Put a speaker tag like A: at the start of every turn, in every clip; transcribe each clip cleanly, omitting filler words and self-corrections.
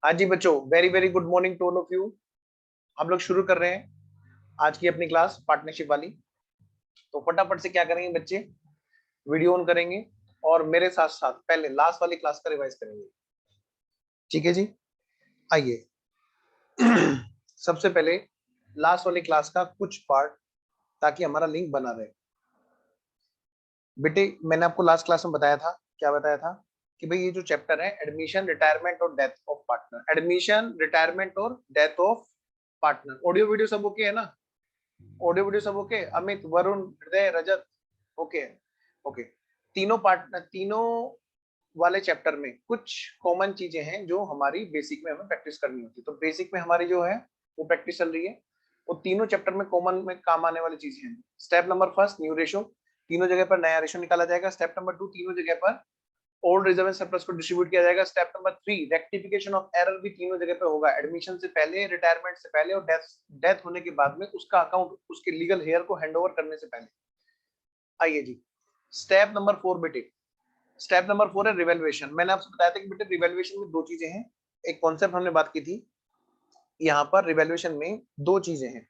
A: हाँ जी बच्चों, very very good morning to all of you. हम लोग शुरू कर रहे हैं आज की अपनी क्लास पार्टनरशिप वाली। तो फटाफट से क्या करेंगे बच्चे, वीडियो ऑन करेंगे और मेरे साथ साथ पहले लास्ट वाली क्लास का रिवाइज करेंगे। ठीक है जी, आइए। सबसे पहले लास्ट वाली क्लास का कुछ पार्ट, ताकि हमारा लिंक बना रहे। बेटे मैंने आपको लास्ट क्लास में बताया था, क्या बताया था कि भाई ये जो चैप्टर है एडमिशन रिटायरमेंट और death of partner, admission retirement और death of partner. Audio video सब ओके है ना? ऑडियो वीडियो सब okay? Amit, Varun, Hriday, Rajat, okay okay. तीनों पार्टनर, तीनों वाले चैप्टर में कुछ कॉमन चीजें हैं जो हमारी बेसिक में हमें प्रैक्टिस करनी होती है। तो बेसिक में हमारी जो है वो प्रैक्टिस चल रही है। वो तीनों चैप्टर में कॉमन में काम आने वाली चीजें हैं। Step number first, new ratio, तीनों जगह पर नया रेशो निकाला जाएगा। स्टेप नंबर टू, तीनों जगह पर ओल्ड रिजर्व एंड सरप्लस को डिस्ट्रीब्यूट किया जाएगा। Step number three, rectification of error भी तीनों जगह पे होगा, एडमिशन से पहले, रिटायरमेंट से पहले और डेथ होने के बाद में उसका अकाउंट उसके लीगल हेयर को हैंडओवर करने से पहले। आइए जी, स्टेप नंबर फोर बेटे, स्टेप नंबर फोर है रिवेल्युएशन। मैंने आपसे बताया था कि बेटे रिवेल्युएशन में दो चीजें हैं। एक कॉन्सेप्ट हमने बात की थी, यहाँ पर रिवेल्युएशन में दो चीजें हैं।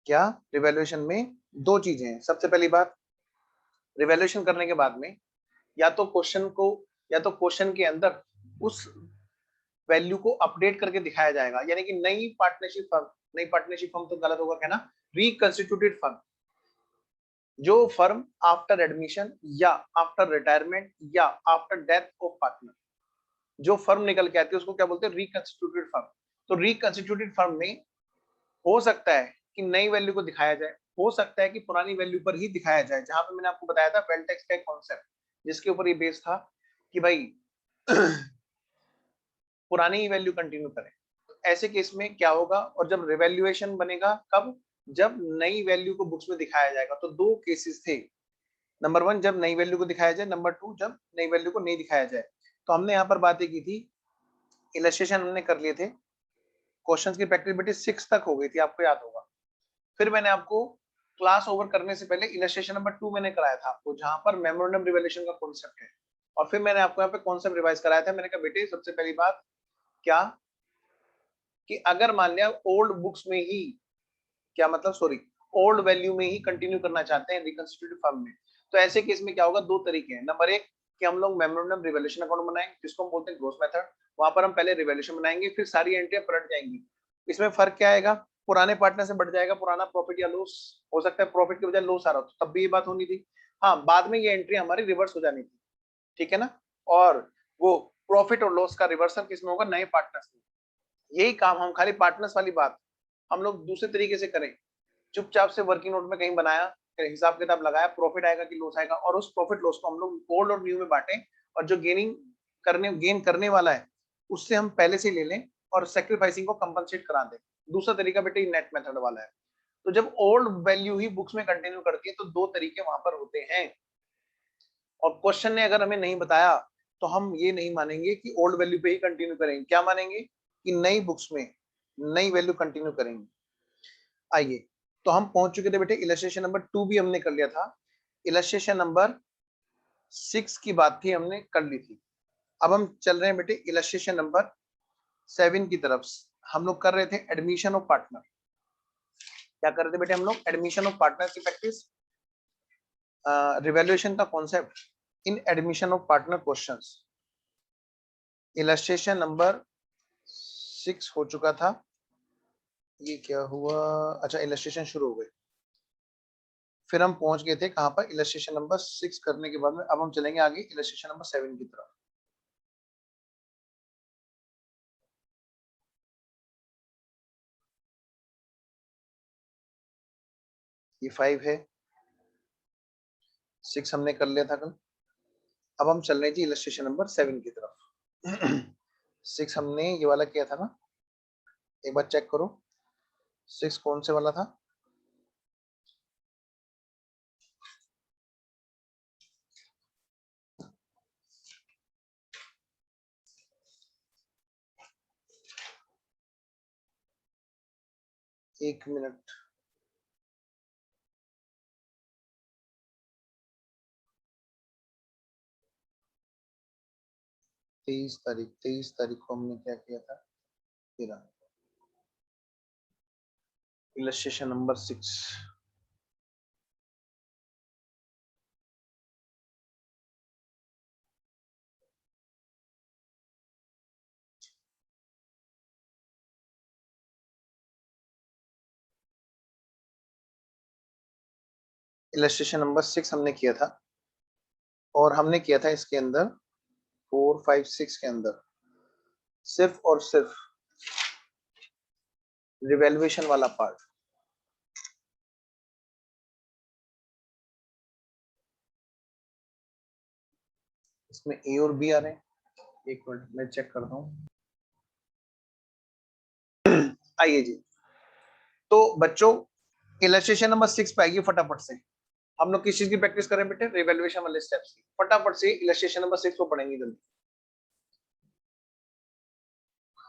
A: क्या? रिवेल्युएशन में दो चीजें हैं। सबसे पहली बात, रिवेल्युएशन करने के बाद में या तो क्वेश्चन को, या तो क्वेश्चन के अंदर उस वैल्यू को अपडेट करके दिखाया जाएगा, यानी कि नई पार्टनरशिप फर्म, नई पार्टनरशिप फर्म तो गलत होगा कहना, रिकंस्टिट्यूटेड फर्म, जो फर्म आफ्टर एडमिशन या आफ्टर रिटायरमेंट या आफ्टर डेथ ऑफ पार्टनर जो फर्म निकल के आती है उसको क्या बोलते हैं? रिकंस्टिट्यूटेड फर्म। तो रिकंस्टिट्यूटेड फर्म में हो सकता है कि नई वैल्यू को दिखाया जाए, हो सकता है कि पुरानी वैल्यू पर ही दिखाया जाए। जहां पे मैंने आपको बताया था वेल टेक्स्ट का कॉन्सेप्ट, जिसके ऊपर ये बेस था कि भाई पुरानी वैल्यू कंटिन्यू करें। तो ऐसे केस में क्या होगा, और जब रिवैल्यूएशन बनेगा कब? जब नई वैल्यू को बुक्स में दिखाया जाएगा। तो दो केसेस थे, नंबर वन जब नई वैल्यू को दिखाया जाए, नंबर टू जब नई वैल्यू को नहीं दिखाया जाए। तो हमने यहाँ पर बातें की थी, इलस्ट्रेशन हमने कर लिए थे, क्वेश्चंस की प्रैक्टिस बेटी 6 तक हो गई थी, आपको याद होगा। फिर मैंने आपको क्लास ओवर करने से पहले इलस्ट्रेशन नंबर 2 मैंने कराया था आपको, जहां पर मेमोरेंडम रिवैल्यूएशन का कॉन्सेप्ट है। और फिर मैंने आपको यहाँ पे कॉन्सेप्ट रिवाइज कराया था। मैंने कहा बेटे सबसे पहली बात क्या, कि अगर मान लिया ओल्ड बुक्स में ही, क्या मतलब, सॉरी, ओल्ड वैल्यू में ही कंटिन्यू करना चाहते हैं रिकंस्टिट्यूटेड फॉर्म में, तो ऐसे केस में क्या होगा? दो तरीके हैं। नंबर एक कि हम लोग मेमोरेंडम रिवैल्यूएशन अकाउंट बनाएंगे, जिसको हम बोलते हैं ग्रोस मेथड। वहां पर हम पहले रिवैल्यूएशन बनाएंगे, फिर सारी एंट्रियां पलट जाएंगी। इसमें फर्क क्या आएगा? पुराने पार्टनर से बढ़ जाएगा पुराना प्रॉफिट या लॉस, हो सकता है प्रॉफिट की बजाय लॉस आ रहा हो, तो तब भी ये बात होनी थी। हाँ, बाद में ये एंट्री हमारी रिवर्स हो जानी थी, ठीक है ना? और वो प्रॉफिट और लॉस का रिवर्सल किसमें होगा? नए पार्टनर्स में। यही काम हम खाली पार्टनर्स वाली बात हम लोग दूसरे तरीके से करें। चुपचाप से वर्किंग नोट में कहीं बनाया, हिसाब किताब लगाया, प्रॉफिट आएगा कि लॉस आएगा, और उस प्रॉफिट लॉस को हम लोग ओल्ड और न्यू में बांटें, और जो गेन करने वाला है उससे हम पहले से ले लें और सेक्रीफाइसिंग को कंपनसेट करा दें। दूसरा तरीका बेटे नेट मेथड वाला है। तो जब ओल्ड वैल्यू ही बुक्स में कंटिन्यू करती है तो दो तरीके वहां पर होते हैं। और क्वेश्चन ने अगर हमें नहीं बताया तो हम ये नहीं मानेंगे कि ओल्ड वैल्यू पे ही कंटिन्यू करेंगे, क्या मानेंगे? कि नई बुक्स में नई वैल्यू कंटिन्यू करेंगे। आइए, तो हम पहुंच चुके थे बेटे, इलस्ट्रेशन नंबर 2 भी हमने कर लिया था, इलस्ट्रेशन नंबर 6 की बात थी हमने कर ली थी। अब हम चल रहे हैं बेटे इलस्ट्रेशन नंबर 7 की तरफ। हम लोग कर रहे थे एडमिशन ऑफ पार्टनर। क्या कर रहे थे बेटे हम लोग? एडमिशन ऑफ पार्टनर की प्रैक्टिस, रिवैल्यूएशन का concept in admission of partner questions. Illustration number 6 हो चुका था। ये क्या हुआ? अच्छा, इलस्ट्रेशन शुरू हो गए। फिर हम पहुंच गए थे कहां पर? इलस्ट्रेशन नंबर 6 करने के बाद में अब हम चलेंगे आगे इलस्ट्रेशन नंबर 7 की तरफ। ये 5 है, 6 हमने कर लिया था कल। अब हम चल रहे हैं जी इलस्ट्रेशन नंबर 7 की तरफ। 6 हमने ये वाला किया था ना, एक बार चेक करो 6 कौन से वाला था। एक मिनट, 23 तारीख को हमने क्या किया था, इलस्ट्रेशन नंबर 6। इलस्ट्रेशन नंबर 6 हमने किया था, और हमने किया था इसके अंदर 4, 5, 6 के अंदर सिर्फ और सिर्फ रिवैल्यूएशन वाला पार्ट। इसमें ए और बी आ रहे हैं, एक मिनट मैं चेक करता हूँ। आइए जी, तो बच्चों इलस्ट्रेशन नंबर 6 पे आइए फटाफट से। हम लोग किस चीज की प्रैक्टिस करें बेटे, रिवैल्यूएशन वाले स्टेप्स की। फटाफट से इलस्ट्रेशन नंबर 6 को पढ़ेंगे जल्दी,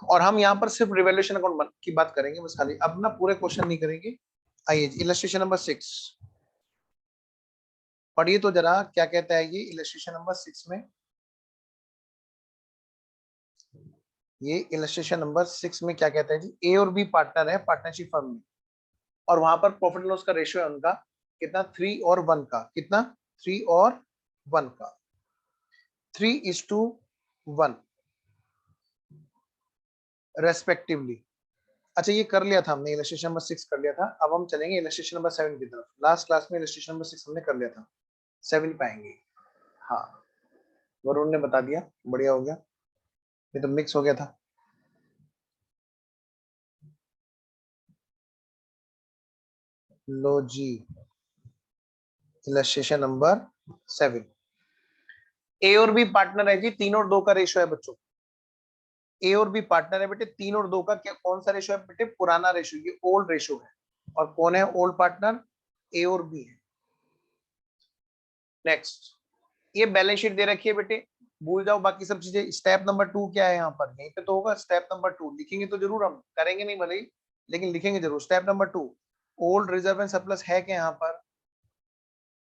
A: और हम यहाँ पर सिर्फ रिवैल्यूएशन अकाउंट की बात करेंगे बस खाली, अब ना पूरे क्वेश्चन नहीं करेंगे। आइए इलस्ट्रेशन नंबर 6 पढ़िए तो जरा, क्या कहता है ये इलस्ट्रेशन नंबर 6 में। ये इलस्ट्रेशन नंबर 6 में क्या कहता है जी, ए और बी पार्टनर है पार्टनरशिप फर्म में, और वहां पर प्रॉफिट लॉस का रेशियो है उनका कितना, 3 और 1 का। कितना, 3 और 1 का, 3:1 रेस्पेक्टिवली। अच्छा ये कर लिया था हमने, इलस्ट्रेशन नंबर 6 कर लिया था। अब हम चलेंगे इलस्ट्रेशन नंबर 7 की तरफ। लास्ट क्लास में इलस्ट्रेशन नंबर 6 हमने कर लिया था, 7 पाएंगे। हाँ, वरुण ने बता दिया, बढ़िया हो गया, ये तो मिक्स हो गया था। लो जी, इलस्ट्रेशन नंबर 7, ए और बी पार्टनर है जी, 3 और 2 का रेशियो है बच्चों। ए और बी पार्टनर है बेटे, 3 और 2 का। क्या कौन सा रेशियो है बेटे, पुराना रेशियो, ये ओल्ड रेशियो है। और कौन है ओल्ड पार्टनर, ए और बी है। नेक्स्ट, ये बैलेंस शीट दे रखी है बेटे, भूल जाओ बाकी सब चीजें। स्टेप नंबर 2 क्या है यहाँ पर, यहीं पे तो होगा स्टेप नंबर 2, लिखेंगे तो जरूर, हम करेंगे नहीं भले ही, लेकिन लिखेंगे जरूर। Step number 2, old reserve and surplus है क्या यहाँ पर,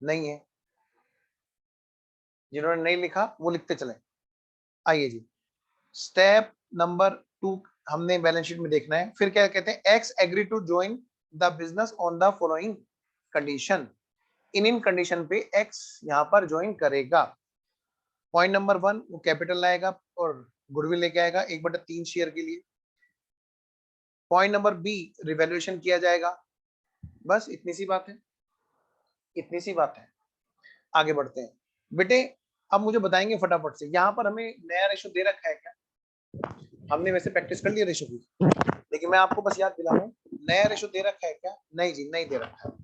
A: नहीं है। जिन्होंने नहीं लिखा वो लिखते चले। आइए जी, स्टेप नंबर 2 हमने बैलेंस शीट में देखना है। फिर क्या कहते हैं, X agree to join the business on the following condition. इन कंडीशन पे एक्स यहाँ पर ज्वाइन करेगा। पॉइंट नंबर 1, वो कैपिटल लाएगा और गुडविल लेके आएगा 1/3 शेयर के लिए। पॉइंट नंबर बी, रिवैल्यूएशन किया जाएगा। बस इतनी सी बात है, इतनी सी बात है। आगे बढ़ते हैं बेटे, अब मुझे बताएंगे फटाफट से, यहाँ पर हमें नया रेशो दे रखा है क्या। हमने वैसे प्रैक्टिस कर लिया रेशो की, लेकिन मैं आपको बस याद दिला रहा हूँ, नया रेशो दे रखा है क्या, नहीं जी नहीं दे रखा है।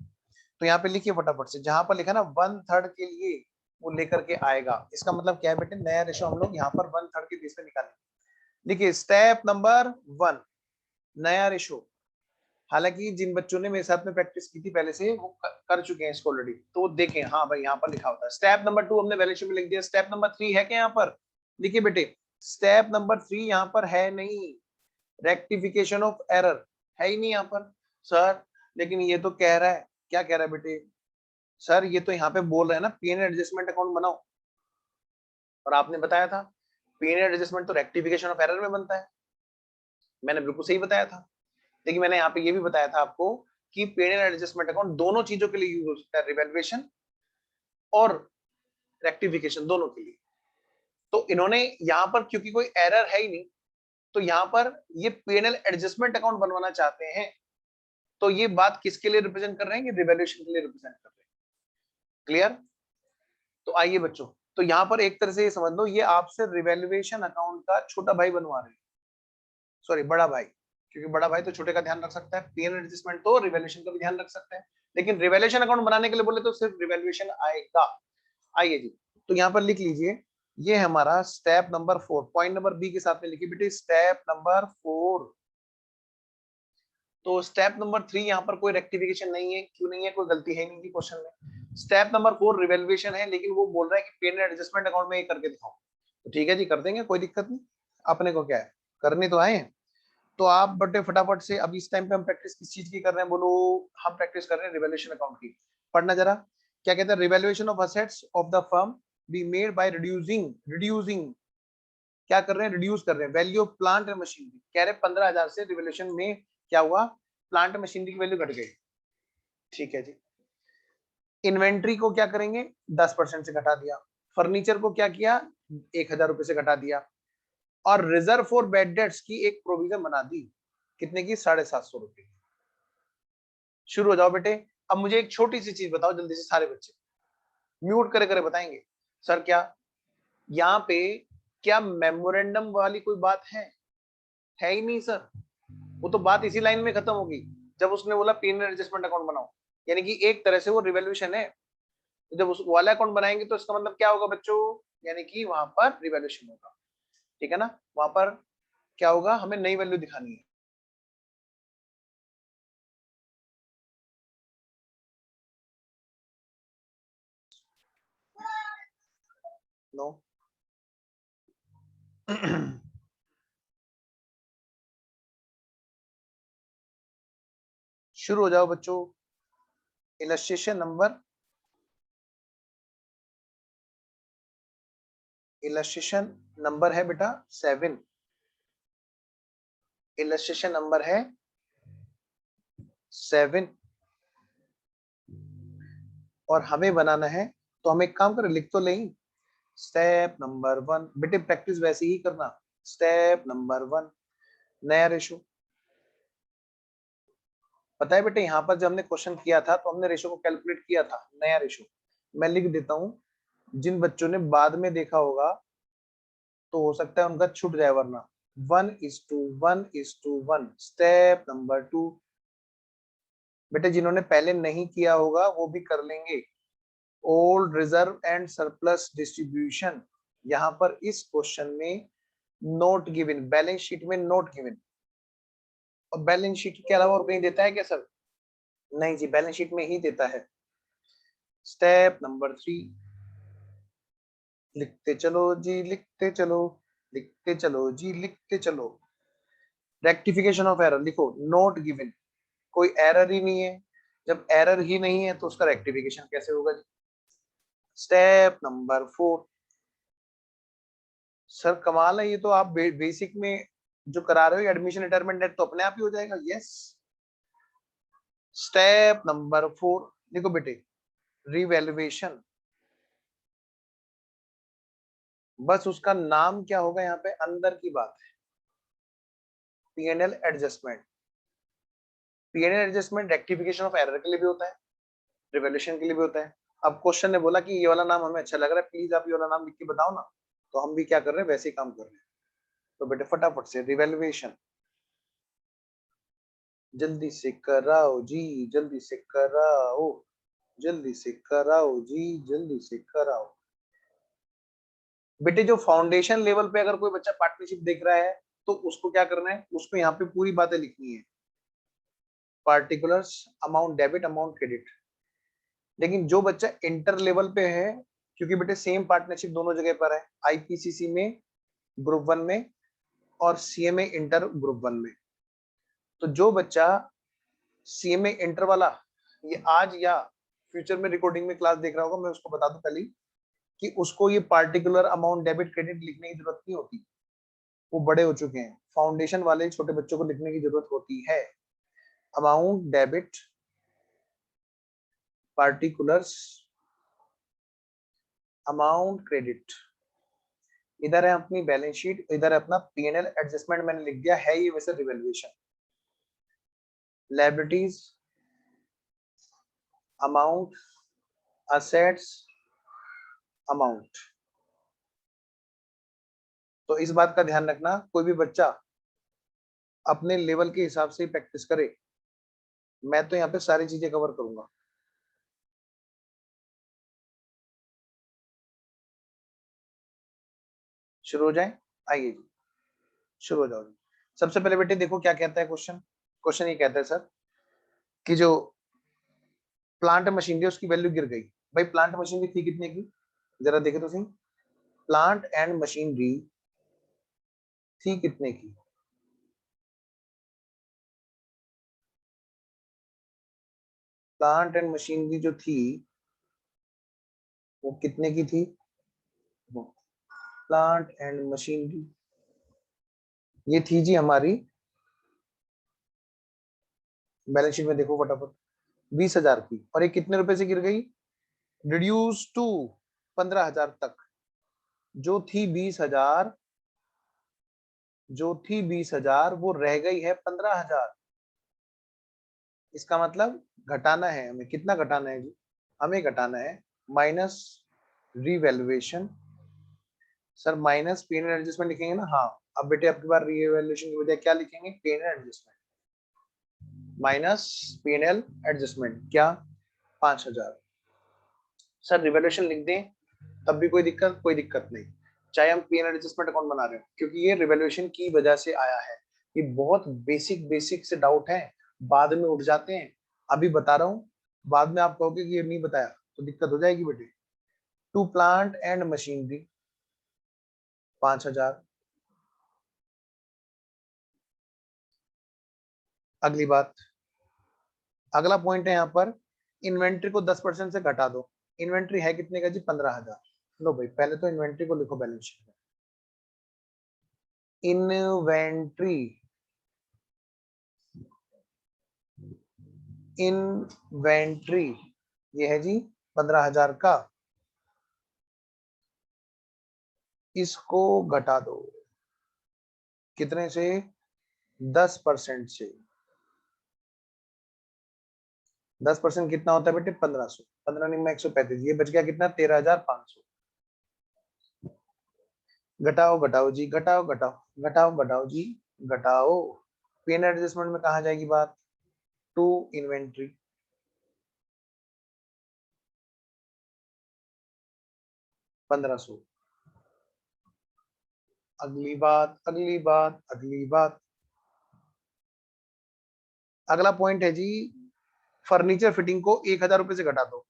A: तो यहाँ पे लिखिए फटाफट से, जहां पर लिखा ना 1/3 के लिए वो लेकर के आएगा, इसका मतलब क्या है बेटे, नया रेशो हम लोग यहाँ पर 1/3 के बेस पे निकालेंगे। देखिए स्टेप नंबर 1, नया रेशो। हालांकि जिन बच्चों ने मेरे साथ में प्रैक्टिस की थी पहले से, वो कर चुके हैं इसको ऑलरेडी, तो देखें हाँ भाई यहाँ पर लिखा होता है। स्टेप नंबर 2 हमने बैलेंस शीट में लिख दिया। स्टेप नंबर 3 है क्या यहाँ पर, देखिए बेटे स्टेप नंबर 3 यहाँ पर है नहीं, रेक्टिफिकेशन ऑफ एरर है ही नहीं यहाँ पर। सर लेकिन ये तो कह रहा है, क्या कह रहा है बेटे, सर ये तो यहाँ पे बोल रहे हैं ना पीएन एडजस्टमेंट अकाउंट बनाओ, और आपने बताया था पीएन एडजस्टमेंट तो रेक्टिफिकेशन ऑफ एरर में बनता है। मैंने बिल्कुल सही बताया था, लेकिन मैंने यहाँ पे ये भी बताया था आपको कि पीएन एडजस्टमेंट अकाउंट दोनों चीजों के लिए यूज हो सकता है, रिवैल्यूएशन और रेक्टिफिकेशन दोनों के लिए। तो इन्होंने यहाँ पर क्योंकि कोई एरर है ही नहीं, तो यहाँ पर ये पीएनएल एडजस्टमेंट अकाउंट बनवाना चाहते हैं। तो ये बात किसके लिए रिप्रेजेंट कर रहे हैं, ये रिवैल्यूएशन के लिए रिप्रेजेंट कर रहे हैं। क्लियर। तो आइए बच्चों, तो यहाँ पर एक तरह से ये समझ लो, ये आपसे रिवैल्यूएशन अकाउंट का छोटा भाई बनवा रहे हैं, सॉरी बड़ा भाई, क्योंकि बड़ा भाई तो छोटे का ध्यान रख सकता है, पीएनएल एडजस्टमेंट तो रिवैल्यूएशन का भी ध्यान रख सकता है, लेकिन रिवैल्यूएशन अकाउंट बनाने के लिए बोले तो सिर्फ रिवैल्यूएशन आएगा। आइए जी, तो यहाँ पर लिख लीजिए, ये है हमारा step number 4, point number B के साथ में लिखिए बेटे स्टेप नंबर 4। तो स्टेप नंबर 3 यहाँ पर कोई रेक्टिफिकेशन नहीं है, क्यों नहीं है, कोई गलती है नहीं की क्वेश्चन में। स्टेप नंबर 4 रिवैल्यूएशन है, लेकिन वो बोल रहा है कि पेन एडजस्टमेंट अकाउंट में ये करके दिखाओ। तो ठीक है जी, कर देंगे, कोई दिक्कत नहीं, अपने को क्या है, करने तो आए हैं। तो आप बटे फटाफट से, अभी इस टाइम पे हम प्रैक्टिस किस चीज की कर रहे हैं बोलो, हम प्रैक्टिस कर रहे हैं रिवैल्यूएशन अकाउंट की। पढ़ना जरा, क्या कहते हैं, revaluation of assets of the firm be made by reducing क्या कर रहे हैं, रिड्यूस कर रहे हैं value of plant and machinery. कह रहे 15,000 से रिवोल्यूशन में क्या हुआ, प्लांट मशीनरी की वैल्यू घट गई। ठीक है जी। इन्वेंट्री को क्या करेंगे, 10% से घटा दिया। फर्नीचर को क्या किया, 1,000 रुपए से घटा दिया। और रिजर्व फॉर बैड डेट्स की एक प्रोविजन बना दी, कितने की, 750 रुपए। शुरू हो जाओ बेटे। अब मुझे एक छोटी सी चीज बताओ जल्दी से, सारे बच्चे म्यूट करे करे बताएंगे सर क्या यहाँ पे क्या मेमोरेंडम वाली कोई बात है ही नहीं सर। वो तो बात इसी लाइन में खत्म होगी जब उसने बोला पीएनएल एडजस्टमेंट अकाउंट बनाओ, यानी कि एक तरह से वो रिवैल्यूएशन है। तो जब उस वाला अकाउंट बनाएंगे तो इसका मतलब क्या होगा बच्चों, यानी कि वहां पर रिवैल्यूएशन होगा। ठीक है ना, वहां पर क्या होगा, हमें नई वैल्यू दिखानी है। नो शुरू हो जाओ बच्चों। इलस्ट्रेशन नंबर, इलस्ट्रेशन नंबर है बेटा 7। इलस्ट्रेशन नंबर है 7 और हमें बनाना है। तो हम एक काम करें, लिख तो लें। स्टेप नंबर 1 बेटे, प्रैक्टिस वैसे ही करना। स्टेप नंबर 1, नया रेशो। पता है बेटे, यहाँ पर जब हमने क्वेश्चन किया था तो हमने रेशो को कैलकुलेट किया था, नया रेशो। मैं लिख देता हूँ, जिन बच्चों ने बाद में देखा होगा तो हो सकता है उनका छूट जाए, वरना 1:1:1। स्टेप नंबर 2 बेटे, जिन्होंने पहले नहीं किया होगा वो भी कर लेंगे। Old reserve and surplus distribution, यहाँ पर इस क्वेश्चन में नोट गिवन, बैलेंस शीट में नोट गिवन। और बैलेंस शीट के अलावा और कहीं देता है क्या सर? नहीं जी, बैलेंस शीट में ही देता है। स्टेप नंबर 3, लिखते चलो जी, लिखते चलो, लिखते चलो जी, लिखते चलो। रेक्टिफिकेशन ऑफ एरर लिखो, नोट गिवन। कोई एरर ही नहीं है, जब एरर ही नहीं है तो उसका रेक्टिफिकेशन कैसे होगा जी? स्टेप नंबर 4, सर कमाल है, ये तो आप बेसिक में जो करा रहे हो एडमिशन रिटायरमेंट डेट तो अपने आप ही हो जाएगा। यस। स्टेप नंबर 4 देखो बेटे, रिवैल्यूएशन। बस उसका नाम क्या होगा, यहाँ पे अंदर की बात है, PNL adjustment. PNL adjustment rectification of error के लिए भी होता है, रिवैल्यूएशन के लिए भी होता है। अब क्वेश्चन ने बोला कि ये वाला नाम हमें अच्छा लग रहा है, प्लीज आप ये वाला नाम लिख के बताओ ना। तो हम भी क्या कर रहे हैं, वैसे ही काम कर रहे हैं। तो बेटे फटाफट से रिवैल्यूएशन, जल्दी से कराओ जी, जल्दी से कराओ, जल्दी से कराओ जी, जल्दी से कराओ। बेटे जो फाउंडेशन लेवल पे अगर कोई बच्चा पार्टनरशिप देख रहा है तो उसको क्या करना है, उसको यहाँ पे पूरी बातें लिखनी है। Particulars, amount debit, amount credit. लेकिन जो बच्चा इंटर लेवल पे है, क्योंकि बेटे सेम पार्टनरशिप दोनों जगह पर है, आईपीसीसी में ग्रुप 1 में और सीएमए इंटर ग्रुप 1 में। तो जो बच्चा सीएमए इंटर वाला ये आज या फ्यूचर में रिकॉर्डिंग में क्लास देख रहा होगा, मैं उसको बता दूं पहले कि उसको ये पार्टिकुलर, अमाउंट, डेबिट, क्रेडिट लिखने की जरूरत नहीं होती, वो बड़े हो चुके हैं। फाउंडेशन वाले छोटे बच्चों को लिखने की जरूरत होती है। Amount debit, particulars, amount credit. इधर है अपनी बैलेंस शीट, इधर है अपना पीएनएल एडजस्टमेंट, मैंने लिख दिया है ये वैसे revaluation. Liabilities, amount, assets, amount. तो इस बात का ध्यान रखना, कोई भी बच्चा अपने लेवल के हिसाब से प्रैक्टिस करे। मैं तो यहाँ पे सारी चीजें कवर करूंगा। शुरू हो जाए, आइए जी, शुरू हो जाओ जी। सबसे पहले बेटे देखो क्या कहता है क्वेश्चन। क्वेश्चन ये कहता है सर कि जो प्लांट मशीनरी उसकी वैल्यू गिर गई। भाई प्लांट मशीनरी थी कितने की, जरा देखे तो सही। प्लांट एंड मशीनरी थी कितने की, प्लांट एंड मशीनरी जो थी वो कितने की थी, प्लांट एंड मशीनरी, ये थी जी हमारी बैलेंस शीट में, देखो फटाफट 20,000 की, और ये कितने रुपए से गिर गई, रिड्यूस टू 15,000 तक। जो थी 20,000, जो थी 20,000 वो रह गई है 15,000। इसका मतलब घटाना है हमें, कितना घटाना है जी, हमें घटाना है minus revaluation. Sir minus pen and adjustment लिखेंगे ना, हाँ। अब बेटे आपके बार रीवैल्यूएशन की बजाय क्या लिखेंगे, pen and adjustment, minus PNL adjustment, क्या 5,000। सर रिवैल्यूएशन लिख दें तब भी कोई दिक्कत नहीं, चाहे हम पीएनएल एडजस्टमेंट अकाउंट बना रहे हो, क्योंकि ये रिवैल्यूएशन की वजह से आया है। ये बहुत बेसिक से डाउट है, बाद में उठ जाते हैं, अभी बता रहा हूँ, बाद में आप कहोगे कि ये नहीं बताया तो दिक्कत हो जाएगी बेटे। To plant and machinery 5,000। अगली बात, अगला पॉइंट है यहाँ पर, इन्वेंट्री को 10% से घटा दो। इन्वेंट्री है कितने का जी, 15,000। लो भाई पहले तो इन्वेंट्री को लिखो बैलेंस शीट में, इन्वेंट्री, इन्वेंट्री ये है जी 15,000 का, इसको घटा दो कितने से, 10% से। 10% कितना होता है बेटे, 1,500, 15 में 135, ये बच गया कितना, 13,500। घटाओ घटाओ जी, घटाओ घटाओ घटाओ घटाओ जी, घटाओ। पेन एडजस्टमेंट में कहा जाएगी बात, टू इन्वेंट्री, 1,500। अगली बात, अगली बात, अगली बात, अगला पॉइंट है जी, फर्नीचर फिटिंग को 1,000 रुपए से घटा दो।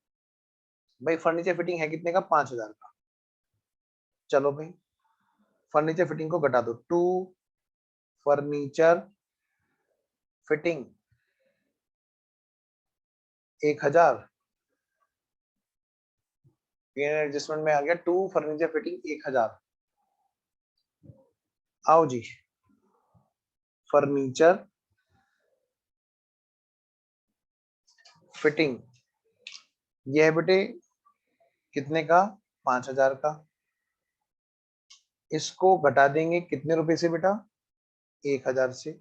A: भाई फर्नीचर फिटिंग है कितने का, 5,000 का। चलो भाई फर्नीचर फिटिंग को घटा दो, टू फर्नीचर फिटिंग 1,000, एडजस्टमेंट में आ गया, टू फर्नीचर फिटिंग 1,000। आओ जी, फर्नीचर फिटिंग ये है बेटे कितने का, 5,000 का। इसको घटा देंगे कितने रुपए से बेटा, 1,000 से।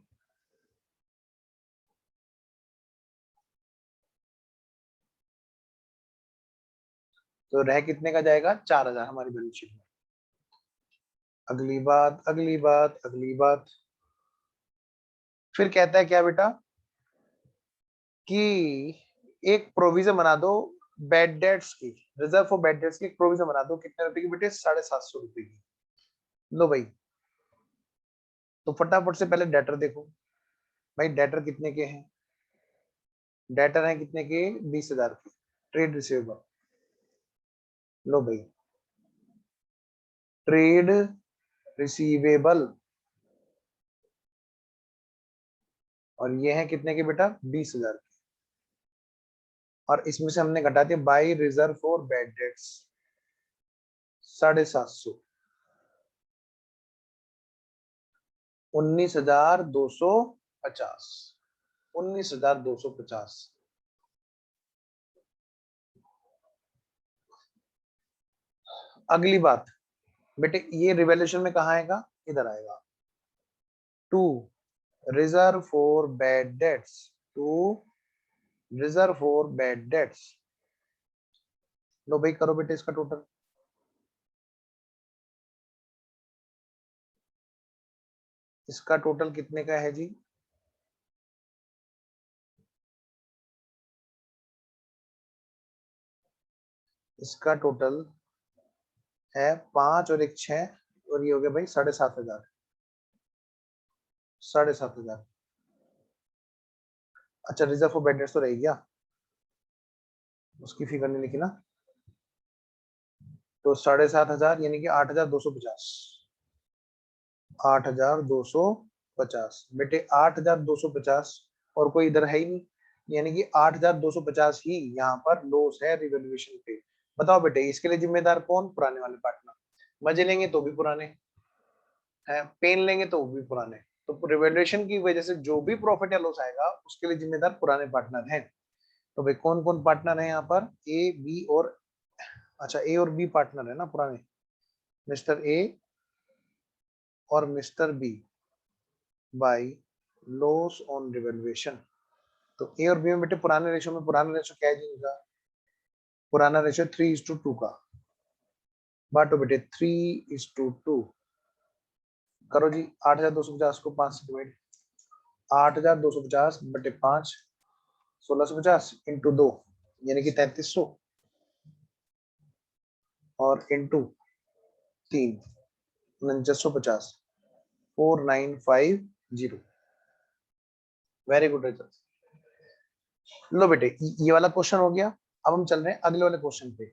A: तो रह कितने का जाएगा, 4,000 हमारी बैलेंस शीट में। अगली बात, अगली बात, अगली बात, फिर कहता है क्या बेटा, कि एक प्रोविजन बना दो बैड डेट्स की, रिजर्व फॉर बैड डेट्स की एक प्रोविजन बना दो, कितने रुपए की बेटे, 750 रुपए की। लो भाई, तो फटाफट से पहले डेटर देखो, भाई डेटर कितने के हैं, डेटर है कितने के, 20,000 के, ट्रेड रिसीवेबल। लो भाई, ट्रेड रिसीवेबल, और ये है कितने के बेटा, 20,000 के, और इसमें से हमने घटा दिया by reserve for bad dates 750, 19,250, 19,250। अगली बात बेटे, ये रिवैल्यूएशन में कहा आएगा, इधर आएगा, to reserve for bad debts, to reserve for bad debts. लो भाई करो बेटे इसका टोटल, इसका टोटल कितने का है जी, इसका टोटल है 5 और एक 6, और ये हो गया भाई 7,500, 7,500। अच्छा रिजर्व फॉर बैड डेट्स तो रह गया, उसकी फिगर नहीं लिखी ना, तो 7,500 यानी कि 8,250, 8,250 बेटे, 8,250, और कोई इधर है ही नहीं, यानी कि 8,250 ही यहाँ पर लॉस है रिवैल्यूएशन पे। बताओ बेटे इसके लिए जिम्मेदार कौन, पुराने वाले पार्टनर। मजे लेंगे तो भी पुराने हैं, पेन लेंगे तो वो भी पुराने। तो रिवैल्यूएशन की वजह से जो भी प्रॉफिट या लॉस आएगा उसके लिए जिम्मेदार पुराने पार्टनर हैं। तो भाई कौन कौन पार्टनर है यहाँ पर, ए बी और, अच्छा ए और बी पार्टनर है ना पुराने, मिस्टर ए और mister B by loss on revaluation. तो ए और बी में बेटे पुराने रेशो में, पुराना रेशो क्या है जी इनका, पुराना रेशो 3:2 का, बांटो बेटे 3:2। करो जी 8,250 को 5 से डिवाइड, 8,250 बटे 5, 1,650 इंटू 2 यानी कि 3,300 और इंटू 3 4950, 4950। Very good result. लो बेटे ये वाला क्वेश्चन हो गया। अब हम चल रहे हैं अगले वाले क्वेश्चन पे।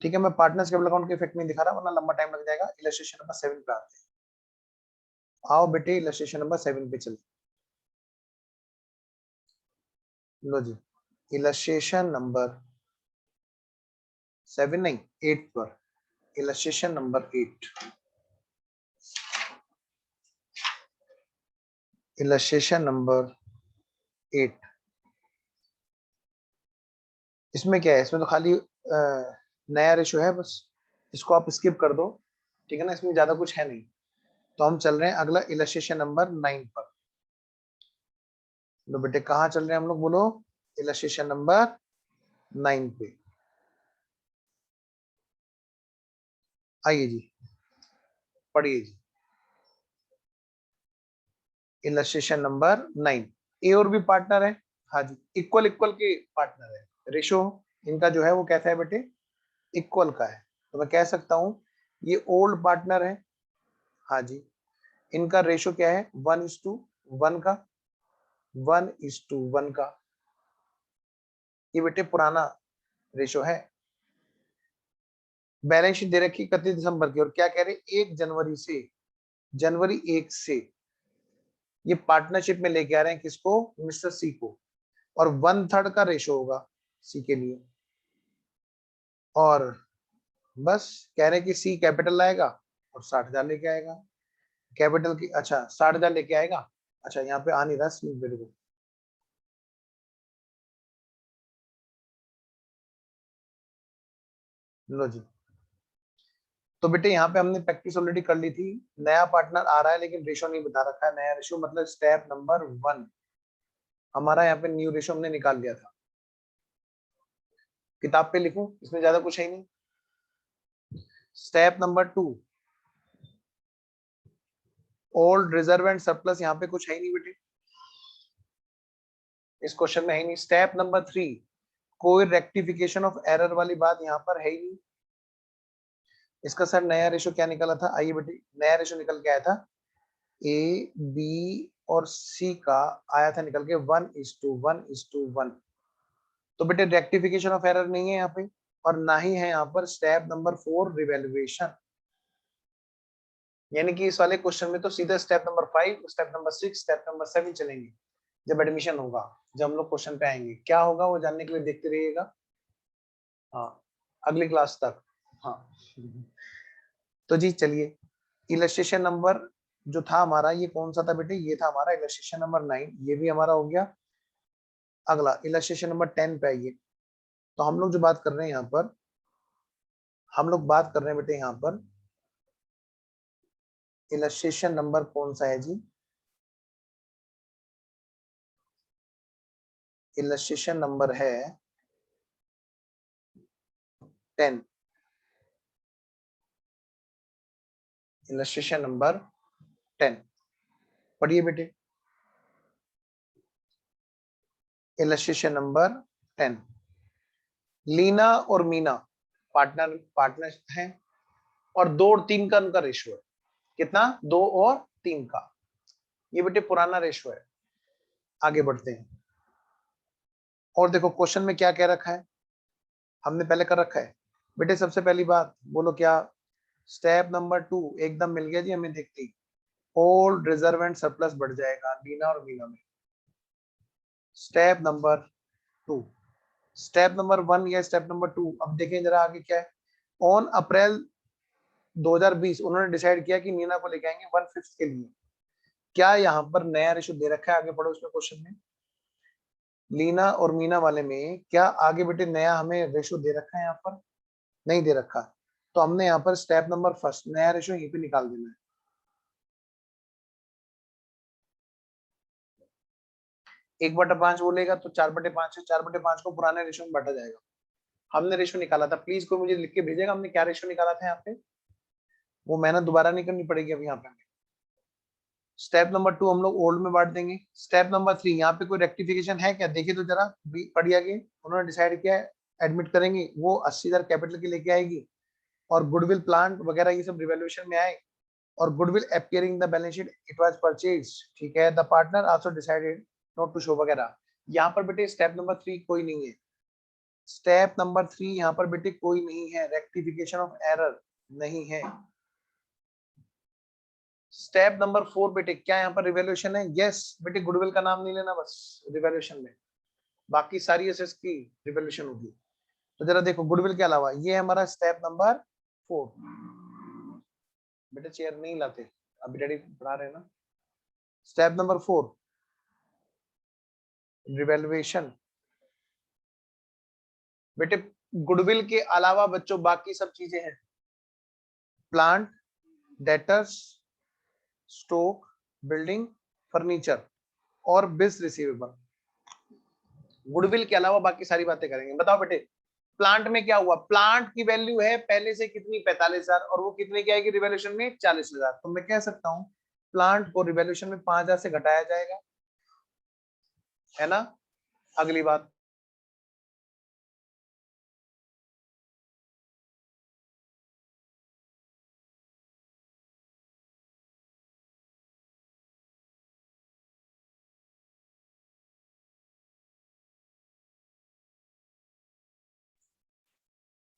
A: ठीक है, मैं पार्टनर्स कैपिटल अकाउंट के इफेक्ट नहीं दिखा रहा वरना लंबा टाइम लग जाएगा। इलस्ट्रेशन नंबर 7 पे आते हैं। आओ बेटे इलस्ट्रेशन नंबर 7 पे चलते। लो जी इलस्ट्रेशन नंबर 7 नहीं 8 पर, इलस्ट्रेशन नंबर 8, इलस्ट्रेशन नंबर 8। इसमें क्या है, इसमें तो खाली नया रेशो है बस, इसको आप स्किप कर दो। ठीक है ना, इसमें ज्यादा कुछ है नहीं। तो हम चल रहे हैं अगला इलस्ट्रेशन नंबर 9 पर। लो बेटे कहाँ चल रहे हैं हम लोग, बोलो इलस्ट्रेशन नंबर 9 पे। आइए जी पढ़िए जी इलस्ट्रेशन नंबर 9। ए और बी पार्टनर है, हाँ जी इक्वल इक्वल के पार्टनर है। रेशो इनका जो है वो कैसा है बेटे, इक्वल का है। तो मैं कह सकता हूं ये ओल्ड पार्टनर है, हाँ जी इनका रेशो क्या है 1:1 का, 1:1 का। ये बेटे पुराना रेशो है। बैलेंस शीट दे रखी 31 दिसंबर की और क्या कह रहे 1 जनवरी से, जनवरी 1 से ये पार्टनरशिप में लेके आ रहे हैं किसको, मिस्टर सी को। और 1/3 का रेशो होगा सी के लिए। और बस कह रहे हैं कि सी कैपिटल लाएगा और 60,000 लेके आएगा। कैपिटल की अच्छा 60,000 लेके आएगा। अच्छा यहाँ पे आ नहीं रहा सी मेरे को, लो जी। तो बेटे यहाँ पे हमने प्रैक्टिस ऑलरेडी कर ली थी। नया पार्टनर आ रहा है लेकिन रेशो नहीं बता रखा है। नया रेशो मतलब स्टेप नंबर 1 हमारा यहाँ पे न्यू रेशो हमने निकाल लिया था। किताब पे लिखूं, इसमें ज्यादा कुछ है ही नहीं। Step number 2 old reserve and surplus, यहाँ पे कुछ है ही नहीं बेटे, इस क्वेश्चन में है ही नहीं। स्टेप नंबर 3 कोई रेक्टिफिकेशन ऑफ एरर वाली बात यहाँ पर है ही नहीं। इसका सर नया रेशो क्या निकला था, आइए बेटे नया रेशो निकल के आया था ए बी और सी का, आया था निकल के 1:1:1। तो बेटे रेक्टिफिकेशन ऑफ एरर नहीं है यहाँ पे, और ना ही है यहाँ पर स्टेप नंबर 4 रिवैल्यूएशन। यानी कि इस वाले क्वेश्चन में तो सीधे step number 5, step number 6, step number 7 चलेंगे। जब एडमिशन होगा, जब हम लोग क्वेश्चन पे आएंगे, क्या होगा वो जानने के लिए देखते रहिएगा। हाँ अगली क्लास तक। हाँ तो जी चलिए इलस्ट्रेशन नंबर जो था हमारा ये कौन सा था बेटे, ये था हमारा इलस्ट्रेशन नंबर 9, ये भी हमारा हो गया। अगला इलस्ट्रेशन नंबर 10 पे आइए। तो हम लोग जो बात कर रहे हैं यहाँ पर, हम लोग बात कर रहे हैं बेटे यहाँ पर इलस्ट्रेशन नंबर कौन सा है जी, इलस्ट्रेशन नंबर है 10। इलस्ट्रेशन नंबर 10 पढ़िए बेटे। इलस्ट्रेशन नंबर 10, लीना और मीना पार्टनर पार्टनर हैं और 2 और 3 का उनका रेशियो है। कितना, 2 और 3 का। ये बेटे पुराना रेशियो है। आगे बढ़ते हैं और देखो क्वेश्चन में क्या कह रखा है, हमने पहले कर रखा है बेटे। सबसे पहली बात बोलो क्या, स्टेप नंबर 2 एकदम मिल गया जी हमें देखते ही। ओल्ड रिजर्व एंड सरप्लस बढ़ जाएगा लीना और मीना में। स्टेप नंबर 2, स्टेप नंबर 1 या स्टेप नंबर 2, अब देखें जरा आगे क्या है। ऑन अप्रैल 2020 उन्होंने डिसाइड किया कि मीना को लेके आएंगे 1/5 के लिए। क्या यहाँ पर नया रेशो दे रखा है? आगे पढ़ो उसमें क्वेश्चन में, लीना और मीना वाले में क्या आगे बेटे नया हमें रेशो दे रखा है? यहाँ पर नहीं दे रखा, तो हमने यहाँ पर स्टेप नंबर फर्स्ट नया रेशो यहीं पे निकाल देना है। 1/5 बोलेगा तो 4/5 है, 4/5 को पुराने रेशो में बांटा जाएगा। हमने रेशो निकाला था, प्लीज कोई मुझे लिख के भेजेगा हमने क्या रेशो निकाला था यहाँ पे, वो मेहनत दोबारा नहीं करनी पड़ेगी अब यहाँ पे। स्टेप नंबर 2 हम लोग ओल्ड में बांट देंगे। स्टेप नंबर 3 यहाँ पे कोई रेक्टिफिकेशन है क्या? देखिए तो जरा, पढ़िए आगे। उन्होंने डिसाइड किया है एडमिट करेंगे, वो 80,000 कैपिटल की लेके आएगी और गुडविल प्लांट वगैरह ये सब रिवैल्यूएशन में आए और goodwill appearing in the balance sheet it was purchase, ठीक है। The partner also decided not to show वगैरह। यहाँ पर बेटे स्टेप नंबर 3 कोई नहीं है। स्टेप नंबर 3 यहाँ पर बेटे कोई नहीं है, रेक्टिफिकेशन ऑफ एरर नहीं है। स्टेप नंबर 4 बेटे क्या यहाँ पर रिवैल्यूएशन है? यस बेटे, गुडविल का नाम नहीं लेना बस रिवैल्यूएशन में, बाकी सारी एसेट्स की रिवैल्यूएशन होगी। तो जरा देखो गुडविल के अलावा ये हमारा स्टेप नंबर 4। बेटे चेयर नहीं लाते, अभी डैडी पढ़ा रहे हैं ना। Step number 4 revaluation. बेटे गुडविल के अलावा बच्चों बाकी सब चीजें हैं, plant, debtors, stock, building, furniture और बिल्स रिसीवेबल। गुडविल के अलावा बाकी सारी बातें करेंगे। बताओ बेटे प्लांट में क्या हुआ? प्लांट की वैल्यू है पहले से कितनी? 45,000, और वो कितने की आएगी रिवैल्यूएशन में? 40,000। तो मैं कह सकता हूं प्लांट को रिवैल्यूएशन में 5,000 से घटाया जाएगा, है ना। अगली बात,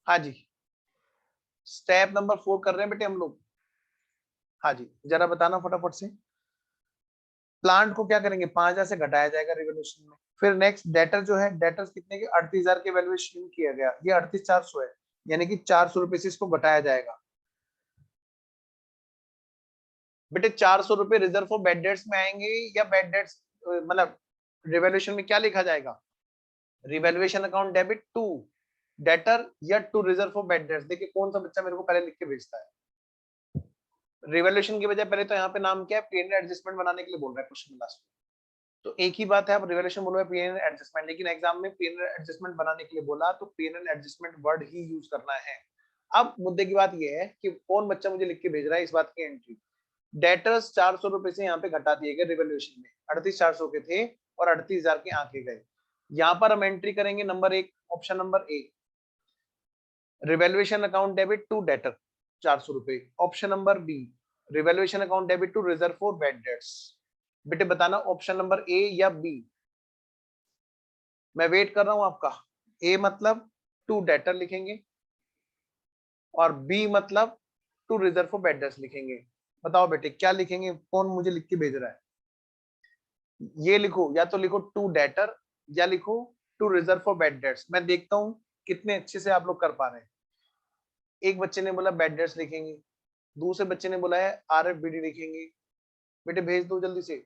A: हाँ जी स्टेप नंबर 4 कर रहे हैं बेटे हम लोग। हाँ जी जरा बताना फटाफट से। प्लांट को क्या करेंगे? 5,000 से घटाया जाएगा रिवैल्यूएशन में। फिर नेक्स्ट डेटर जो है, डेटर्स कितने के? 38,000 के वैल्यूएशन किया गया, ये 38,400 है, यानी कि 400 रुपए से इसको घटाया जाएगा। बेटे 400 रुपए रिजर्व फॉर बैड डेट्स में आएंगे या बैड डेट्स मतलब रिवैल्यूएशन में क्या लिखा जाएगा? Revaluation account debit to debtor या to reserve for bad debts? देखिए कौन सा बच्चा मेरे को पहले लिख के भेजता है। रिवैल्यूएशन की बजाय पहले तो यहाँ पे नाम क्या है? पीएनएल एडजस्टमेंट बनाने के लिए बोल रहा है क्वेश्चन में लास्ट में। तो एक ही बात है, आप रिवैल्यूएशन बोलो पीएनएल एडजस्टमेंट, लेकिन एग्जाम में पीएनएल एडजस्टमेंट बनाने के लिए बोला तो पीएनएल एडजस्टमेंट वर्ड ही यूज करना है। अब मुद्दे की बात यह है कि कौन बच्चा मुझे लिख के भेज रहा है इस बात की एंट्री। डेटर्स 400 रुपए से यहाँ पे घटा दिए गए रिवैल्यूएशन में, 38,400 के थे और 38,000 के आंके गए। यहाँ पर हम एंट्री करेंगे number 1, option number A, revaluation account debit to debtor 400 रुपए। Option number B, revaluation account debit to reserve for bad debts. बेटे बताना ऑप्शन नंबर ए या बी। मैं वेट कर रहा हूं आपका। ए मतलब टू डेटर लिखेंगे और बी मतलब to reserve for bad debts लिखेंगे। बताओ बेटे क्या लिखेंगे? कौन मुझे लिख के भेज रहा है? ये लिखो, या तो लिखो टू डेटर या लिखो to reserve for bad debts. मैं देखता हूं कितने अच्छे से आप लोग कर पा रहे हैं। एक बच्चे ने बोला बैड डेट्स लिखेंगे, दूसरे बच्चे ने बोला है आरएफबीडी लिखेंगे। बेटे भेज दो जल्दी से,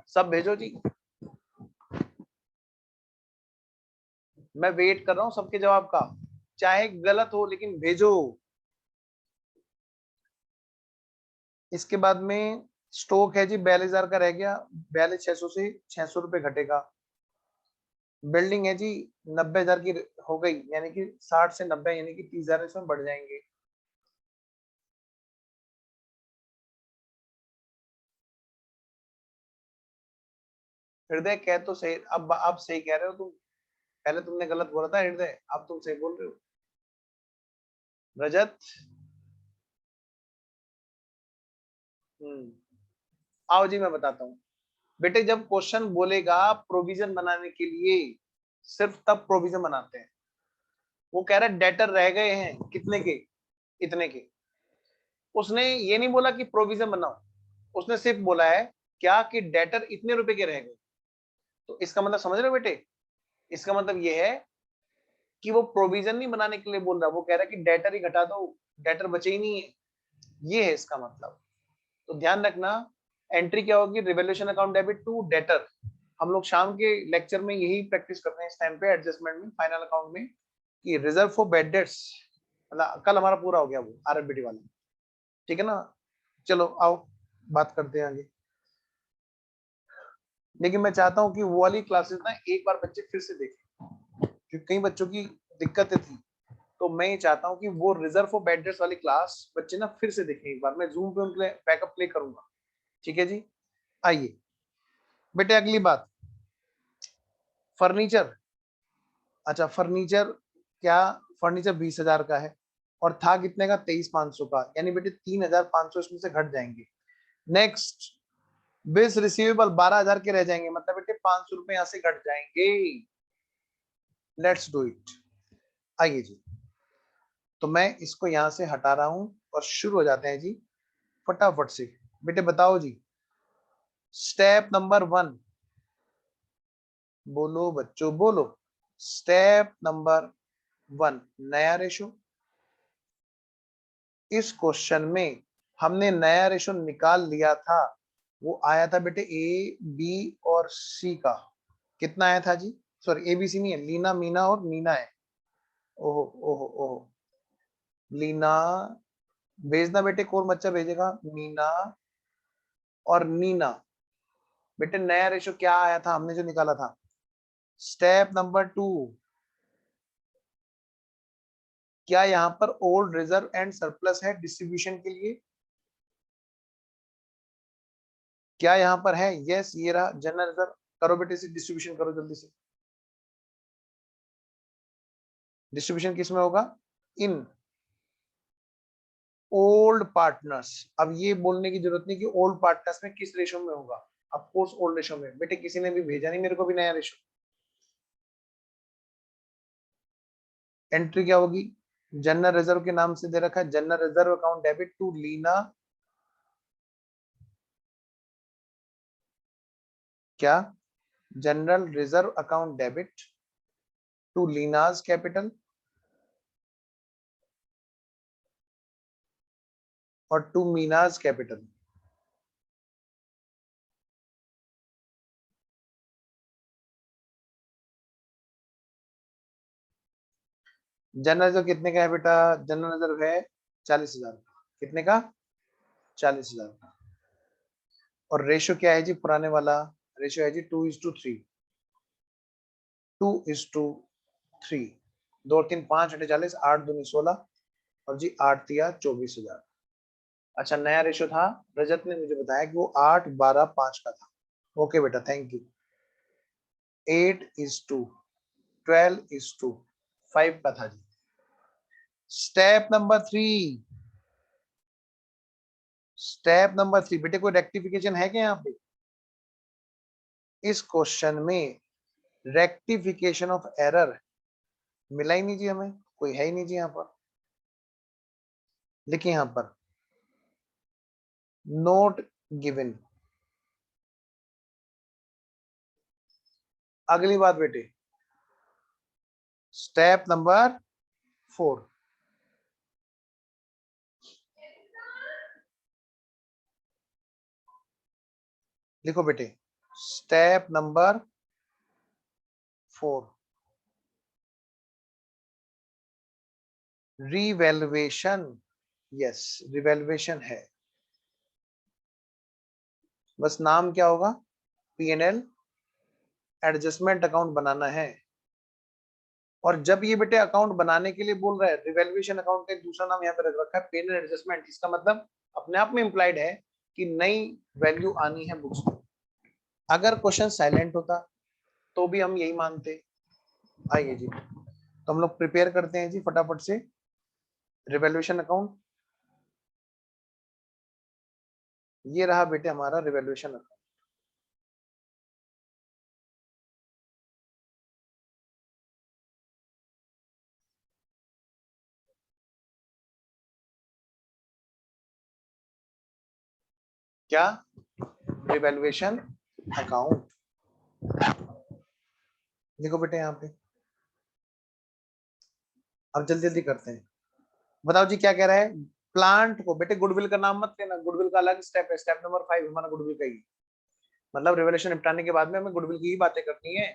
A: सब भेजो जी। मैं वेट कर रहा हूं सबके जवाब का, चाहे गलत हो लेकिन भेजो। इसके बाद में स्टॉक है जी 42,000 का रह गया, 42,600 से 600 रुपए घटेगा। बिल्डिंग है जी 90,000 की हो गई, यानी कि 60 से 90 यानी कि 30,000 इसमें बढ़ जाएंगे। हृदय कह तो सही, अब आप सही कह रहे हो तुम, पहले तुमने गलत बोला था हृदय, अब तुम सही बोल रहे हो। रजत आओ जी मैं बताता हूँ। बेटे जब क्वेश्चन बोलेगा प्रोविजन बनाने के लिए, सिर्फ तब प्रोविजन बनाते हैं। वो कह रहा है डेटर रह गए हैं कितने के? इतने के। उसने ये नहीं बोला कि प्रोविजन बनाओ, उसने सिर्फ बोला है क्या कि डेटर इतने रुपए के रह गए। तो इसका मतलब समझ रहे हो बेटे? इसका मतलब ये है कि वो प्रोविजन नहीं बनाने के लिए बोल रहा, वो कह रहा है कि डेटर ही घटा दो, डेटर बचे ही नहीं है, ये है इसका मतलब। तो ध्यान रखना एंट्री क्या होगी, revaluation account debit to debtor. हम लोग शाम के लेक्चर में यही प्रैक्टिस करते हैं इस टाइम पे एडजस्टमेंट में, फाइनल अकाउंट में, कि रिजर्व फॉर बैड डेट्स, मतलब कल हमारा पूरा हो गया वो आरएफबीटी वाला, ठीक है ना। चलो आओ बात करते हैं आगे। लेकिन मैं चाहता हूं कि वो वाली क्लासेस ना एक बार बच्चे फिर से देखें, क्योंकि कई बच्चों की दिक्कतें थी। तो मैं ये चाहता हूं कि वो रिजर्व फॉर बैड डेट्स वाली क्लास बच्चे ना फिर से देखें एक बार, मैं जूम पे उनके लिए बैकअप प्ले करूंगा, ठीक है जी। आइए बेटे अगली बात, फर्नीचर। अच्छा फर्नीचर क्या, फर्नीचर 20,000 का है और था कितने का, 23,500 का, यानी बेटे 3,500 इसमें से घट जाएंगे। नेक्स्ट, बिल्स रिसीवेबल 12,000 के रह जाएंगे, मतलब बेटे 500 रुपए यहां से घट जाएंगे। Let's do it. आइए जी, तो मैं इसको यहां से हटा रहा हूं और शुरू हो जाते हैं जी फटाफट से। बेटे बताओ जी, स्टेप नंबर 1, बोलो बच्चों बोलो। स्टेप नंबर 1, नया रेशो। इस क्वेश्चन में हमने नया रेशो निकाल लिया था, वो आया था बेटे ए बी और सी का। कितना आया था जी, सॉरी एबीसी नहीं है, लीना मीना और नीना है। ओहो ओहो ओहो, लीना भेजना बेटे, कौन बच्चा भेजेगा, मीना और नीना। बेटे नया रेशो क्या आया था हमने जो निकाला था। स्टेप नंबर 2, क्या यहाँ पर ओल्ड रिजर्व एंड सरप्लस है डिस्ट्रीब्यूशन के लिए, क्या यहाँ पर है, यस ये रहा जनरल रिजर्व। करो बेटे से डिस्ट्रीब्यूशन करो जल्दी से। डिस्ट्रीब्यूशन किस में होगा, इन ओल्ड पार्टनर्स। अब ये बोलने की जरूरत नहीं कि ओल्ड पार्टनर्स में किस रेशो में होगा, ऑफ कोर्स ओल्ड रेशो में। बेटे किसी ने भी भेजा नहीं मेरे को भी नया रेशो। एंट्री क्या होगी, जनरल रिजर्व के नाम से दे रखा है, general reserve account debit to Leena, क्या, general reserve account debit to Leena's capital और to Meena's capital. General reserve कितने का है बेटा, जनरल रिजर्व है 40,000 का। कितने का, 40,000 का। और रेशो क्या है जी पुराने वाला, रेशो है जी 2:3, 2:3। 2 3 5 8 40, 8 दूनी 16 और जी 8 तिया 24,000। अच्छा नया रेशो था, रजत ने मुझे बताया कि वो 8 12 5 का था। ओके बेटा थैंक यू। 8:12:5 का था जी। स्टेप नंबर 3, स्टेप नंबर 3 बेटे कोई रेक्टिफिकेशन है क्या यहाँ पे, इस क्वेश्चन में रेक्टिफिकेशन ऑफ एरर मिला ही नहीं जी हमें, कोई है ही नहीं जी यहाँ पर। लिखिए यहाँ पर नोट गिवन। अगली बात बेटे, स्टेप नंबर 4, लिखो बेटे step number 4, revaluation. Yes revaluation है, बस नाम क्या होगा, P&L एडजस्टमेंट अकाउंट बनाना है। और जब ये बेटे अकाउंट बनाने के लिए बोल रहा है, रिवैल्यूएशन अकाउंट का दूसरा नाम यहाँ पे रख रखा है P&L एडजस्टमेंट, इसका मतलब अपने आप में इंप्लाइड है कि नई वैल्यू आनी है बुक्स में। अगर क्वेश्चन साइलेंट होता तो भी हम यही मानते। आइए जी, तो हम लोग प्रिपेयर करते हैं जी फटाफट से रिवैल्यूएशन अकाउंट। ये रहा बेटे हमारा रिवैल्यूएशन अकाउंट। क्या, रिवैल्यूएशन अकाउंट। देखो बेटे यहाँ पे अब जल्दी जल्दी करते हैं, बताओ जी क्या कह रहा है। प्लांट को, बेटे गुडविल का नाम मत लेना, गुडविल का अलग स्टेप है, स्टेप नंबर 5 हमारा गुडविल का ही, मतलब रिवोल्यूशन निपटाने के बाद में हमें गुडविल की ही बातें करनी है।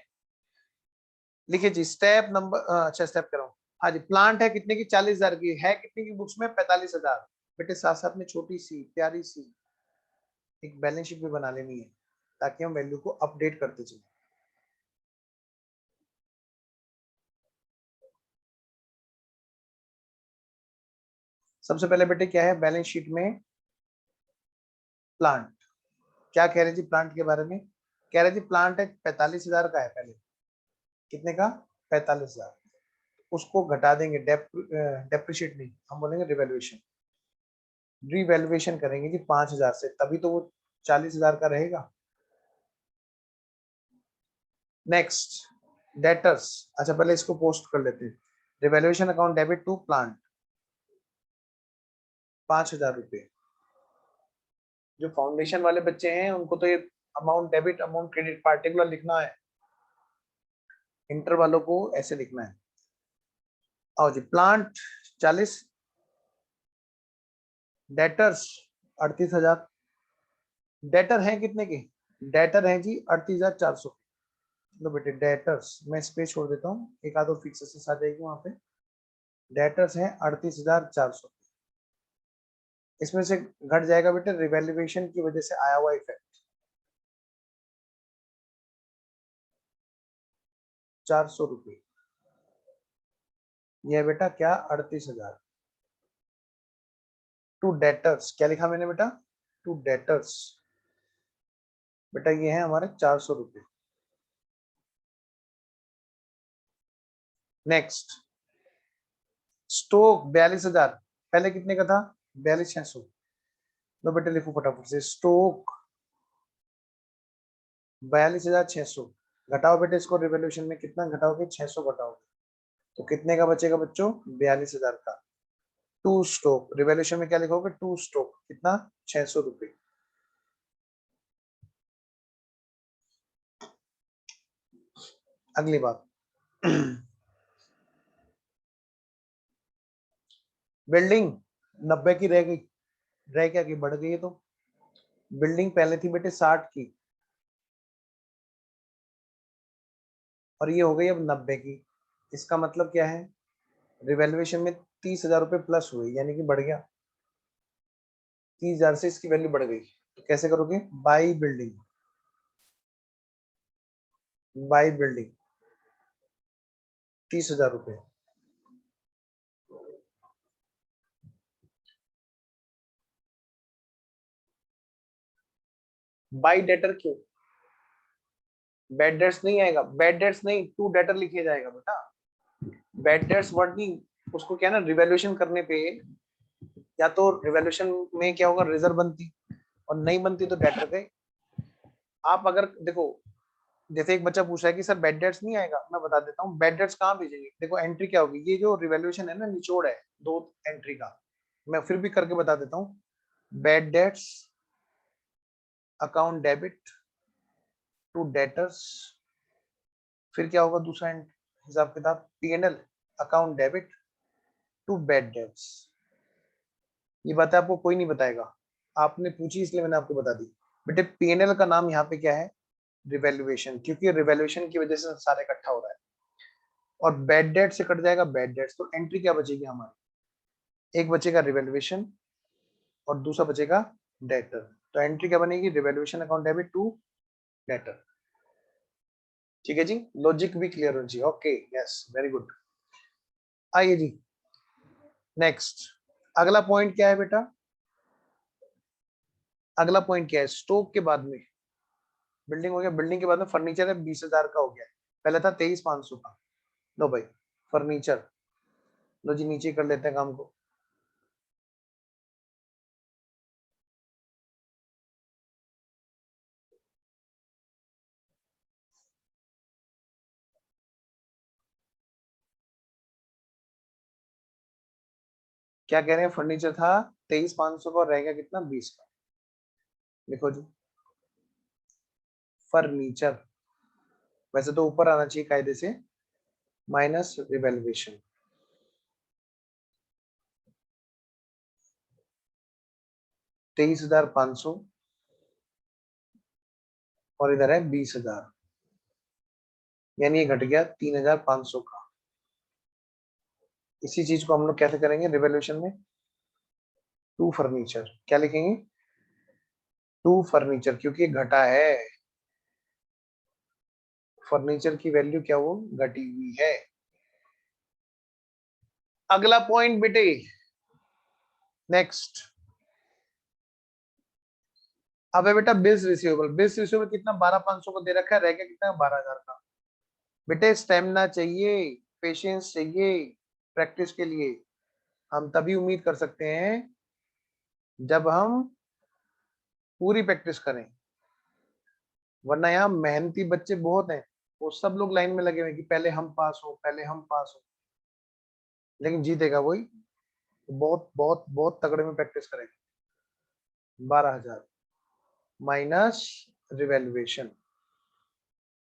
A: लिखिए जी स्टेप नंबर, अच्छा स्टेप कर रहा हूँ। हाँ जी, प्लांट है कितने की, 40,000 की है, कितने की बुक्स में, 45,000। बेटे साथ साथ में छोटी सी प्यारी सी एक बैलेंस शीट भी बना लेनी है, ताकि हम वैल्यू को अपडेट करते चले। सबसे पहले बेटे क्या है बैलेंस शीट में, प्लांट। क्या कह रहे जी प्लांट के बारे में, कह रहे जी प्लांट है 45,000 का है पहले, कितने का, 45,000। उसको घटा देंगे, डेप्रिशिएट नहीं, हम बोलेंगे रिवैल्यूएशन, रिवैल्यूएशन करेंगे जी 5,000 से, तभी तो वो 40,000 का रहेगा। नेक्स्ट डेटर्स, अच्छा पहले इसको पोस्ट कर लेते हैं। Revaluation account debit to plant 5,000 रुपए। जो फाउंडेशन वाले बच्चे हैं उनको तो ये amount debit amount credit particular लिखना है, इंटर वालों को ऐसे लिखना है। आओ जी प्लांट 40, डेटर्स 38,000। डेटर हैं कितने के, डेटर हैं जी 38,400। लो बेटे डेटर्स, मैं स्पेस छोड़ देता हूँ, एक आधो फिक्स आ जाएगी वहां पे। डेटर्स हैं 38,400, इसमें से घट जाएगा बेटे रिवैल्यूएशन की वजह से आया हुआ इफेक्ट 400 रुपये। यह बेटा क्या 38,000 टू डेटर्स, क्या लिखा मैंने बेटा, टू डेटर्स, बेटा ये है हमारे 400 रुपये। नेक्स्ट स्टॉक 42,000, पहले कितने का था, 42,600। लो बेटे लिखो फटाफट से, स्टॉक 42,600, घटाओ बेटे इसको रिवॉल्यूशन में, कितना घटाओगे, 600 घटाओगे, तो कितने का बचेगा बच्चों, 42,000 का। टू स्टॉक, रिवॉल्यूशन में क्या लिखोगे, टू स्टॉक कितना, 600 रुपये। अगली बात बिल्डिंग 90 की रह गई, रह क्या की, बढ़ गई है, तो बिल्डिंग पहले थी बेटे 60 की, और ये हो गई अब 90 की। इसका मतलब क्या है, रिवैल्यूएशन में 30,000 रुपये प्लस हुए, यानी कि बढ़ गया, 30,000 से इसकी वैल्यू बढ़ गई। तो कैसे करोगे, बाई बिल्डिंग, बाई बिल्डिंग 30,000 रुपये। बाई डेटर क्यों, बेड डेट्स नहीं आएगा, बेड डेट्स नहीं, टू डेटर लिखे जाएगा बेटा, बेड डेट्स वर्ड नहीं। उसको क्या ना रिवैल्यूएशन करने पे, या तो रिवैल्यूएशन में क्या होगा, रिजर्व बनती, और नहीं बनती तो डेटर गए। आप अगर देखो, जैसे एक बच्चा पूछ रहा है कि सर बेड डेट्स नहीं आएगा, मैं बता देता हूँ बेड डेट्स कहाँ भेजेंगे। देखो एंट्री क्या होगी, ये जो रिवैल्यूएशन है ना निचोड़ है दो एंट्री का, मैं फिर भी करके बता देता हूँ। Bad debts account debit to debtors, फिर क्या होगा दूसरा हिसाब किताब, PNL account debit to bad debts. ये बात आपको कोई नहीं बताएगा, आपने पूछी इसलिए मैंने आपको बता दी। बेटे पीएनएल का नाम यहाँ पे क्या है, रिवैल्यूएशन, क्योंकि रिवैल्यूएशन की वजह से सारा इकट्ठा हो रहा है, और बेड डेट से कट जाएगा बेड डेट्स, तो एंट्री क्या बचेगी हमारी, एक बचेगा रिवैल्यूएशन और दूसरा बचेगा डेटर। तो एंट्री क्या बनेगी, revaluation account debit to debtor. ठीक है जी, लॉजिक भी क्लियर हो जी, ओके यस वेरी गुड। आइए जी नेक्स्ट, अगला पॉइंट क्या है बेटा, अगला पॉइंट क्या है, स्टॉक के बाद में बिल्डिंग हो गया, बिल्डिंग के बाद में फर्नीचर है 20,000 का हो गया, पहले था 23,500 का। लो भाई फर्नीचर, लो जी नीचे कर लेते हैं काम को। क्या कह रहे हैं, फर्नीचर था 23,500 का और रह गया कितना, 20 का। देखो जी फर्नीचर, वैसे तो ऊपर आना चाहिए कायदे से, माइनस रिवैल्यूएशन, 23,500 और इधर है 20,000, यानी ये घट गया 3,500 का। इसी चीज को हम लोग कैसे करेंगे रिवैल्यूएशन में? टू फर्नीचर, क्या लिखेंगे? टू फर्नीचर, क्योंकि घटा है, फर्नीचर की वैल्यू क्या वो घटी हुई है। अगला पॉइंट बेटे, नेक्स्ट। अब है बेटा बिल्स रिसीवेबल। बिल्स रिसीवेबल कितना 12,500 को दे रखा है, रह गया कितना 12,000 का। बेटे स्टेमिना चाहिए, पेशेंस चाहिए प्रैक्टिस के लिए। हम तभी उम्मीद कर सकते हैं जब हम पूरी प्रैक्टिस करें, वरना यहाँ मेहनती बच्चे बहुत हैं, वो सब लोग लाइन में लगे हुए कि पहले हम पास हो, पहले हम पास हो, लेकिन जीतेगा वही बहुत बहुत बहुत तगड़े में प्रैक्टिस करेगा। 12,000 माइनस रिवैल्यूएशन,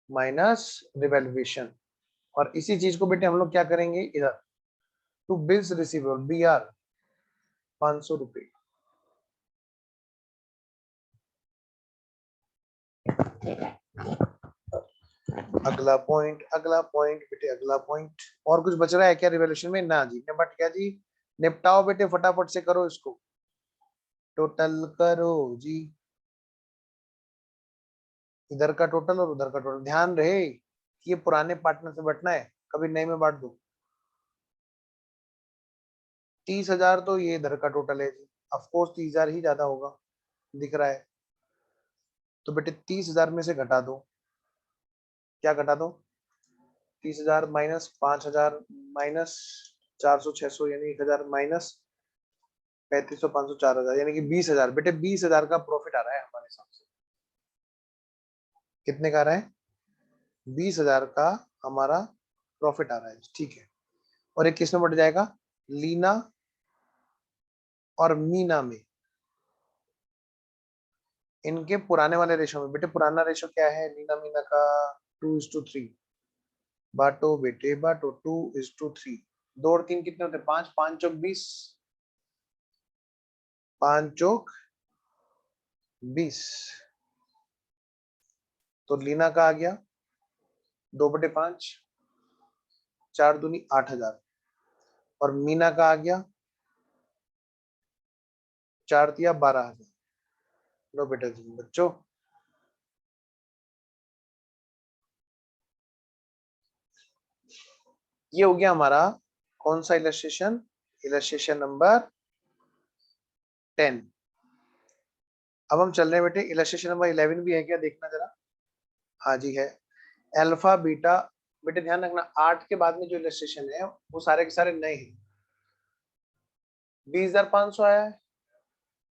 A: माइनस रिवैल्यूएशन। और इसी चीज को बेटे हम लोग क्या करेंगे इधर, to bills receivable B R 500 रुपए। अगला पॉइंट, अगला पॉइंट बेटे, अगला पॉइंट। और कुछ बच रहा है क्या रिवैल्यूएशन में? ना जी, बट क्या जी, निपटाओ बेटे, फटाफट से करो इसको, टोटल करो जी, इधर का टोटल और उधर का टोटल। ध्यान रहे कि ये पुराने पार्टनर से बटना है, कभी नए में बांट दो। 30,000 तो ये इधर का टोटल है जी, ऑफकोर्स 30,000 ही ज्यादा होगा, दिख रहा है। तो बेटे 30,000 में से घटा दो, क्या घटा दो? 30,000 माइनस 5,000 माइनस 400 600 यानी 1,000 माइनस 3,500 500 4,000 यानी कि 20,000। बेटे 20,000 का प्रॉफिट आ रहा है हमारे हिसाब से। कितने का आ रहा है? 20,000 का हमारा प्रॉफिट आ रहा है, ठीक है। और एक किस में बढ़ जाएगा? लीना और मीना में, इनके पुराने वाले रेशो में। बेटे पुराना रेशो क्या है लीना मीना का? 2:3। बांटो बेटे बांटो, 2:3। 2 और 3 कितने होते हैं? 5, 5 चौक 20, 5 चौक 20। तो लीना का आ गया 2/5, 4 दूनी 8,000। और मीना का आ गया 4 दिया 12,000। लो बेटा जी बच्चों, ये हो गया हमारा कौन सा इलस्ट्रेशन? Illustration number 10। अब हम चल रहे हैं बेटे, इलस्ट्रेशन नंबर 11 भी है क्या, देखना जरा। हाँ जी है, अल्फा बीटा। बेटे ध्यान रखना 8 के बाद में जो इलस्ट्रेशन है वो सारे के सारे नए हैं। 20,500 आया है,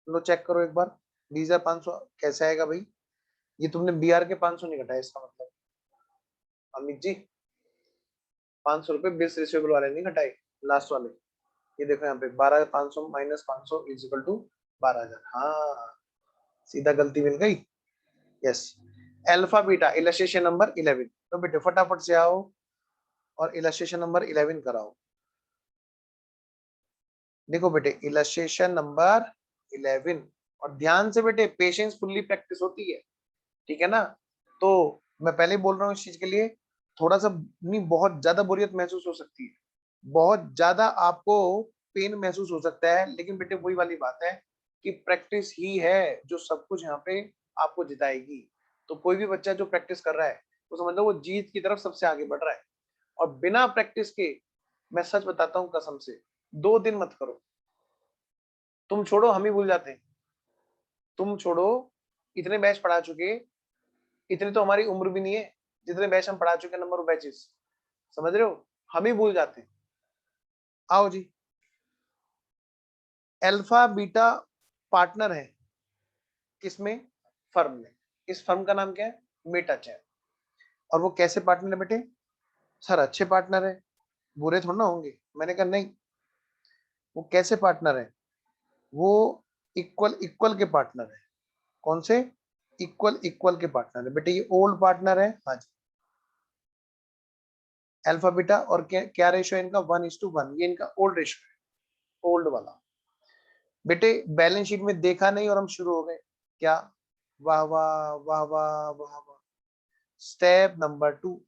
A: लो चेक करो एक बार। 20,500 कैसे आएगा भाई? ये तुमने बी आर के 500 नहीं घटाया, इसका मतलब अमित जी 500 रुपए बिल्स रिसीवेबल वाले नहीं घटाए, लास्ट वाले। ये देखो यहाँ पे 12,500 माइनस 500 इज इक्वल टू 12,000। हाँ सीधा गलती मिल गई, yes. Alpha beta illustration number 11। तो बेटे फटाफट से आओ और इलस्ट्रेशन नंबर 11 कराओ। देखो बेटे इलस्ट्रेशन नंबर 11, और ध्यान से बेटे, पेशेंस फुल्ली प्रैक्टिस होती है, ठीक है ना। तो मैं पहले ही बोल रहा हूँ इस चीज के लिए, थोड़ा सा नहीं, बहुत ज्यादा बोरियत महसूस हो सकती है, बहुत ज्यादा आपको पेन महसूस हो सकता है, लेकिन बेटे वही वाली बात है कि प्रैक्टिस ही है जो सब कुछ यहाँ पे आपको जिताएगी। तो कोई भी बच्चा जो प्रैक्टिस कर रहा है तो समझ लो वो जीत की तरफ सबसे आगे बढ़ रहा है। और बिना प्रैक्टिस के, मैं सच बताता हूँ कसम से, 2 दिन मत करो, तुम छोड़ो हम ही भूल जाते हैं। तुम छोड़ो, इतने बैच पढ़ा चुके, इतनी तो हमारी उम्र भी नहीं है जितने बैच हम पढ़ा चुके, नंबर ऑफ बैचेस, समझ रहे हो, हम ही भूल जाते हैं। आओ जी, अल्फा बीटा पार्टनर है किसमें? फर्म में। इस फर्म का नाम क्या है? मेटाचेम। और वो कैसे पार्टनर है बेटे? सर अच्छे पार्टनर है, बुरे थोड़ा ना होंगे। मैंने कहा नहीं, वो कैसे पार्टनर है? वो इक्वल इक्वल के पार्टनर है। कौन से? इक्वल इक्वल के पार्टनर है बेटे। ये ओल्ड पार्टनर है, हाँ जी, अल्फा बीटा। और क्या क्या रेशो है इनका? 1:1। ये इनका ओल्ड रेशो है, ओल्ड वाला। बेटे बैलेंस शीट में देखा नहीं और हम शुरू हो गए क्या? वाह वाह वाह वाह वाह वाह। Step number 2,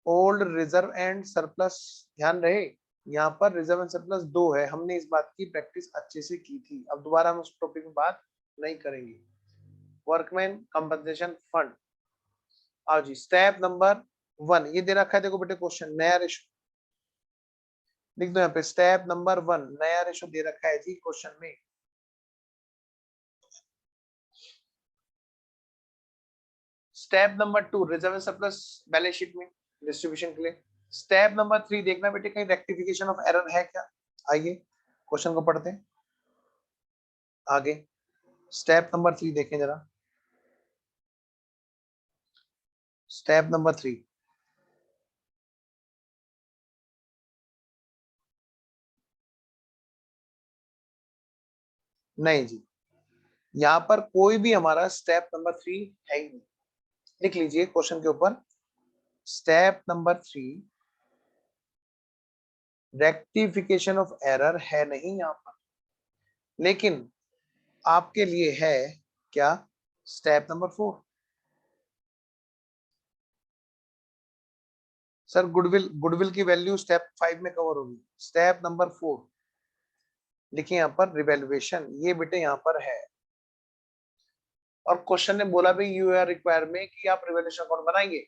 A: old reserve and surplus. ध्यान रहे यहाँ पर रिजर्व एंड सरप्लस 2 है, हमने इस बात की प्रैक्टिस अच्छे से की थी, अब दोबारा हम उस टॉपिक में बात नहीं करेंगे। Workman compensation fund. आओ जी, स्टेप नंबर 1 ये दे रखा है, देखो बेटे क्वेश्चन, नया रेशो लिख दो यहाँ पे। स्टेप नंबर 1 नया रेशो दे रखा है जी क्वेश्चन में। Step number 2 reserve and surplus balance sheet में डिस्ट्रीब्यूशन के लिए। स्टेप नंबर 3 देखना बेटे कहीं रेक्टिफिकेशन ऑफ एरर है क्या। आइए क्वेश्चन को पढ़ते हैं आगे। स्टेप नंबर 3 देखें जरा। स्टेप नंबर 3, नहीं जी, यहाँ पर कोई भी हमारा स्टेप नंबर 3 है ही नहीं। लिख लीजिए क्वेश्चन के ऊपर, step number 3 rectification of error है नहीं यहाँ पर, लेकिन आपके लिए है क्या, step number 4। Sir goodwill, goodwill की वैल्यू स्टेप 5 में कवर होगी। स्टेप नंबर 4 लिखिए यहाँ पर रिवैल्यूएशन, ये बेटे यहाँ पर है। और क्वेश्चन ने बोला भी यू आर रिक्वायर में कि आप रिवैल्यूएशन अकाउंट बनाएंगे।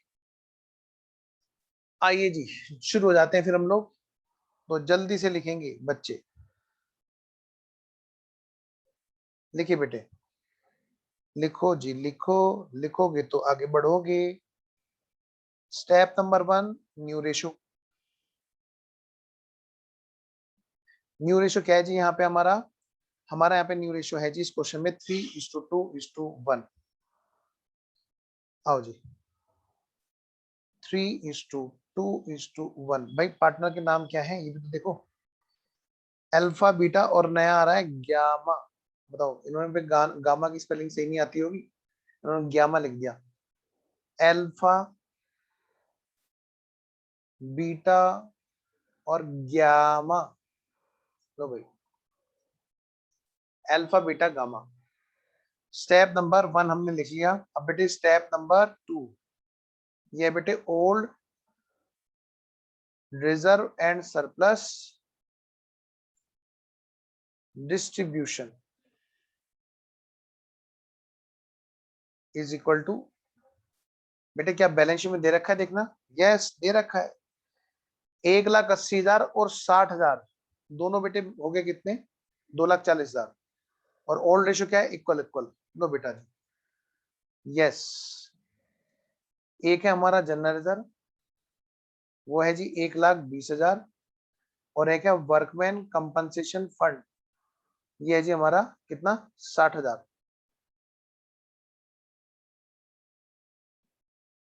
A: आइए जी शुरू हो जाते हैं फिर हम लोग, तो जल्दी से लिखेंगे बच्चे। लिखिए बेटे, लिखो जी लिखो, लिखोगे तो आगे बढ़ोगे। Step number 1 new ratio. New ratio क्या है जी यहाँ पे हमारा, हमारा यहाँ पे न्यू रेशो है जी इस क्वेश्चन में 3:2:1। आओ जी 3:2:1। भाई पार्टनर के नाम क्या है ये भी तो देखो, अल्फा बीटा और नया आ रहा है ग्यामा। बताओ इन्होंने पे गामा की स्पेलिंग सही नहीं आती होगी, इन्होंने ग्यामा लिख दिया। अल्फा बीटा और ग्यामा, लो भाई alpha beta gamma. Step number 1 हमने लिख लिया। अब बेटे स्टेप नंबर 2, ये बेटे old reserve and surplus distribution is equal to, बेटे क्या बैलेंस शीट में दे रखा है देखना, यस दे रखा है 1,80,000 और 60,000, दोनों बेटे हो गए कितने, 2,40,000। और ओल्ड रेशियो क्या है, इक्वल इक्वल। लो बेटा जी यस, एक है हमारा जनरल रिजर्व, वो है जी 1,20,000, और एक है वर्कमैन कंपनसेशन फंड, ये है जी हमारा कितना, 60,000।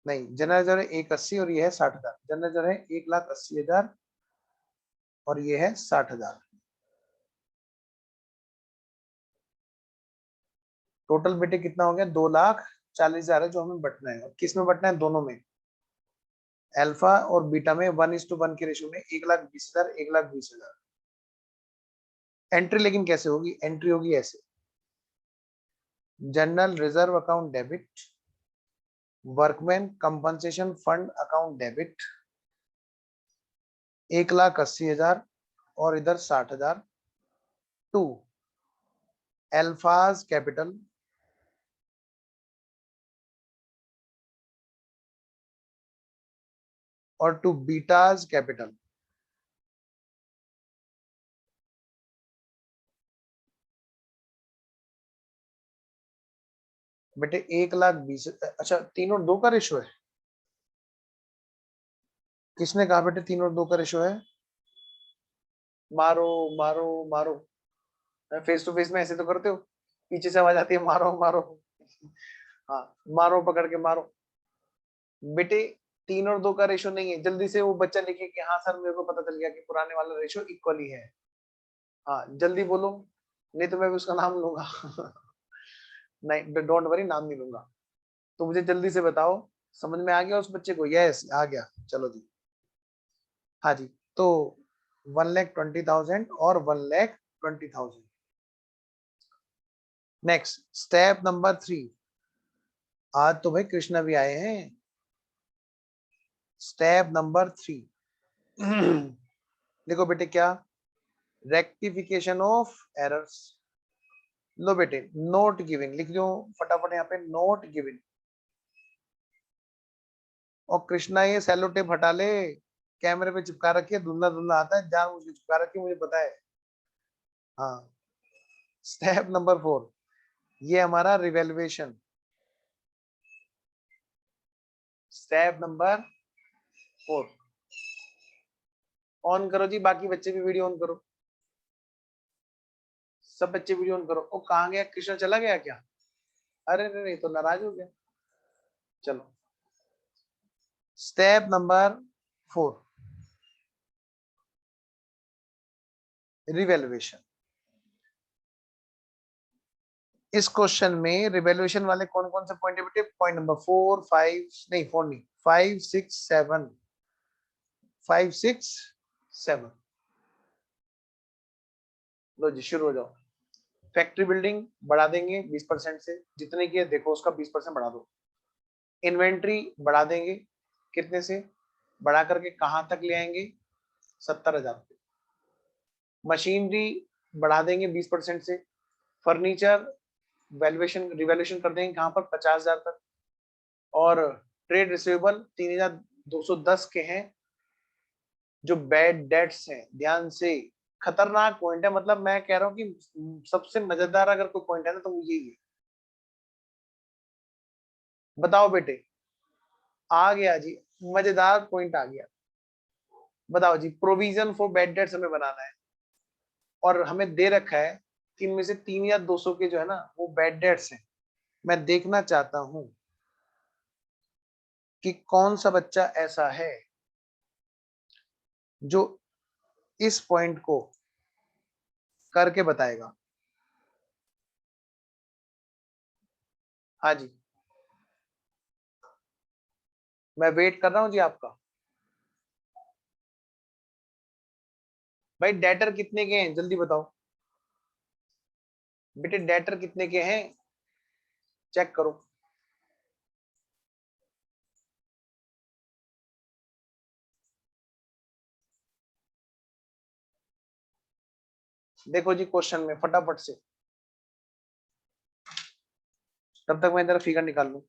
A: नहीं जनरल रिजर्व है 1,80 और ये है 60,000। जनरल रिजर्व है 1,80,000 और ये है 60,000। टोटल बेटे कितना हो गया, 2,40,000 है जो हमें बटना है। और किस में बटना है, दोनों में, अल्फा और बीटा में 1:1 के रेशियो में 1,20,000 1,20,000। एंट्री लेकिन कैसे होगी, एंट्री होगी ऐसे, general reserve account debit, workman compensation fund account debit 1,80,000 और इधर 60,000 टू अल्फाज कैपिटल और टू बीटाज कैपिटल। बेटे 1,20,000, अच्छा 3 और 2 का रेशो है, किसने कहा बेटे 3 और 2 का रेशो है, मारो मारो मारो। फेस टू फेस में ऐसे तो करते हो, पीछे से आवाज आती है मारो मारो। हाँ मारो, पकड़ के मारो। बेटे 3 और 2 का रेशो नहीं है, जल्दी से वो बच्चा लिखे कि हाँ सर मेरे को पता चल गया कि पुराने वाला रेशो इक्वल ही है। हाँ जल्दी बोलो, नहीं तो मैं भी उसका नाम लूंगा। नहीं डोंट वरी, नाम नहीं लूंगा। तो मुझे जल्दी से बताओ, समझ में आ गया उस बच्चे को, यस आ गया, चलो जी। हाँ जी, तो 1,20,000 और 1,00,000 20,000. Next step number 3. आज तो भाई कृष्णा भी आए हैं. Step number 3. देखो बेटे क्या, रेक्टिफिकेशन ऑफ एरर्स. लो बेटे, नोट गिविंग लिख दो फटाफट यहाँ पे, नोट गिविंग. और कृष्णा ये सेलो टेप हटा ले, कैमरे पे चिपका रखी है, धुंधला धुंधला आता है, जान मुझे चिपका रखी है, मुझे पता है. हाँ. स्टेप नंबर 4, ये हमारा रिवेल्युएशन. स्टेप नंबर 4 ऑन करो जी, बाकी बच्चे भी वीडियो ऑन करो, सब बच्चे वीडियो ऑन करो. ओ कहाँ गया कृष्णा, चला गया क्या? अरे नहीं तो नाराज हो गया. चलो स्टेप नंबर 4, रिवेल्युएशन. इस क्वेश्चन में रिवेल्युएशन वाले कौन कौन से पॉइंट है बेटे? पॉइंट नंबर 4, 5 नहीं 4 नहीं, 5, 6, 7. 5, 6, 7. लो जी शुरू हो जाओ. फैक्ट्री बिल्डिंग बढ़ा देंगे 20% से, जितने की है देखो उसका 20% बढ़ा दो. इन्वेंट्री बढ़ा देंगे, कितने से बढ़ा करके कहां तक ले आएंगे? 70,000 पे. मशीनरी बढ़ा देंगे 20% से. फर्नीचर वैल्यूएशन रिवैल्यूएशन कर देंगे कहां पर? 50,000 तक. और ट्रेड रिसीवेबल 3,210 के हैं. जो बैड डेट्स हैं, ध्यान से, खतरनाक पॉइंट है, मतलब मैं कह रहा हूं कि सबसे मजेदार अगर कोई पॉइंट है ना तो वो यही है. बताओ बेटे, आ गया जी, मजेदार पॉइंट आ गया. बताओ जी, प्रोविजन फॉर बैड डेट्स हमें बनाना है और हमें दे रखा है कि इनमें से 3 या 200 के जो है ना वो बैड डेट्स हैं. मैं देखना चाहता हूं कि कौन सा बच्चा ऐसा है जो इस पॉइंट को करके बताएगा. हाँ जी, मैं वेट कर रहा हूं जी आपका. भाई डेटर कितने के हैं जल्दी बताओ बेटे, डेटर कितने के हैं चेक करो. देखो जी क्वेश्चन में फटाफट से, तब तक मैं इधर फिगर निकाल लूं.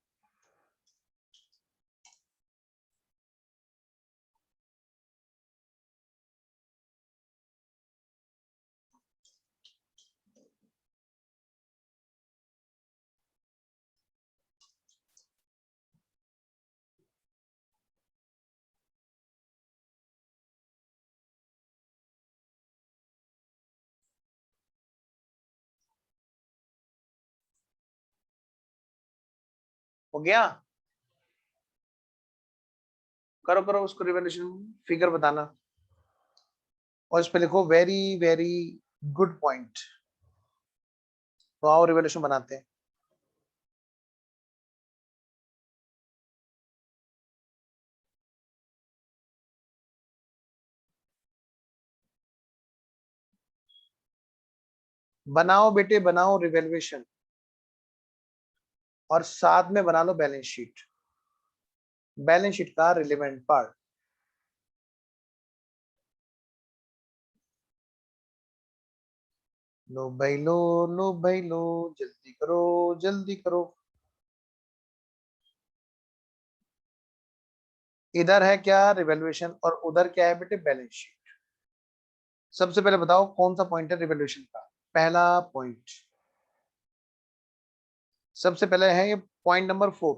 A: हो गया? करो करो उसको रिवॉल्यूशन फिगर बताना और इस पे लिखो वेरी वेरी गुड पॉइंट. तो आओ रिवॉल्यूशन बनाते हैं. बनाओ बेटे बनाओ रिवॉल्यूशन और साथ में बना लो बैलेंस शीट. बैलेंस शीट का रिलेवेंट पार्ट. लो भाई लो, जल्दी करो जल्दी करो. इधर है क्या रिवॉल्यूशन और उधर क्या है बेटे बैलेंस शीट. सबसे पहले बताओ कौन सा पॉइंट है रिवॉल्यूशन का? पहला पॉइंट, सबसे पहले है ये पॉइंट नंबर 4.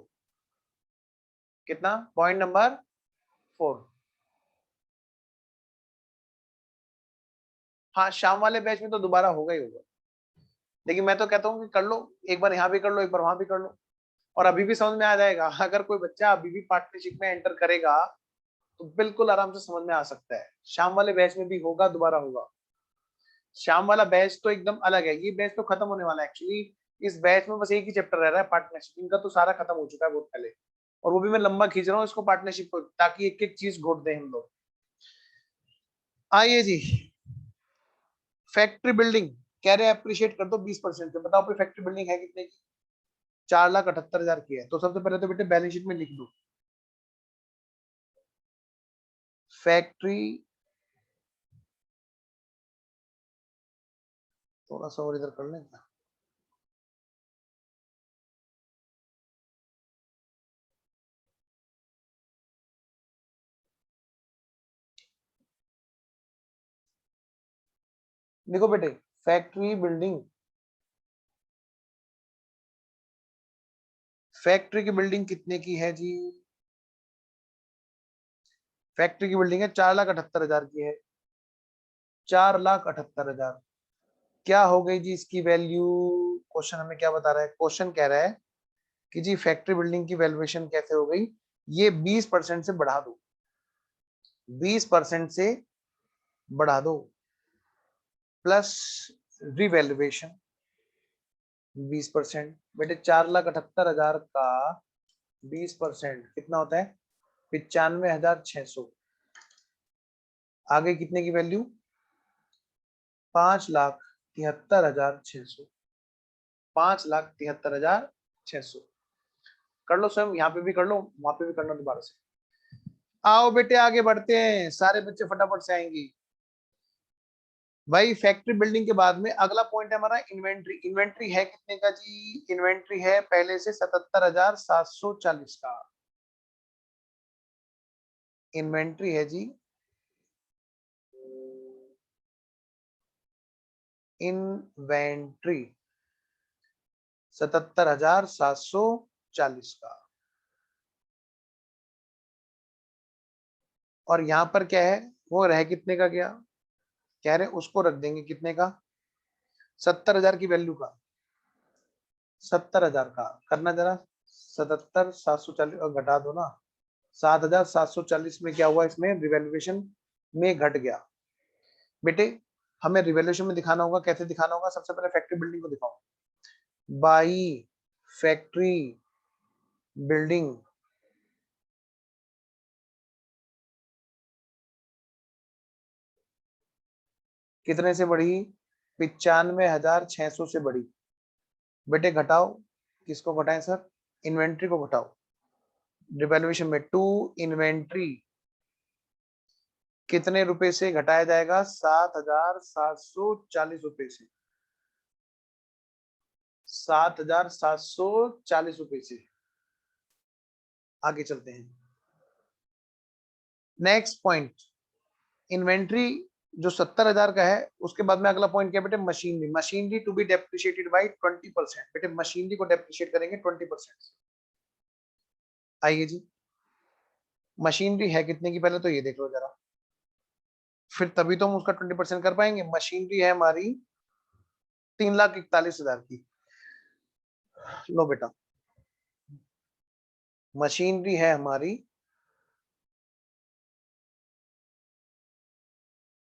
A: कितना? Point number 4. हाँ शाम वाले बैच में तो दोबारा होगा ही होगा, लेकिन मैं तो कहता हूँ कि कर लो, एक बार यहाँ भी कर लो, एक बार वहां भी कर लो, और अभी भी समझ में आ जाएगा. अगर कोई बच्चा अभी भी पार्टनरशिप में एंटर करेगा तो बिल्कुल आराम से समझ में आ सकता है. शाम वाले बैच में भी होगा, दोबारा होगा. शाम वाला बैच तो एकदम अलग है, ये बैच तो खत्म होने वाला है एक्चुअली. इस बैच में बस एक ही चैप्टर रह रहा है पार्टनरशिप, इनका तो सारा खत्म हो चुका है बहुत पहले, और वो भी मैं लंबा खींच रहा हूँ इसको पार्टनरशिप को, ताकि एक एक चीज घोट दें हम लोग. आइए जी, फैक्ट्री बिल्डिंग कह रहे अप्रिशिएट कर दो 20% से, बताओ फिर फैक्ट्री बिल्डिंग है कितने की? 4,78,000 की है। तो सबसे पहले तो बेटे बैलेंस शीट में लिख दो फैक्ट्री, थोड़ा सा और इधर कर लें क्या? देखो बेटे फैक्ट्री बिल्डिंग, फैक्ट्री की बिल्डिंग कितने की है जी? फैक्ट्री की बिल्डिंग है 4,78,000 की है। 4,78,000 क्या हो गई जी इसकी वैल्यू? क्वेश्चन हमें क्या बता रहा है? क्वेश्चन कह रहा है कि जी फैक्ट्री बिल्डिंग की वैल्यूएशन कैसे हो गई? ये 20% से बढ़ा दो, 20% से बढ़ा दो प्लस रिवैल्यूएशन 20%। बेटे 4,78,000 का 20% कितना होता है? 95,600। आगे कितने की वैल्यू? 5,73,600। 5,73,600 कर लो स्वयं, यहाँ पे भी कर लो, वहां पे भी करना दोबारा से। आओ बेटे आगे बढ़ते हैं, सारे बच्चे फटाफट से आएंगे। भाई फैक्ट्री बिल्डिंग के बाद में अगला पॉइंट है हमारा इन्वेंट्री। इन्वेंट्री है कितने का जी? इन्वेंट्री है पहले से 77,740 का। इन्वेंट्री है जी, इन्वेंट्री 77,740 का। और यहां पर क्या है? वो रह कितने का गया? कह रहे उसको रख देंगे कितने का? 70,000 की वैल्यू का। 70,000 का करना जरा, 77,740 और घटा दो ना। 7,740 में क्या हुआ? इसमें रिवैल्यूएशन में घट गया। बेटे हमें रिवैल्यूएशन में दिखाना होगा, कैसे दिखाना होगा? सबसे पहले फैक्ट्री बिल्डिंग को दिखाओ, बाई फैक्ट्री बिल्डिंग कितने से बढ़ी? 95,600 से बढ़ी। बेटे घटाओ, किसको घटाएं सर? इन्वेंट्री को घटाओ। रिवैल्यूएशन में टू इन्वेंट्री कितने रुपए से घटाया जाएगा? 7,740 रुपए से। 7,740 रुपए से। आगे चलते हैं, नेक्स्ट पॉइंट। इन्वेंट्री जो 70,000 का है, उसके बाद में अगला पॉइंट क्या बेटे? Machinery. Machinery to be depreciated by 20%। बेटे मशीनरी को डेप्रिशिएट करेंगे 20%। आइए जी, मशीनरी है कितने की पहले तो ये देख लो जरा, फिर तभी तो हम उसका 20% कर पाएंगे। मशीनरी है हमारी 3,41,000 की। लो बेटा, मशीनरी है हमारी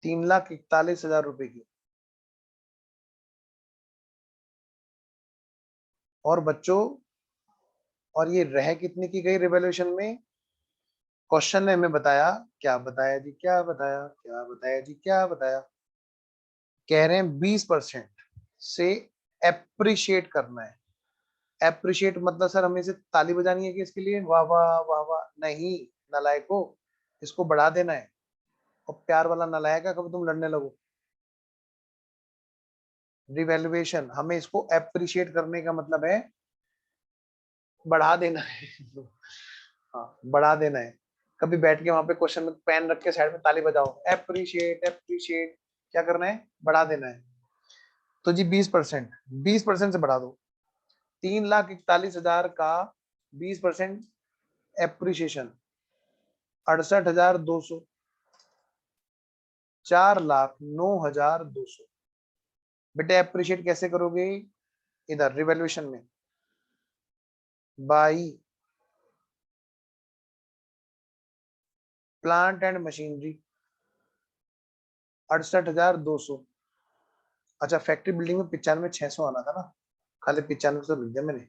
A: 3,41,000 रुपए की। और बच्चों, और ये रह कितने की गई रिवॉल्यूशन में? क्वेश्चन ने हमें बताया, क्या बताया जी? क्या बताया? क्या बताया जी? क्या बताया? कह रहे हैं 20% से एप्रिशिएट करना है। एप्रिशिएट मतलब सर हमें इसे ताली बजानी है कि इसके लिए वाह वाह वाह वाह? नहीं नालायको, इसको बढ़ा देना है। और प्यार वाला नालायक है, कभी तुम लड़ने लगो। रिवैल्यूएशन, हमें इसको एप्रिशिएट करने का मतलब है बढ़ा देना है। हाँ बढ़ा देना है। कभी बैठ के वहां पे क्वेश्चन में पेन रख के साइड में ताली बजाओ, एप्रिशिएट एप्रिशिएट। क्या करना है? बढ़ा देना है। तो जी 20%, 20% से बढ़ा दो। 3,41,000 का 20% एप्रिशिएशन 68,200। 4,09,200। बेटे एप्रिशिएट कैसे करोगे? इधर रिवैल्यूएशन में बाई प्लांट एंड मशीनरी 68,200। अच्छा फैक्ट्री बिल्डिंग में 95,600 आना था ना, खाली 95 तो लिख दिया मैंने,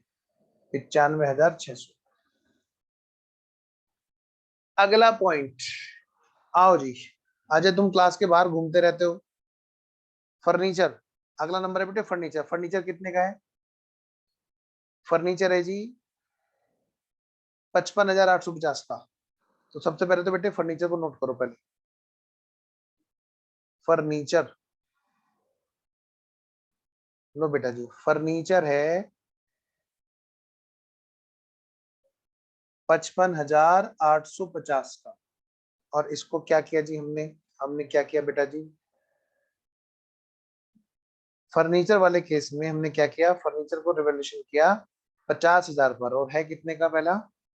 A: 95,600। अगला पॉइंट, आओ जी। अजय तुम क्लास के बाहर घूमते रहते हो, फर्नीचर, अगला नंबर है बेटे फर्नीचर। फर्नीचर कितने का है? फर्नीचर है जी 55,850 का। तो सबसे पहले तो बेटे फर्नीचर को नोट करो पहले। फर्नीचर लो बेटा जी, फर्नीचर है 55,850 का। और इसको क्या किया जी हमने? हमने क्या किया बेटा जी? फर्नीचर वाले केस में हमने क्या किया? फर्नीचर को रिवोल्यूशन किया 50,000 पर, और है कितने का? पहला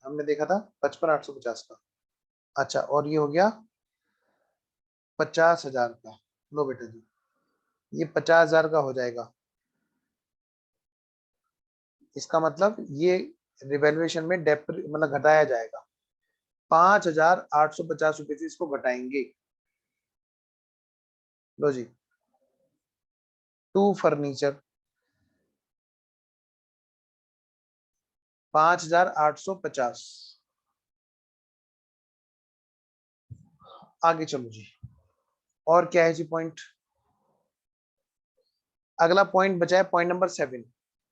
A: हमने देखा था 55,850 का। अच्छा, और ये हो गया 50,000 का। लो बेटा जी, ये 50,000 का हो जाएगा। इसका मतलब ये रिवैल्यूएशन में मतलब घटाया जाएगा। 5,850 रुपए से इसको घटाएंगे। लो जी, टू फर्नीचर 5,850। आगे चलो जी, और क्या है जी पॉइंट? अगला पॉइंट बचा है पॉइंट नंबर 7।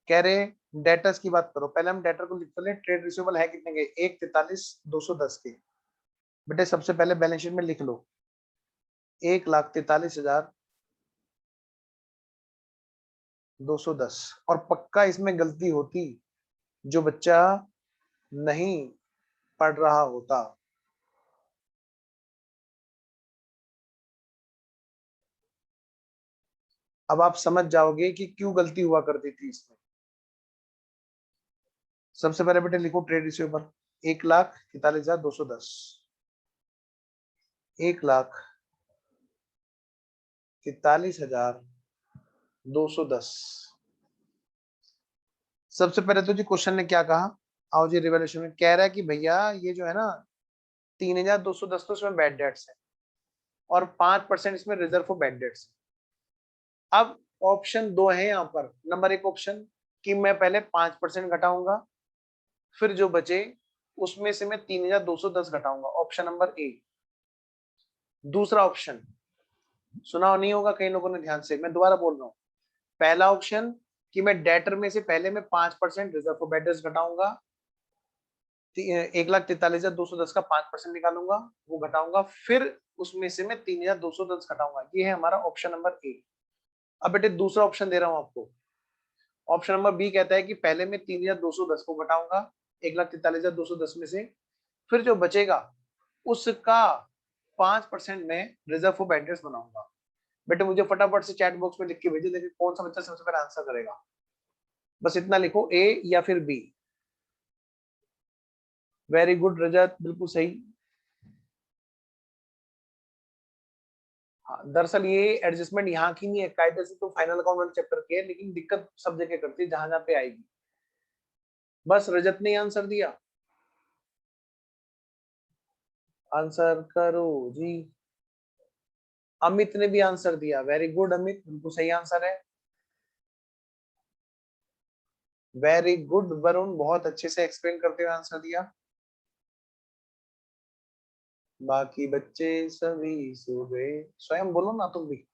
A: कह रहे डेटर्स की बात करो। पहले हम डेटर को लिख ले। ट्रेड रिसीवेबल है कितने के? 1,43,210 के। बेटे सबसे पहले बैलेंस शीट में लिख लो 1,43,210। और पक्का इसमें गलती होती जो बच्चा नहीं पढ़ रहा होता। अब आप समझ जाओगे कि क्यों गलती हुआ करती थी इसमें। सबसे पहले बेटे लिखो ट्रेड रिसीवेबल 1,43,210। 1,43,210। सबसे पहले तो जी क्वेश्चन ने क्या कहा? आओ जी, रिवोल्यूशन में कह रहा है कि भैया ये जो है ना 3,210 तो इसमें बैड डेट्स है और 5% इसमें रिजर्व फॉर बैड डेट्स है। अब ऑप्शन दो है यहाँ पर। नंबर एक ऑप्शन कि मैं पहले 5% घटाऊंगा, फिर जो बचे उसमें से मैं 3,210 घटाऊंगा। ऑप्शन नंबर ए। दूसरा ऑप्शन सुना नहीं होगा कई लोगों ने ध्यान से, मैं दोबारा बोल रहा हूँ। पहला ऑप्शन कि मैं डेटर में से पहले मैं 5% रिजर्व फॉर बैड डेट्स घटाऊंगा, 1,43,210 का 5% निकालूंगा, वो घटाऊंगा, फिर उसमें से मैं 3,210 घटाऊंगा। ये है हमारा ऑप्शन नंबर ए। अब बेटे दूसरा ऑप्शन दे रहा हूं आपको। ऑप्शन नंबर बी कहता है कि पहले मैं 3,210 को घटाऊंगा 1,43,210 में से, फिर जो बचेगा उसका 5% में रिजर्व फॉर बैड डेट्स बनाऊंगा। बेटे मुझे फटाफट से चैट बॉक्स में लिख के भेजो, देखिए कौन सा बच्चा सबसे पहले आंसर करेगा। बस इतना लिखो, ए या फिर बी। वेरी गुड रजत, बिल्कुल सही। हाँ, दरअसल ये एडजस्टमेंट यहाँ की नहीं है, कायदे से तो फाइनल अकाउंट वाले चैप्टर की है, लेकिन दिक्कत सब जगह करती है जहां जहां पे आएगी। बस रजत ने आंसर दिया। आंसर करो जी। अमित ने भी आंसर दिया। वेरी गुड अमित, बिल्कुल सही आंसर है। वेरी गुड वरुण, बहुत अच्छे से एक्सप्लेन करते हुए आंसर दिया। बाकी बच्चे सभी सो गए। स्वयं बोलो ना तुम भी।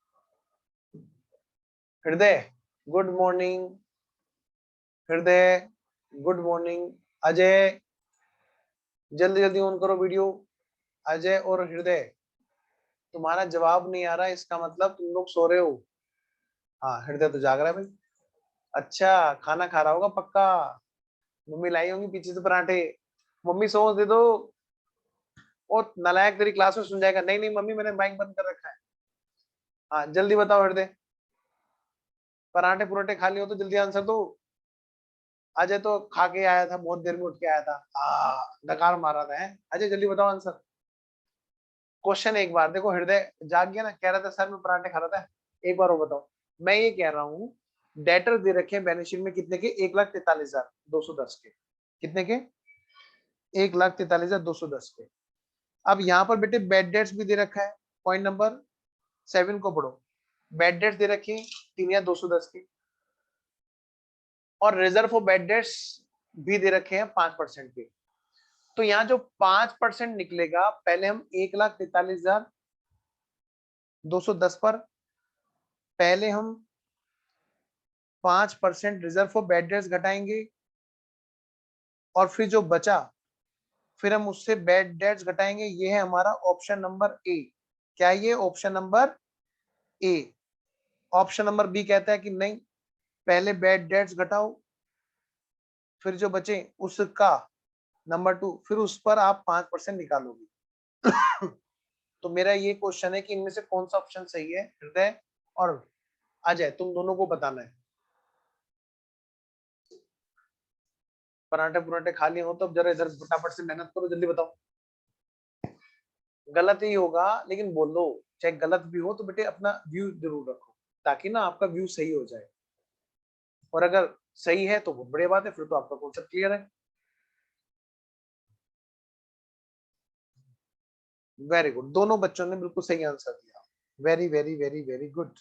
A: हृदय गुड मॉर्निंग। हृदय गुड मॉर्निंग। अजय जल्दी जल्दी ऑन करो वीडियो। अजय और हृदय, तुम्हारा जवाब नहीं आ रहा, इसका मतलब तुम लोग सो रहे हो। हाँ, हृदय तो जाग रहा है भाई। अच्छा, खाना खा रहा होगा पक्का। मम्मी लाई होंगी पीछे से पराठे। मम्मी सॉस दे दो। और नालायक तेरी क्लास में सुन जाएगा। नहीं नहीं मम्मी, मैंने माइक बंद कर रखा है। हाँ जल्दी बताओ हृदय, पराठे पुराठे खा लियो तो जल्दी आंसर दो। अजय तो खा के आया था, बहुत देर में उठ के आया था। डकार मारा था है। अजय जल्दी बताओ आंसर। क्वेश्चन एक बार देखो, हृदय जाग गया ना, कह रहा था सर मैं पराठे खा रहा था। एक बार वो बताओ। मैं ये कह रहा हूँ डेटर दे रखे हैं बैलेंस शीट में कितने के? 1,43,210 के। कितने के? 1,43,210 के। अब यहाँ पर बेटे बैड डेट्स भी दे रखा है। पॉइंट नंबर 7 को पढ़ो। बैड डेट्स दे रखे हैं 3,210 के, और रिजर्व फॉर बैड डेट्स भी दे रखे हैं 5% के। तो यहाँ जो 5% निकलेगा, पहले हम 1,43,210 पर पहले हम 5% रिजर्व फॉर बैड डेट्स घटाएंगे और फिर जो बचा फिर हम उससे बैड डेट्स घटाएंगे। ये है हमारा ऑप्शन नंबर ए। क्या ये option number A? Option number B कहता है कि नहीं, पहले बैड डेट्स घटाओ, फिर जो बचे उसका नंबर 2, फिर उस पर आप 5% निकालोगे। तो मेरा ये क्वेश्चन है कि इनमें से कौन सा ऑप्शन सही है? हृदय और अजय, तुम दोनों को बताना है। पराठे पुराठे खा लिए हो तो अब जरा इधर फटाफट से मेहनत करो, जल्दी बताओ। गलत ही होगा लेकिन बोलो, चाहे गलत भी हो तो बेटे अपना व्यू जरूर रखो, ताकि ना आपका व्यू सही हो जाए। और अगर सही है तो बहुत बढ़िया बात है, फिर तो आपका कॉन्सेप्ट क्लियर है। वेरी गुड, दोनों बच्चों ने बिल्कुल सही आंसर दिया। Very very very very good.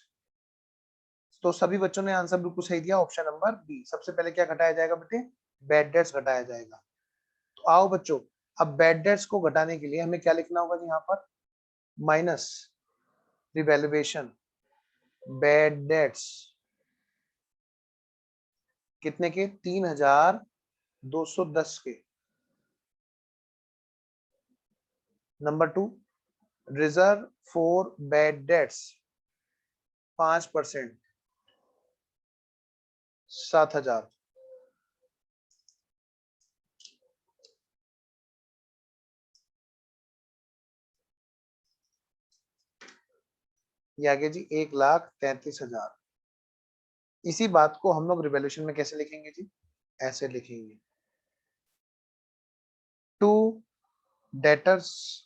A: तो सभी बच्चों ने आंसर बिल्कुल सही दिया, ऑप्शन नंबर बी। सबसे पहले क्या घटाया जाएगा बेटे? बैड डेट्स घटाया जाएगा। तो आओ बच्चों, अब बैड डेट्स को घटाने के लिए हमें क्या लिखना होगा जी? यहाँ पर माइनस रिवैल्यूएशन बैड डेट्स कितने के? 3210 के। Number 2, reserve for bad dates 5%, 7000। ये आगे जी 1,33,000। इसी बात को हम लोग रिवैल्यूएशन में कैसे लिखेंगे जी? ऐसे लिखेंगे, टू डेटर्स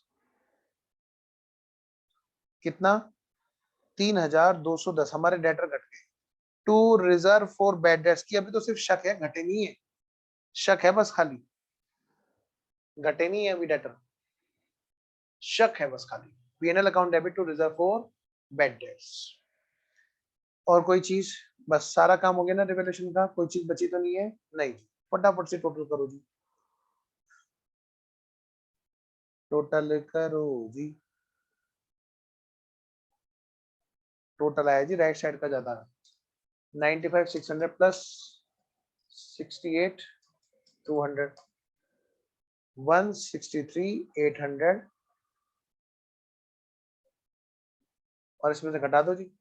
A: कितना? 3210 हमारे डेटर घट गए। To reserve for bad debts की अभी तो सिर्फ शक है, घटे नहीं है। शक है बस खाली, घटे नहीं है अभी डेटर, शक है बस खाली। PNL account debit to reserve for bad debts. और कोई चीज? बस सारा काम हो गया ना रिवैल्यूएशन का? कोई चीज बची तो नहीं है? नहीं। फटाफट से टोटल करो जी, टोटल करो जी। टोटल आया जी राइट साइड का ज्यादा, 95,600 प्लस 68,200, 163,800। और इसमें से घटा दो जी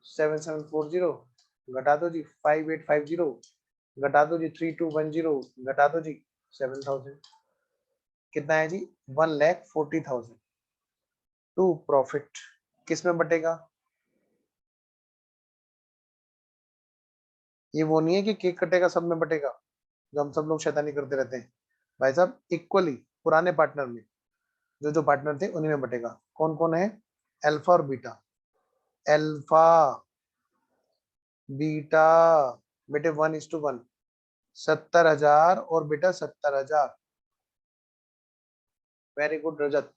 A: 7740, घटा दो जी 5850, घटा दो जी 3210, घटा दो जी 7000। कितना है जी? 1,40,000 टू प्रॉफिट। किस में बटेगा? ये वो नहीं है कि केक कटेगा सब में बटेगा, जो हम सब लोग शैतानी करते रहते हैं। भाई साहब इक्वली पुराने पार्टनर में जो जो पार्टनर थे उन्हीं में बटेगा। कौन कौन है? अल्फा और बीटा। अल्फा बीटा बेटे 1:1, 70,000 और बेटा 70,000। वेरी गुड रजत,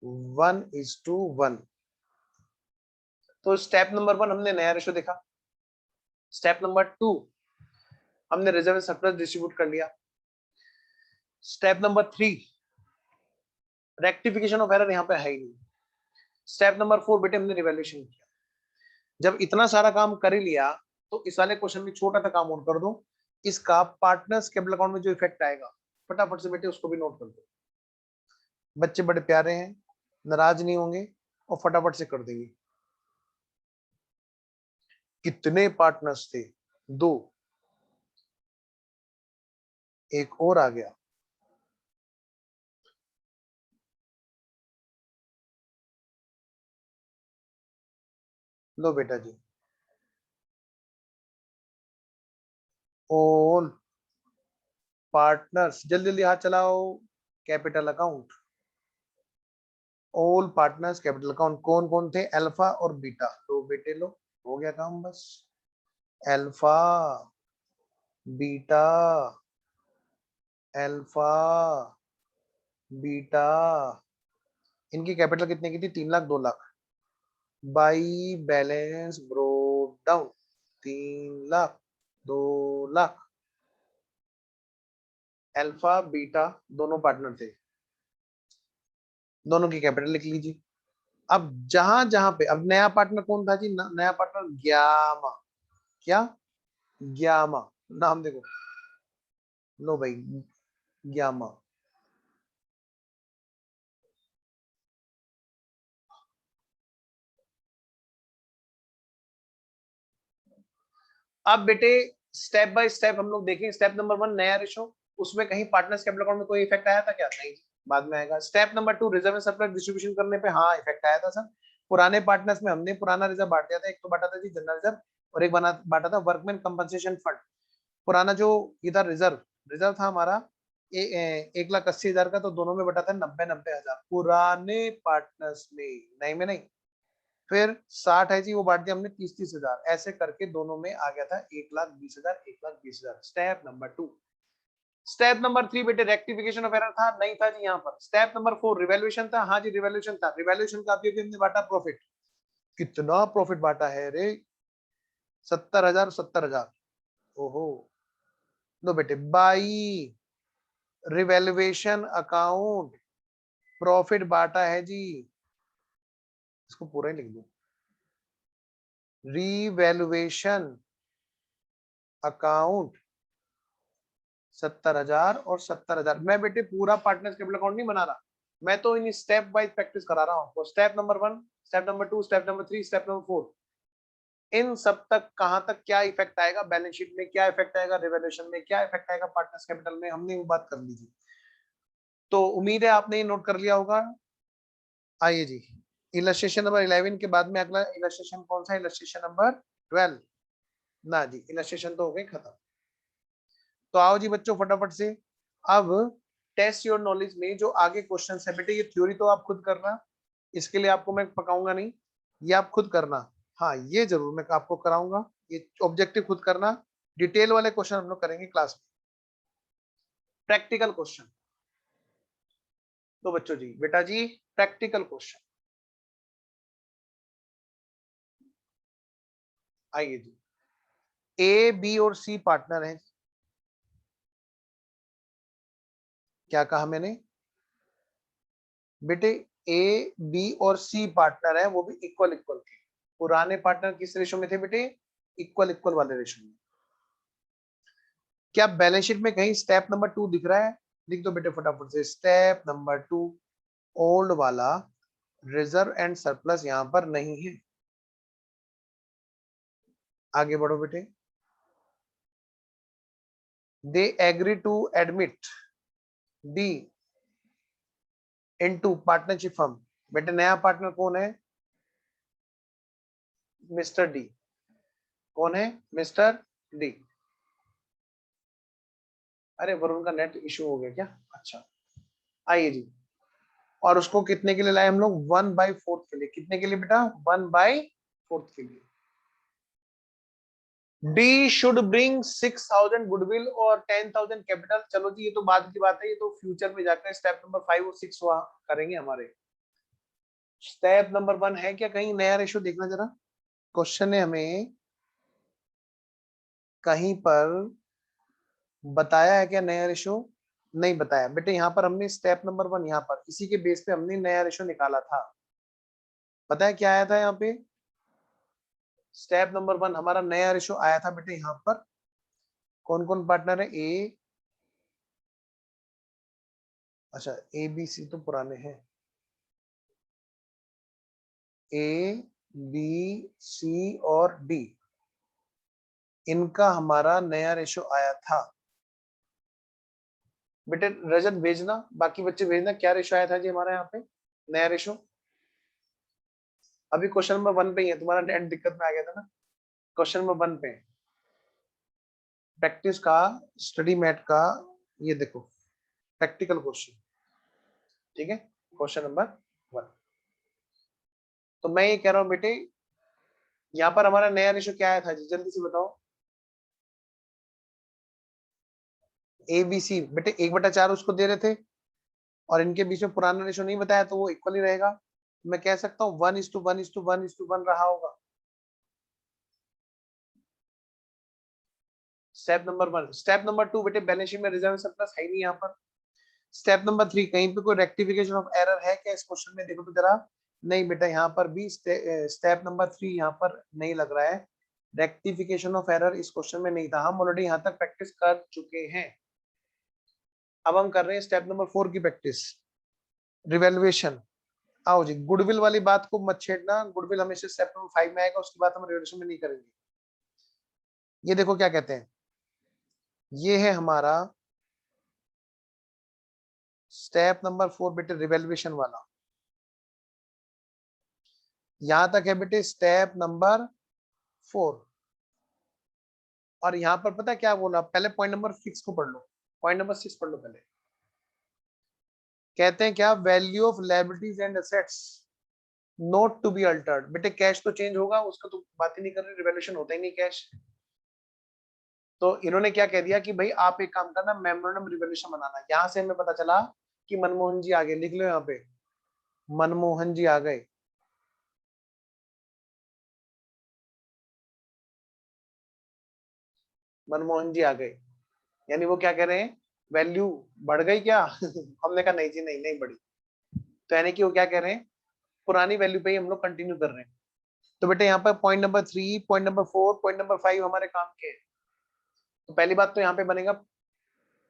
A: 1:1। तो स्टेप नंबर 1 हमने नया रेशो देखा। स्टेप नंबर 2 हमने रिजर्व सरप्लस डिस्ट्रीब्यूट कर लिया। Step number 3 rectification of error यहाँ पे है ही नहीं। स्टेप नंबर 4 बेटे हमने रिवैल्यूएशन किया। जब इतना सारा काम कर ही लिया तो इस वाले क्वेश्चन में छोटा सा काम और कर दो, इसका पार्टनर्स कैपिटल अकाउंट में जो इफेक्ट आएगा फटाफट से बेटे उसको भी नोट कर दो। बच्चे बड़े प्यारे हैं, नाराज नहीं होंगे और फटाफट से कर देंगे। कितने पार्टनर्स थे? 2, एक और आ गया। लो बेटा जी, ऑल पार्टनर्स, जल्दी जल्दी हाथ चलाओ। Capital account, all partners capital account. कौन कौन थे? अल्फा और बीटा। लो बेटे लो, हो गया काम बस। अल्फा बीटा, अल्फा बीटा, इनकी कैपिटल कितने की थी? 3,00,000 2,00,000। By balance broke down 3,00,000 2,00,000। Alpha beta दोनों पार्टनर थे, दोनों की कैपिटल लिख लीजिए। अब जहां जहां पे अब नया पार्टनर कौन था जी, नया पार्टनर ग्यामा, क्या ग्यामा, नाम देखो, लो भाई ग्यामा। अब बेटे स्टेप बाय स्टेप हम लोग देखें। स्टेप नंबर 1 नया रेशो, उसमें कहीं पार्टनर्स कैपिटल अकाउंट में कोई इफेक्ट आया था क्या? नहीं, बाद में आएगा। Step number 2 reserve and surplus distribution करने पे हाँ इफेक्ट आया था सर। पुराने पार्टनर्स में हमने पुराना रिजर्व बांट दिया था, एक तो बांटा था जी जनरल रिजर्व और एक बना बांटा था वर्कमैन कंपनसेशन फंड। पुराना जो इधर रिजर्व रिजर्व था हमारा 1,80,000 का, तो दोनों में बटा था 90,000 पुराने पार्टनर्स में, नए में नहीं। फिर 60 है जी, वो बांट दिया हमने 30,000, ऐसे करके दोनों में आ गया था 1,20,000 1,20,000। Step number 2। स्टेप नंबर 3 बेटे रेक्टिफिकेशन ऑफ एरर था, नहीं था जी यहाँ पर। स्टेप नंबर 4 रिवैल्यूएशन था, हाँ जी रिवैल्यूएशन था। रिवैल्यूएशन का अभी हमने बांटा प्रॉफिट, कितना प्रॉफिट बांटा है रे, 70,000 70,000। ओहो, लो बेटे बाई रिवैल्यूएशन अकाउंट प्रॉफिट बांटा है जी, इसको पूरा ही लिख दो, रिवैल्यूएशन अकाउंट 70,000 और 70,000। मैं बेटे पूरा पार्टनर्स कैपिटल अकाउंट नहीं बना रहा, मैं तो इन स्टेप वाइज प्रैक्टिस करा रहा हूँ। Step number 1, step number 2, step number 3, step number 4, इन सब तक कहां तक क्या इफेक्ट आएगा, बैलेंस शीट में क्या इफेक्ट आएगा, रिवैल्यूएशन में क्या इफेक्ट आएगा, पार्टनर्स कैपिटल में, हमने वो बात कर ली थी। तो उम्मीद है आपने ये नोट कर लिया होगा। आइए जी, इलस्ट्रेशन नंबर 11 के बाद में अगला इलस्ट्रेशन कौन सा है? इलस्ट्रेशन नंबर 12 ना जी, इलस्ट्रेशन तो हो गए खत्म। तो आओ जी बच्चों फटाफट से अब टेस्ट योर नॉलेज में जो आगे क्वेश्चन है बेटे, ये थ्योरी तो आप खुद करना, इसके लिए आपको मैं पकाऊंगा नहीं, ये आप खुद करना। हाँ ये जरूर मैं आपको कराऊंगा, ये ऑब्जेक्टिव खुद करना। डिटेल वाले क्वेश्चन हम लोग करेंगे क्लास में, प्रैक्टिकल क्वेश्चन। तो बच्चों जी बेटा जी प्रैक्टिकल क्वेश्चन, आइए जी। ए बी और सी पार्टनर हैं, क्या कहा मैंने बेटे? ए बी और सी पार्टनर है, वो भी इक्वल इक्वल के। पुराने पार्टनर किस रेशो में थे बेटे? इक्वल इक्वल वाले रेशो में। क्या बैलेंस शीट में कहीं स्टेप नंबर 2 दिख रहा है? लिख दो बेटे फटाफट से, स्टेप नंबर 2 ओल्ड वाला रिजर्व एंड सरप्लस यहां पर नहीं है। आगे बढ़ो बेटे। They agree to admit D into partnership firm. बेटे नया पार्टनर कौन है? Mister D. कौन है? Mister D. अरे वरुण का नेट इशू हो गया क्या? अच्छा, आइए जी। और उसको कितने के लिए लाए हम लोग? 1/4 के लिए। कितने के लिए बेटा? 1/4 के लिए। डी शुड ब्रिंग 6,000 गुडविल और 10,000 कैपिटल। चलो जी ये तो बाद की बात है, ये तो फ्यूचर में जाकर स्टेप नंबर 5 और 6 वहां करेंगे हमारे। स्टेप नंबर 1 है क्या कहीं नया रेशो? देखना जरा, क्वेश्चन ने हमें कहीं पर बताया है क्या नया रेशो? नहीं बताया बेटे। यहाँ पर हमने स्टेप नंबर 1 यहाँ पर इसी के बेस पे हमने नया रेशो निकाला था। पता है क्या आया था यहाँ पे? स्टेप नंबर 1 हमारा नया रेशो आया था बेटे यहाँ पर। कौन कौन पार्टनर है? ए, अच्छा ए बी सी तो पुराने हैं, ए बी सी और डी, इनका हमारा नया रेशो आया था। बेटे रजत भेजना, बाकी बच्चे भेजना क्या रेशो आया था जी हमारा यहाँ पे नया रेशो। अभी क्वेश्चन नंबर 1 पे ही है, तुम्हारा नेट दिक्कत में आ गया था ना। क्वेश्चन नंबर 1 पे प्रैक्टिस का, स्टडी मैट का, ये देखो प्रैक्टिकल क्वेश्चन, ठीक है। Question number 1। तो मैं ये कह रहा हूँ बेटे, यहाँ पर हमारा नया रेशो क्या आया था जी, जल्दी से बताओ। ए बी सी बेटे 1/4 उसको दे रहे थे, और इनके बीच में पुराना रेशो नहीं बताया, तो वो इक्वल ही रहेगा। मैं कह सकता हूँ 1:1:1:1 रहा होगा। Step number 1। स्टेप नंबर 2 बेटे बैलेंस शीट में रिजर्व सरप्लस है ही नहीं यहाँ पर। स्टेप नंबर 3 कहीं पे कोई रेक्टिफिकेशन ऑफ एरर है क्या इस क्वेश्चन में? देखो तो जरा, नहीं बेटा, यहाँ पर भी स्टेप नंबर 3 यहाँ पर नहीं लग रहा है। रेक्टिफिकेशन ऑफ एरर इस क्वेश्चन में नहीं था, हम ऑलरेडी यहाँ तक प्रैक्टिस कर चुके हैं। अब हम कर रहे हैं स्टेप नंबर 4 की प्रैक्टिस, रिवैल्यूएशन। आओ जी, गुडविल वाली बात को मत छेड़ना, गुडविल हमेशा स्टेप नंबर 5 में आएगा, उसके बाद हम रिवैल्यूएशन में नहीं करेंगे। ये देखो क्या कहते हैं, ये है हमारा स्टेप नंबर 4 बेटे, रिवैल्यूएशन वाला। यहां तक है बेटे स्टेप नंबर 4। और यहां पर पता है क्या बोला, पहले पॉइंट नंबर 6 को पढ़ लो, पॉइंट नंबर 6 पढ़ लो पहले। कहते हैं क्या, value of liabilities and assets not to be altered. बेटे कैश तो चेंज होगा, उसका तो बात ही नहीं कर रहे, रिवैल्यूएशन होता ही नहीं कैश। तो इन्होंने क्या कह दिया कि भाई आप एक काम करना, मेमोरेंडम रिवैल्यूएशन बनाना। यहां से हमें पता चला कि मनमोहन जी आ गए, लिख लो यहाँ पे, मनमोहन जी आ गए। मनमोहन जी आ गए, यानी वो क्या कह रहे हैं, वैल्यू बढ़ गई क्या? हमने कहा नहीं जी, नहीं नहीं बढ़ी। तो यानी कि वो क्या कह रहे हैं, पुरानी वैल्यू पे ही हम लोग कंटिन्यू कर रहे हैं। तो बेटे यहाँ पर point number 3, point number 4, point number 5 हमारे काम के हैं। तो पहली बात तो यहाँ पे बनेगा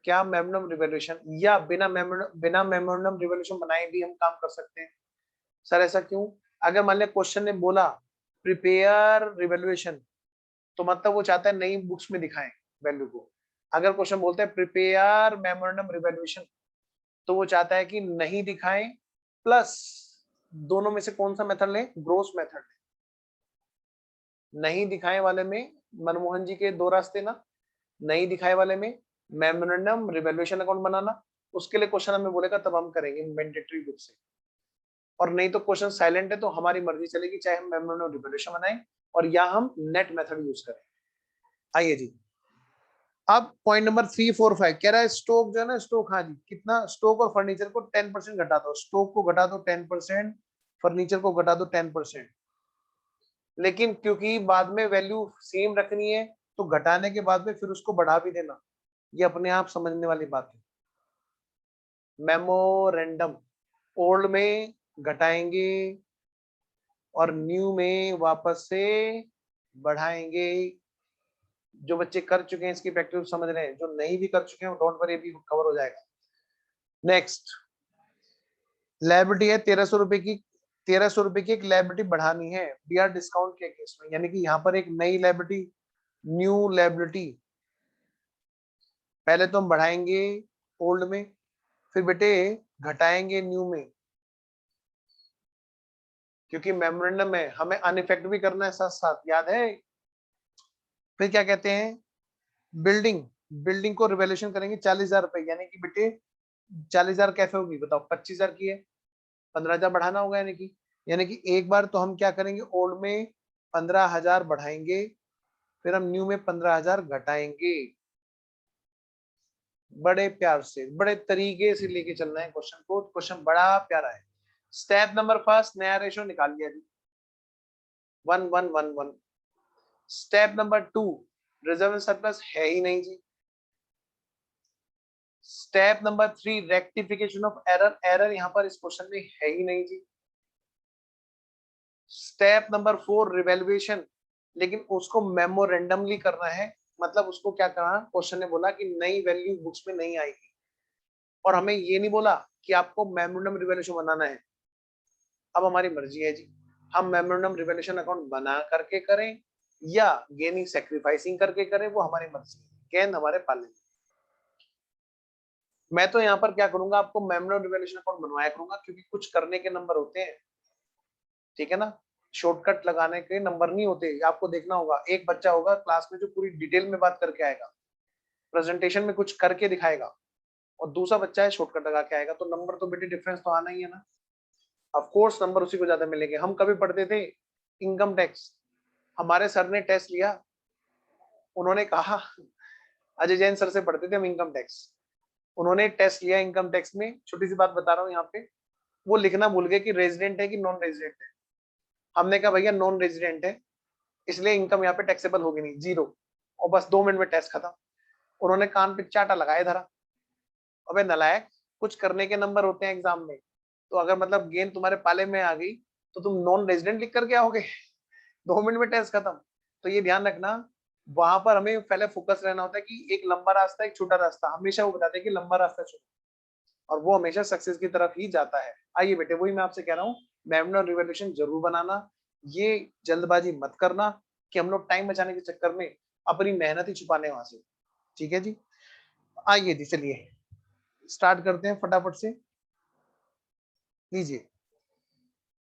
A: क्या, मेमोरेंडम रिवैल्यूएशन, या बिना मेमोरेंडम रिवैल्यूएशन बनाए भी हम काम कर सकते हैं। सर ऐसा क्यों? अगर मान लिया क्वेश्चन ने बोला प्रिपेयर रिवैल्यूएशन, तो मतलब वो चाहता है नई बुक्स में दिखाएं वैल्यू को। अगर क्वेश्चन बोलता है प्रिपेयर मेमोरेंडम रिवैल्यूएशन, तो वो चाहता है कि नहीं दिखाएं, प्लस दोनों में से कौन सा मेथड ले, ग्रोस मेथड ले। नहीं दिखाए वाले में मनमोहन जी के दो रास्ते ना, नहीं दिखाए वाले में मेमोरेंडम रिवैल्यूएशन अकाउंट बनाना। उसके लिए क्वेश्चन हमें बोलेगा तब हम करेंगे मैंडेटरी बुक से, और नहीं तो क्वेश्चन साइलेंट है तो हमारी मर्जी चलेगी, चाहे हम मेमोरेंडम रिवैल्यूएशन बनाएं और या हम नेट मेथड यूज करें। आइए जी, अब पॉइंट नंबर 3, 4, 5 कह रहा है स्टॉक जो है ना, स्टॉक, हाँ जी, कितना स्टॉक और फर्नीचर को 10% घटा दो, स्टॉक को घटा दो 10%, फर्नीचर को घटा दो 10%। लेकिन क्योंकि बाद में वैल्यू सेम रखनी है, तो घटाने के बाद में फिर उसको बढ़ा भी देना, ये अपने आप समझने वाली बात है। मेमोरेंडम ओल्ड में घटाएंगे और न्यू में वापस से बढ़ाएंगे। जो बच्चे कर चुके हैं इसकी प्रैक्टिस समझ रहे हैं, जो नहीं भी कर चुके हैं डोंट वरी, भी कवर हो जाएगा। नेक्स्ट, लायबिलिटी है 1300 रुपए की, 1300 रुपए की एक लायबिलिटी बढ़ानी है बीआर डिस्काउंट के केस में, यानी कि यहाँ पर एक नई लायबिलिटी, न्यू लायबिलिटी। पहले तो हम बढ़ाएंगे ओल्ड में, फिर बेटे घटाएंगे न्यू में, क्योंकि मेमोरेंडम में हमें अनइफेक्ट भी करना है साथ साथ, याद है। फिर क्या कहते हैं, बिल्डिंग, बिल्डिंग को रिवैल्यूएशन करेंगे 40,000 रुपए, यानी कि बेटे 40,000 कैसे होगी बताओ, 25,000 की है, 15,000 बढ़ाना होगा, यानी कि एक बार तो हम क्या करेंगे, ओल्ड में 15,000 बढ़ाएंगे, फिर हम न्यू में 15,000 घटाएंगे। बड़े प्यार से, बड़े तरीके से लेके चलना है क्वेश्चन को, क्वेश्चन बड़ा प्यारा है। स्टेप नंबर फर्स्ट, नया रेशो निकाल लिया जी, 1 1 1 1। स्टेप नंबर 2, रिजर्व सरप्लस है ही नहीं जी। Step number 3, rectification of error, error यहाँ पर इस क्वेश्चन में है ही नहीं जी। स्टेप नंबर 4, रिवैल्यूएशन, लेकिन उसको मेमोरेंडमली करना है, मतलब उसको क्या करना, क्वेश्चन ने बोला कि नई वैल्यू बुक्स में नहीं आएगी, और हमें ये नहीं बोला कि आपको मेमोरेंडम रिवैल्यूएशन बनाना है। अब हमारी मर्जी है जी, हम मेमोरेंडम रिवैल्यूएशन अकाउंट बना करके करें या गेनिंग सैक्रिफाइसिंग करके करें, वो हमारी मर्जी है, गेंद हमारे पाले। मैं तो यहाँ पर क्या करूंगा, आपको मेमोरेंडम रिवैल्यूएशन अकाउंट बनवाया करूंगा, क्योंकि कुछ करने के नंबर होते हैं, ठीक है ना, शॉर्टकट लगाने के नंबर नहीं होते। आपको देखना होगा, एक बच्चा होगा क्लास में जो पूरी डिटेल में बात करके आएगा, प्रेजेंटेशन में कुछ करके दिखाएगा, और दूसरा बच्चा है शॉर्टकट लगा के आएगा, तो नंबर तो बेटे डिफरेंस तो आना ही है ना। ऑफ कोर्स नंबर उसी को ज्यादा मिलेंगे। हम कभी पढ़ते थे इनकम टैक्स, हमारे सर ने टेस्ट लिया, उन्होंने कहा, अजय जैन सर से पढ़ते थे हम इनकम टैक्स, उन्होंने टेस्ट लिया इनकम टैक्स में, छोटी सी बात बता रहा हूँ यहाँ पे, वो लिखना भूल गए कि रेजिडेंट है कि नॉन रेजिडेंट है। हमने कहा भैया नॉन रेजिडेंट है, इसलिए इनकम यहाँ पे टैक्सेबल होगी नहीं, जीरो, और बस 2 मिनट में टेस्ट खत्म। उन्होंने कान पे चाटा लगाया धरा, अबे नलायक, कुछ करने के नंबर होते हैं एग्जाम में, तो अगर मतलब गेंद तुम्हारे पाले में आ गई तो तुम नॉन रेजिडेंट लिख करके आओगे 2 मिनट में टेस्ट खत्म। तो ये ध्यान रखना, वहां पर हमें पहले फोकस रहना होता है कि एक लंबा रास्ता एक छोटा रास्ता, हमेशा वो बताते हैं कि लंबा रास्ता चुनो और वो हमेशा सक्सेस की तरफ ही जाता है। आइए बेटे, वही मैं आपसे कह रहा हूँ, मेमोरी और रिवोल्यूशन जरूर बनाना, ये जल्दबाजी मत करना कि हम लोग टाइम बचाने के चक्कर में अपनी मेहनत ही छुपाने वहां से। ठीक है जी, आइए जी चलिए स्टार्ट करते हैं फटाफट से, लीजिए।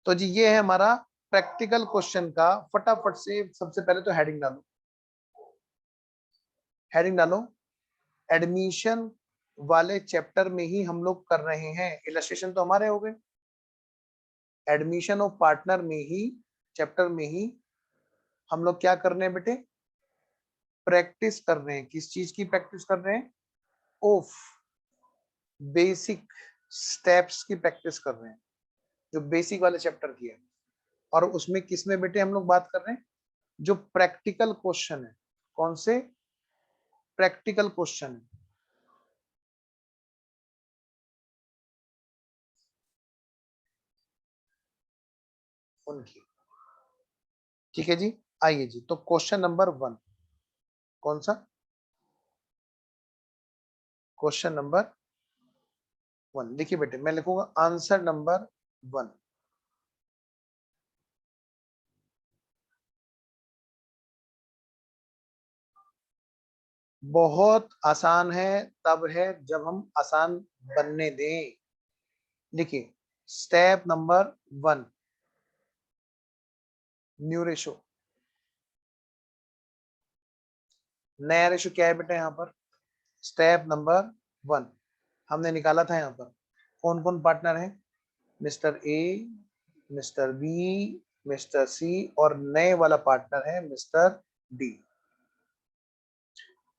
A: तो जी ये है हमारा प्रैक्टिकल क्वेश्चन का, फटाफट से सबसे पहले तो हेडिंग डालो, हेडिंग डालो, एडमिशन वाले चैप्टर में ही हम लोग कर रहे हैं, इलस्ट्रेशन तो हमारे हो गए, एडमिशन ऑफ पार्टनर में ही, चैप्टर में ही हम लोग क्या कर रहे हैं बेटे, प्रैक्टिस कर रहे हैं। किस चीज की प्रैक्टिस कर रहे हैं, ऑफ बेसिक स्टेप्स की प्रैक्टिस कर रहे हैं, जो बेसिक वाले चैप्टर की है। और उसमें किसमें बेटे हम लोग बात कर रहे हैं, जो प्रैक्टिकल क्वेश्चन है, कौन से प्रैक्टिकल क्वेश्चन है, उनकी। ठीक है जी, आइए जी, तो क्वेश्चन नंबर 1 कौन सा, क्वेश्चन नंबर 1 देखिए बेटे, मैं लिखूंगा आंसर नंबर 1। बहुत आसान है, तब है जब हम आसान बनने दें। देखिए स्टेप नंबर 1, न्यू रेशो, नया रेशो क्या है बेटा, यहाँ पर स्टेप नंबर 1 हमने निकाला था। यहाँ पर कौन कौन पार्टनर है, mister A, mister B, mister C और नए वाला पार्टनर है मिस्टर डी।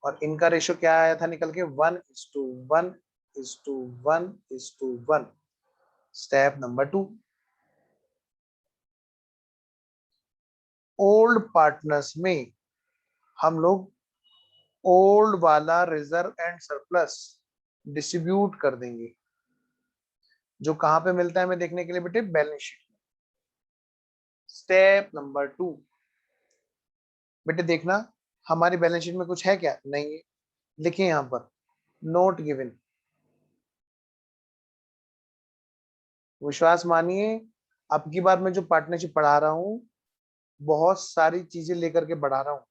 A: और इनका रेशो क्या आया था निकल के, 1:1:1:1। स्टेप नंबर 2, ओल्ड पार्टनर्स में हम लोग ओल्ड वाला रिजर्व एंड सरप्लस डिस्ट्रीब्यूट कर देंगे, जो कहां पे मिलता है हमें देखने के लिए बेटे, बैलेंस शीट में। स्टेप नंबर 2 बेटे देखना, हमारी बैलेंस शीट में कुछ है क्या, नहीं है, लिखिए यहां पर नोट गिवन। विश्वास मानिए, अब की बार मैं जो पार्टनरशिप पढ़ा रहा हूँ, बहुत सारी चीजें लेकर के बढ़ा रहा हूँ,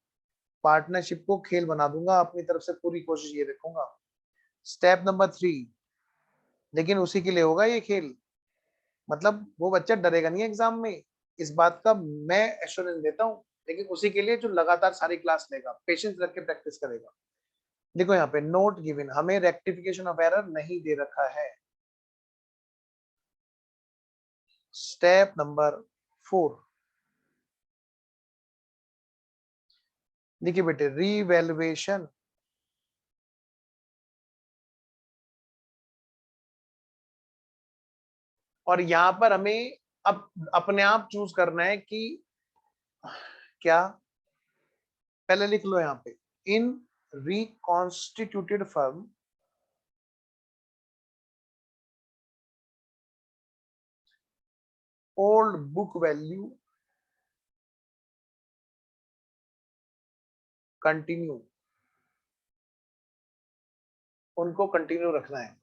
A: पार्टनरशिप को खेल बना दूंगा, अपनी तरफ से पूरी कोशिश ये रखूंगा। स्टेप नंबर 3, लेकिन उसी के लिए होगा ये खेल, मतलब वो बच्चा डरेगा नहीं एग्जाम में, इस बात का मैं एश्योरेंस देता हूँ, लेकिन उसी के लिए जो लगातार सारी क्लास लेगा, पेशेंस रख के प्रैक्टिस करेगा। देखो यहाँ पे नोट गिवन, हमें रेक्टिफिकेशन ऑफ एरर नहीं दे रखा है। स्टेप नंबर 4 देखिए बेटे, रीवैल्यूएशन, और यहाँ पर हमें अब अपने आप चूज करना है कि क्या, पहले लिख लो यहाँ पे, in reconstituted firm old book value continue, उनको कंटिन्यू रखना है।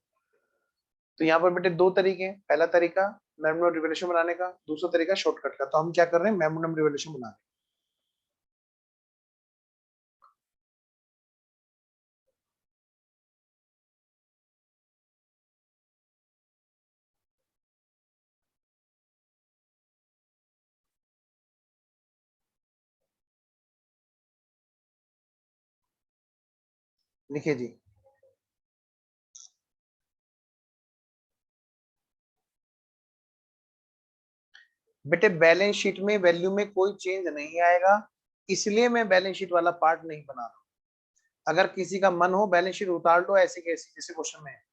A: तो यहाँ पर बेटे 2 तरीके हैं, पहला तरीका मेमोरी रिवोल्यूशन बनाने का, दूसरा तरीका शॉर्टकट का। तो हम क्या कर रहे हैं, मेमोरी रिवोल्यूशन बना रहे हैं। लिखिए जी, बेटे बैलेंस शीट में वैल्यू में कोई चेंज नहीं आएगा, इसलिए मैं बैलेंस शीट वाला पार्ट नहीं बना रहा। अगर किसी का मन हो बैलेंस शीट उतार लो, ऐसे कैसे जैसे क्वेश्चन में है,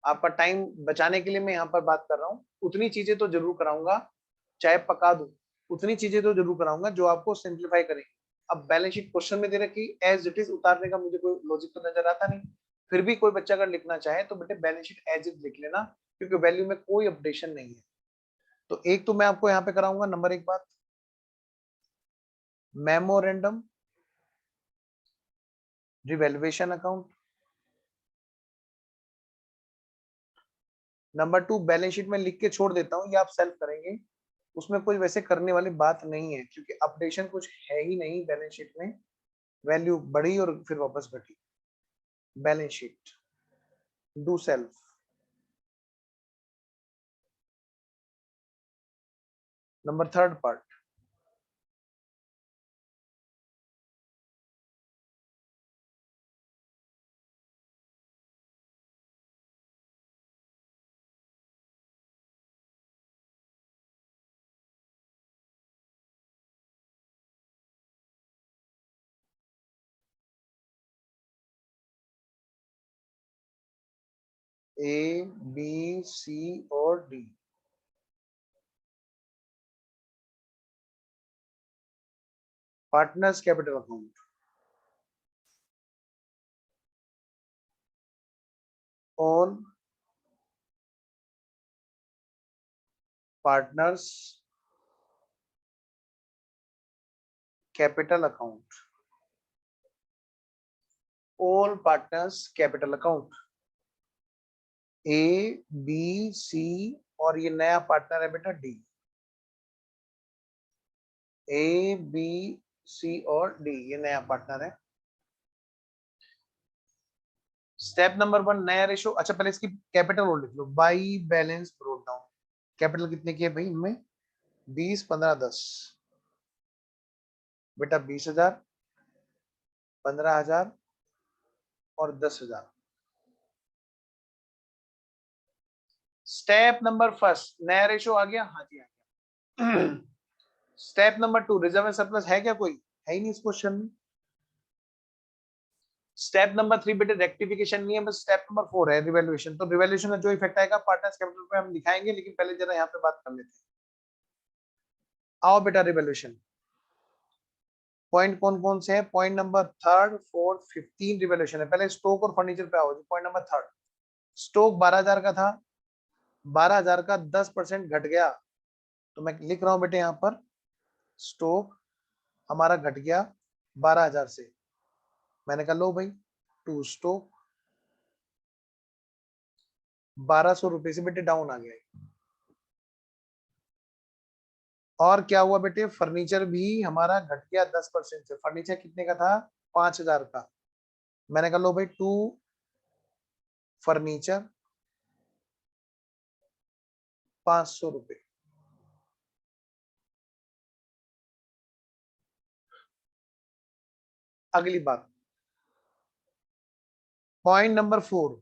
A: आपका टाइम बचाने के लिए मैं यहाँ पर बात कर रहा हूँ। उतनी चीजें तो जरूर कराऊंगा, चाहे पका दूं, उतनी चीजें तो जरूर कराऊंगा जो आपको सिंप्लीफाई करेंगे। अब बैलेंस शीट क्वेश्चन में दे रखी एज इट इज उतारने का मुझे कोई लॉजिक तो नजर आता नहीं, फिर भी कोई बच्चा अगर लिखना चाहे तो बेटे बैलेंस शीट एज इट लिख लेना, क्योंकि वैल्यू में कोई अपडेशन नहीं है। तो एक तो मैं आपको यहाँ पे कराऊंगा नंबर 1 बात, memorandum revaluation account. Number 2 balance sheet में लिख के छोड़ देता हूँ, ये आप सेल्फ करेंगे, उसमें कोई वैसे करने वाली बात नहीं है क्योंकि अपडेशन कुछ है ही नहीं बैलेंस शीट में, वैल्यू बढ़ी और फिर वापस घटी। Balance sheet do self. Number 3 part, A B C और D. Partners capital account, all partners capital account, all partners capital account, A B C और ये नया पार्टनर है बेटा डी। ए बी सी और डी ये नया पार्टनर है। स्टेप नंबर 1 नया रेशो। अच्छा पहले इसकी कैपिटल और लिख लो, by balance brought down. Capital कितने की है भाई इनमें, 20 15 10। बेटा 20,000, 15,000 और 10,000। स्टेप नंबर फर्स्ट नया रेशो आ गया, हाँ जी आ गया। Step number 2 reserve and surplus है क्या, कोई है ही नहीं इस क्वेश्चन में। स्टेप नंबर 3 बेटे रेक्टिफिकेशन नहीं है, बस स्टेप नंबर 4 है रिवैल्यूएशन। तो रिवैल्यूएशन का जो इफेक्ट आएगा पार्टनर्स कैपिटल पे हम दिखाएंगे, लेकिन पहले जरा यहाँ पे बात कर लेते हैं। आओ बेटा रिवैल्यूएशन पॉइंट कौन कौन से हैं। पॉइंट नंबर 3 4 15 रिवैल्यूएशन है। पहले स्टॉक और फर्नीचर पे आओ जी। पॉइंट नंबर 3 स्टॉक 12,000 का था, 12,000 का 10% घट गया, तो मैं लिख रहा हूं बेटे यहाँ पर स्टॉक हमारा घट गया 12,000 से। मैंने कहा लो भाई टू स्टॉक 1,200 रुपए से बेटे डाउन आ गया। और क्या हुआ बेटे, फर्नीचर भी हमारा घट गया 10% से। फर्नीचर कितने का था, 5,000 का। मैंने कहा लो भाई टू फर्नीचर 500 रुपए। अगली बात point number 4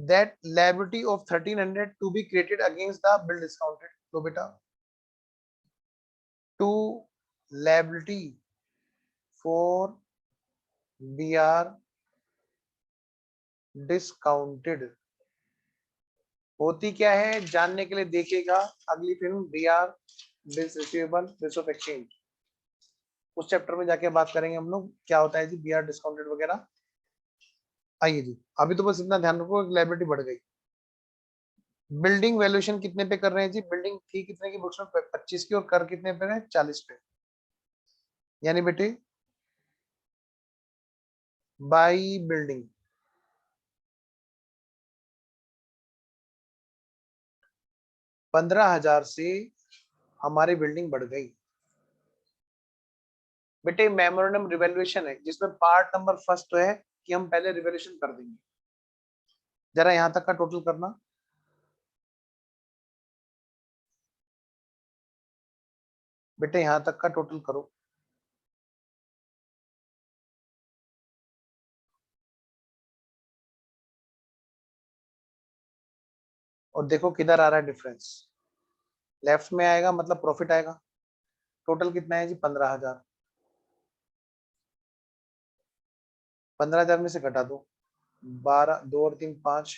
A: that liability of 1,300 to be created against the bill discounted। तो बेटा to liability for BR discounted होती क्या है जानने के लिए देखिएगा अगली film BR bills receivable bills of exchange. उस चैप्टर में जाके बात करेंगे हम लोग क्या होता है जी BR डिस्काउंटेड वगैरह। आइए जी अभी तो बस इतना ध्यान रखो लायबिलिटी बढ़ गई। बिल्डिंग वैल्यूएशन कितने पे कर रहे हैं जी, बिल्डिंग थी कितने की बुक्स में 25 की और कर कितने पे है 40 पे। यानी बेटे बाई बिल्डिंग 15,000 से हमारी बिल्डिंग बढ़ गई। बेटे मेमोरेंडम रिवैल्यूएशन है जिसमें पार्ट नंबर फर्स्ट तो है कि हम पहले रिवैल्यूएशन कर देंगे। जरा यहां तक का टोटल करना, बेटे यहां तक का टोटल करो। और देखो किधर आ रहा है डिफरेंस, लेफ्ट में आएगा मतलब प्रॉफिट आएगा। टोटल कितना है जी 15,000। 15,000 में से घटा दो 12, 2 और 3 5,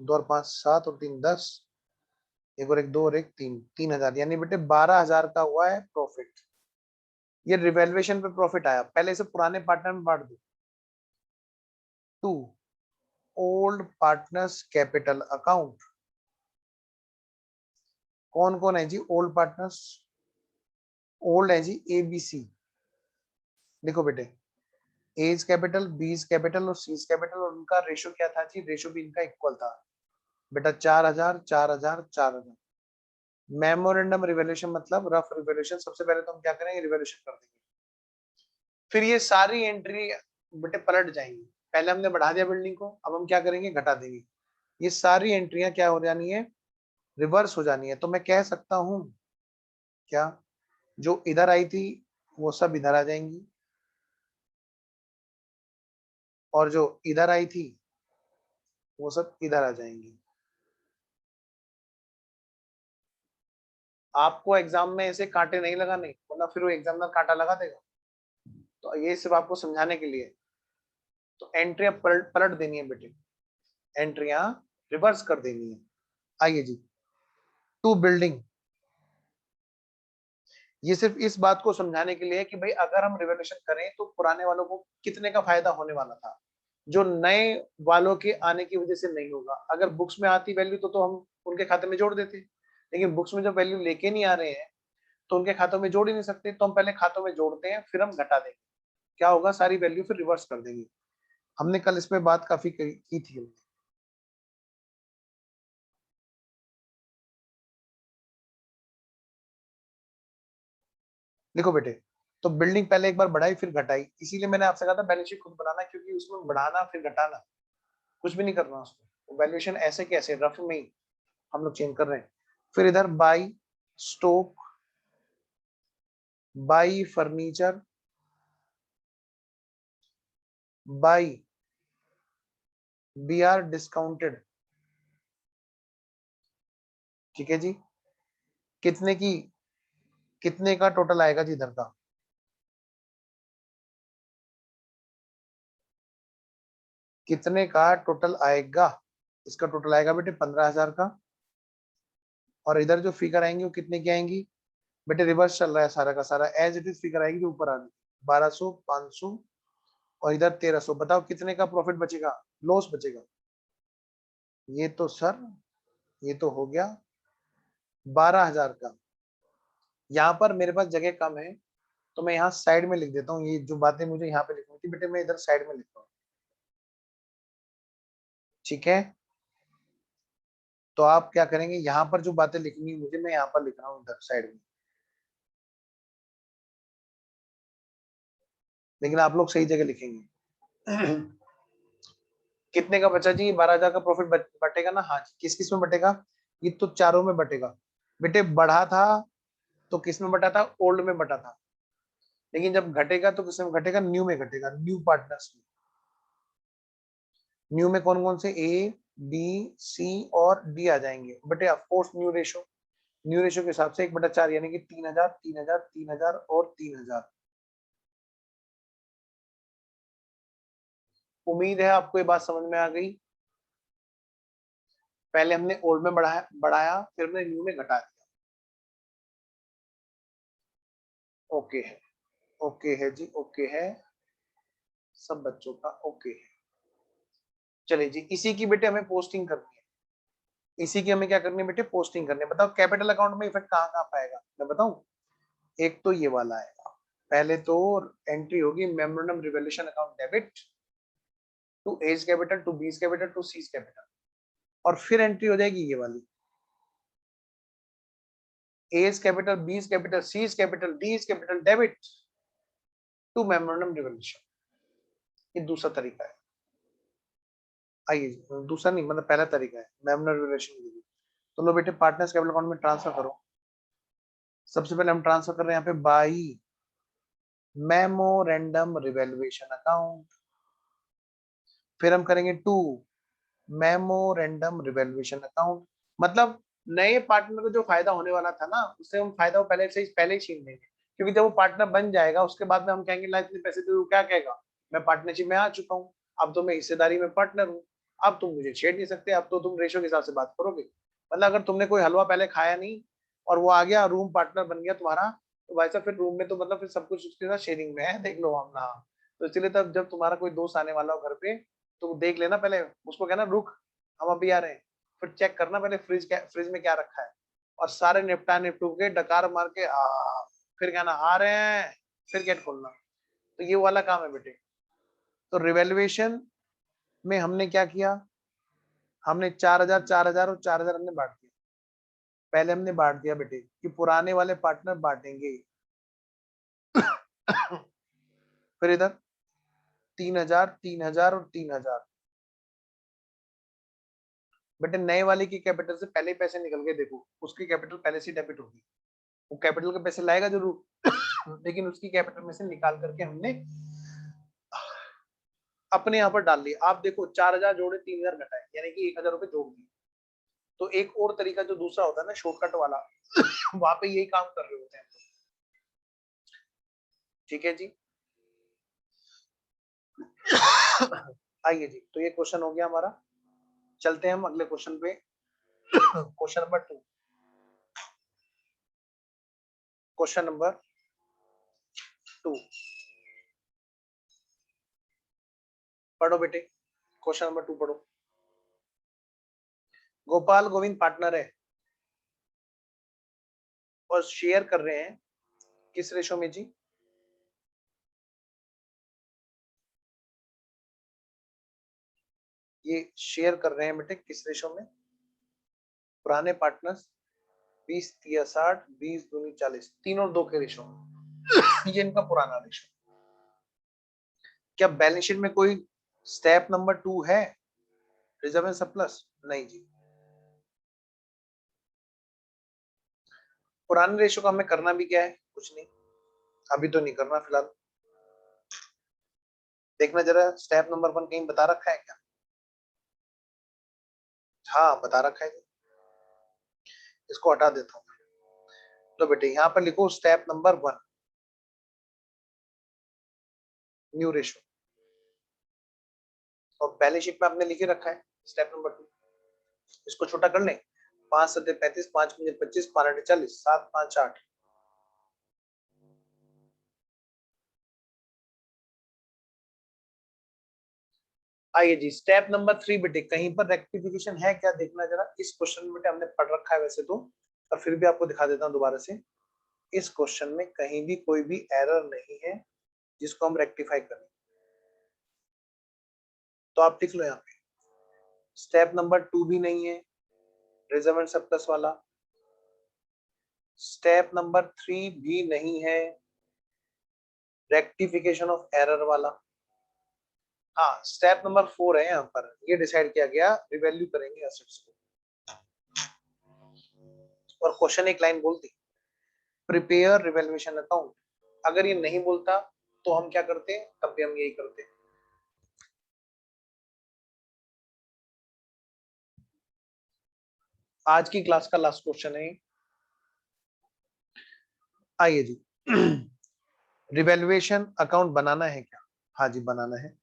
A: 2 और 5 7 और 3 10, एक और एक 2 और एक 3, 3,000। यानी बेटे 12,000 का हुआ है प्रॉफिट। ये रिवैल्यूएशन पे प्रॉफिट आया। पहले इसे पुराने पार्टनर में बांट दो, to old partners capital account कौन कौन है जी ओल्ड पार्टनर्स? ओल्ड है जी ABC। देखो बेटे, एज कैपिटल, बीज कैपिटल और सीज कैपिटल, और उनका रेशो क्या था जी? रेशो भी इनका इक्वल था बेटा, 4000 4000 4000। मेमोरेंडम रिवोल्यूशन मतलब रफ रिवोल्यूशन। सबसे पहले तो हम क्या करेंगे? रिवोल्यूशन कर देंगे, फिर ये सारी एंट्री बेटे पलट जाएंगी। पहले हमने बढ़ा दिया बिल्डिंग को, अब हम क्या करेंगे? घटा देंगे। ये सारी एंट्रियां क्या हो जानी है? रिवर्स हो जानी है। तो मैं कह सकता हूं क्या, जो इधर आई थी वो सब इधर आ जाएंगी, और जो इधर आई थी वो सब इधर आ जाएंगी। आपको एग्जाम में ऐसे कांटे नहीं लगाने, वरना फिर वो एग्जामिनर कांटा लगा देगा। तो ये सिर्फ आपको समझाने के लिए। तो एंट्रियां पलट देनी है बेटे, एंट्रियां रिवर्स कर देनी है। आइए जी, टू बिल्डिंग। ये सिर्फ इस बात को समझाने के लिए कि भाई अगर हम रिवोल्यूशन करें तो पुराने वालों को कितने का फायदा होने वाला था, जो नए वालों के आने की वजह से नहीं होगा। अगर बुक्स में आती वैल्यू तो हम उनके खाते में जोड़ देते, लेकिन बुक्स में जब वैल्यू लेके नहीं आ रहे हैं तो उनके खातों में जोड़ ही नहीं सकते। तो हम पहले खातों में जोड़ते हैं, फिर हम घटा देंगे। क्या होगा? सारी वैल्यू फिर रिवर्स कर देंगे। हमने कल इस पे बात काफी की थी। देखो बेटे, तो बिल्डिंग पहले एक बार बढ़ाई फिर घटाई, इसीलिए मैंने आपसे कहा था बैलेंस शीट खुद बनाना, क्योंकि उसमें बढ़ाना फिर घटाना कुछ भी नहीं करना उसको। वैल्यूएशन ऐसे कैसे रफ में ही हम लोग चेंज कर रहे हैं। फिर इधर by stock, by furniture, by BR discounted. ठीक है जी, कितने की, कितने का टोटल आएगा जी इधर का? कितने का टोटल आएगा? इसका टोटल आएगा बेटे 15,000 का। और इधर जो फिगर आएंगी वो कितने की आएंगी? बेटे रिवर्स चल रहा है सारा का सारा, एज इट इज फिगर आएगी जो ऊपर आ रही। 1200, 500 और इधर 1300। बताओ कितने का प्रॉफिट बचेगा, लॉस बचेगा? ये तो सर, ये तो हो गया 12,000 का। यहाँ पर मेरे पास जगह कम है, तो मैं यहाँ साइड में लिख देता हूँ। ये जो बातें मुझे यहाँ पे लिखनी थी बेटे, मैं इधर साइड में लिखता हूँ। ठीक है, तो आप क्या करेंगे? यहाँ पर जो बातें लिखनी है मुझे, मैं यहाँ पर लिख रहा हूँ इधर साइड में। लेकिन आप लोग सही जगह लिखेंगे। कितने का बचा जी? 12,000 का प्रॉफिट बटेगा ना? हाँ जी। किस किस में बटेगा? ये तो चारों में बटेगा बेटे। बढ़ा था तो किस में बटा था? ओल्ड में बटा था। लेकिन जब घटेगा तो किस में घटेगा? न्यू में घटेगा, न्यू पार्टनर्स में। न्यू में कौन कौन से? A B C और D आ जाएंगे बेटे। Of course new ratio, new ratio के हिसाब से 1/4, यानी कि 3,000 3,000 3,000 और 3,000। उम्मीद है आपको ये बात समझ में आ गई। पहले हमने ओल्ड में बढ़ाया बढ़ाया, फिर हमने न्यू में घटा दिया। ओके है, ओके है जी, ओके है। सब बच्चों का ओके है। चलिए जी, इसी की बेटे हमें पोस्टिंग करनी है। इसी की हमें क्या करनी है बेटे? पोस्टिंग करनी है। बताओ कैपिटल अकाउंट में इफेक्ट कहाँ कहाँ पाएगा, मैं बताऊं? एक तो ये वाला आएगा। पहले तो एंट्री होगी memorandum revolution account debit to A's capital, to B's capital, to C's capital. और फिर एंट्री हो जाएगी ये वाली, A's capital, B's capital, C's capital, D's capital debit to memorandum revolution. ये दूसरा तरीका है। आइए, दूसरा नहीं मतलब पहला तरीका है मेमोरेंडम रिवोल्यूशन। तो लो बेटे, पार्टनर्स कैपिटल अकाउंट में ट्रांसफर करो। सबसे पहले हम ट्रांसफर कर रहे हैं यहाँ पे बाई मेमोरेंडम रिवैल्यूएशन अकाउंट। फिर हम करेंगे टू मेमोरेंडम रिवैल्यूएशन अकाउंट। मतलब नए पार्टनर को जो फायदा होने वाला था ना, उससे हम फायदा पहले ही छीन लेंगे। क्योंकि जब वो पार्टनर बन जाएगा उसके बाद में हम कहेंगे ला इतने पैसे दे दो, क्या कहेगा? मैं पार्टनरशिप में आ चुका हूँ, अब तो मैं हिस्सेदारी में पार्टनर हूँ, अब तुम मुझे छेड़ नहीं सकते, अब तो तुम रेशो के हिसाब से बात करोगे। मतलब अगर तुमने कोई हलवा पहले खाया नहीं और वो आ गया रूम पार्टनर बन गया तुम्हारा, तो भाई साहब फिर रूम में तो मतलब फिर सब कुछ उसके साथ शेयरिंग में है, देख लो हम ना। तो इसलिए तब जब तुम्हारा कोई दोस्त आने वाला हो घर पे, तो देख लेना पहले, उसको कहना रुक हम अभी आ रहे हैं। फिर चेक करना पहले फ्रिज में क्या रखा है। और सारे निपटा निपटू के डकार मार के फिर कहना आ रहे हैं, फिर गेट खोलना। तो ये वाला काम है बेटे। तो रिवैल्यूएशन में हमने क्या किया, हमने 4000 4000 और 4000 हमने बांट दिया। पहले हमने बांट दिया बेटे कि पुराने वाले पार्टनर बांटेंगे। फिर इधर 3000 3000 और 3000। बेटे नए वाले की कैपिटल से पहले ही पैसे निकल गए, देखो उसकी कैपिटल पहले से डेबिट होगी, वो कैपिटल के पैसे लाएगा जरूर लेकिन उसकी कैपिटल में से निकाल करके हमने अपने यहाँ पर डाल लिया। आप देखो 4000 जोड़े 3000 घटाए, यानी कि 1000 रुपए जोड़ दिए। तो एक और तरीका जो दूसरा होता है ना शॉर्टकट वाला वहां पे यही काम कर रहे होते हैं। ठीक है जी। आइए जी, तो ये क्वेश्चन हो गया हमारा। चलते हैं हम अगले क्वेश्चन पे। Question number 2। क्वेश्चन नंबर 2 पढ़ो बेटे। क्वेश्चन नंबर 2 पढ़ो। गोपाल गोविंद पार्टनर है और शेयर कर रहे हैं किस रेशो में जी? ये शेयर कर रहे हैं बेटे किस रेशो में? पुराने पार्टनर्स 20 3 60 20 दूनी 40, 3 और 2 के रेशो में। ये इनका पुराना रेशो। क्या बैलेंस शीट में कोई स्टेप नंबर 2 है रिजर्व एंड सरप्लस? नहीं जी। पुराने रेशो का हमें करना भी क्या है, कुछ नहीं, अभी तो नहीं करना फिलहाल। देखना जरा स्टेप नंबर 1 कहीं बता रखा है क्या? हाँ बता रखा है। इसको हटा देता हूँ। तो बेटे यहाँ पर लिखो स्टेप नंबर 1 न्यू रेशो, और बैलेंस शीट में आपने लिखे रखा है स्टेप नंबर 2। इसको छोटा कर लें, 5 7 35 5 5 25 5 8 40 7 5 8। आइए जी स्टेप नंबर 3 बेटे, कहीं पर रेक्टिफिकेशन है क्या देखना जरा। इस क्वेश्चन में बेटे हमने पढ़ रखा है वैसे तो, और फिर भी आपको दिखा देता हूँ दोबारा से। इस क्वेश्चन में कहीं भी कोई भी एरर नहीं है जिसको हम रेक्टिफाई करें। तो आप लिख लो यहाँ पे स्टेप नंबर 2 भी नहीं है रिजर्व एंड सरप्लस वाला, स्टेप नंबर 3 भी नहीं है रेक्टिफिकेशन ऑफ एरर वाला। हाँ स्टेप नंबर 4 है यहाँ पर, ये डिसाइड किया गया रिवैल्यू करेंगे एसेट्स को। और क्वेश्चन एक लाइन बोलती प्रिपेयर रिवैल्यूएशन अकाउंट। अगर ये नहीं बोलता तो हम क्या करते, तब भी हम यही करते। आज की क्लास का लास्ट क्वेश्चन है। आइए जी रिवैल्यूएशन अकाउंट बनाना है क्या? हाँ जी बनाना है।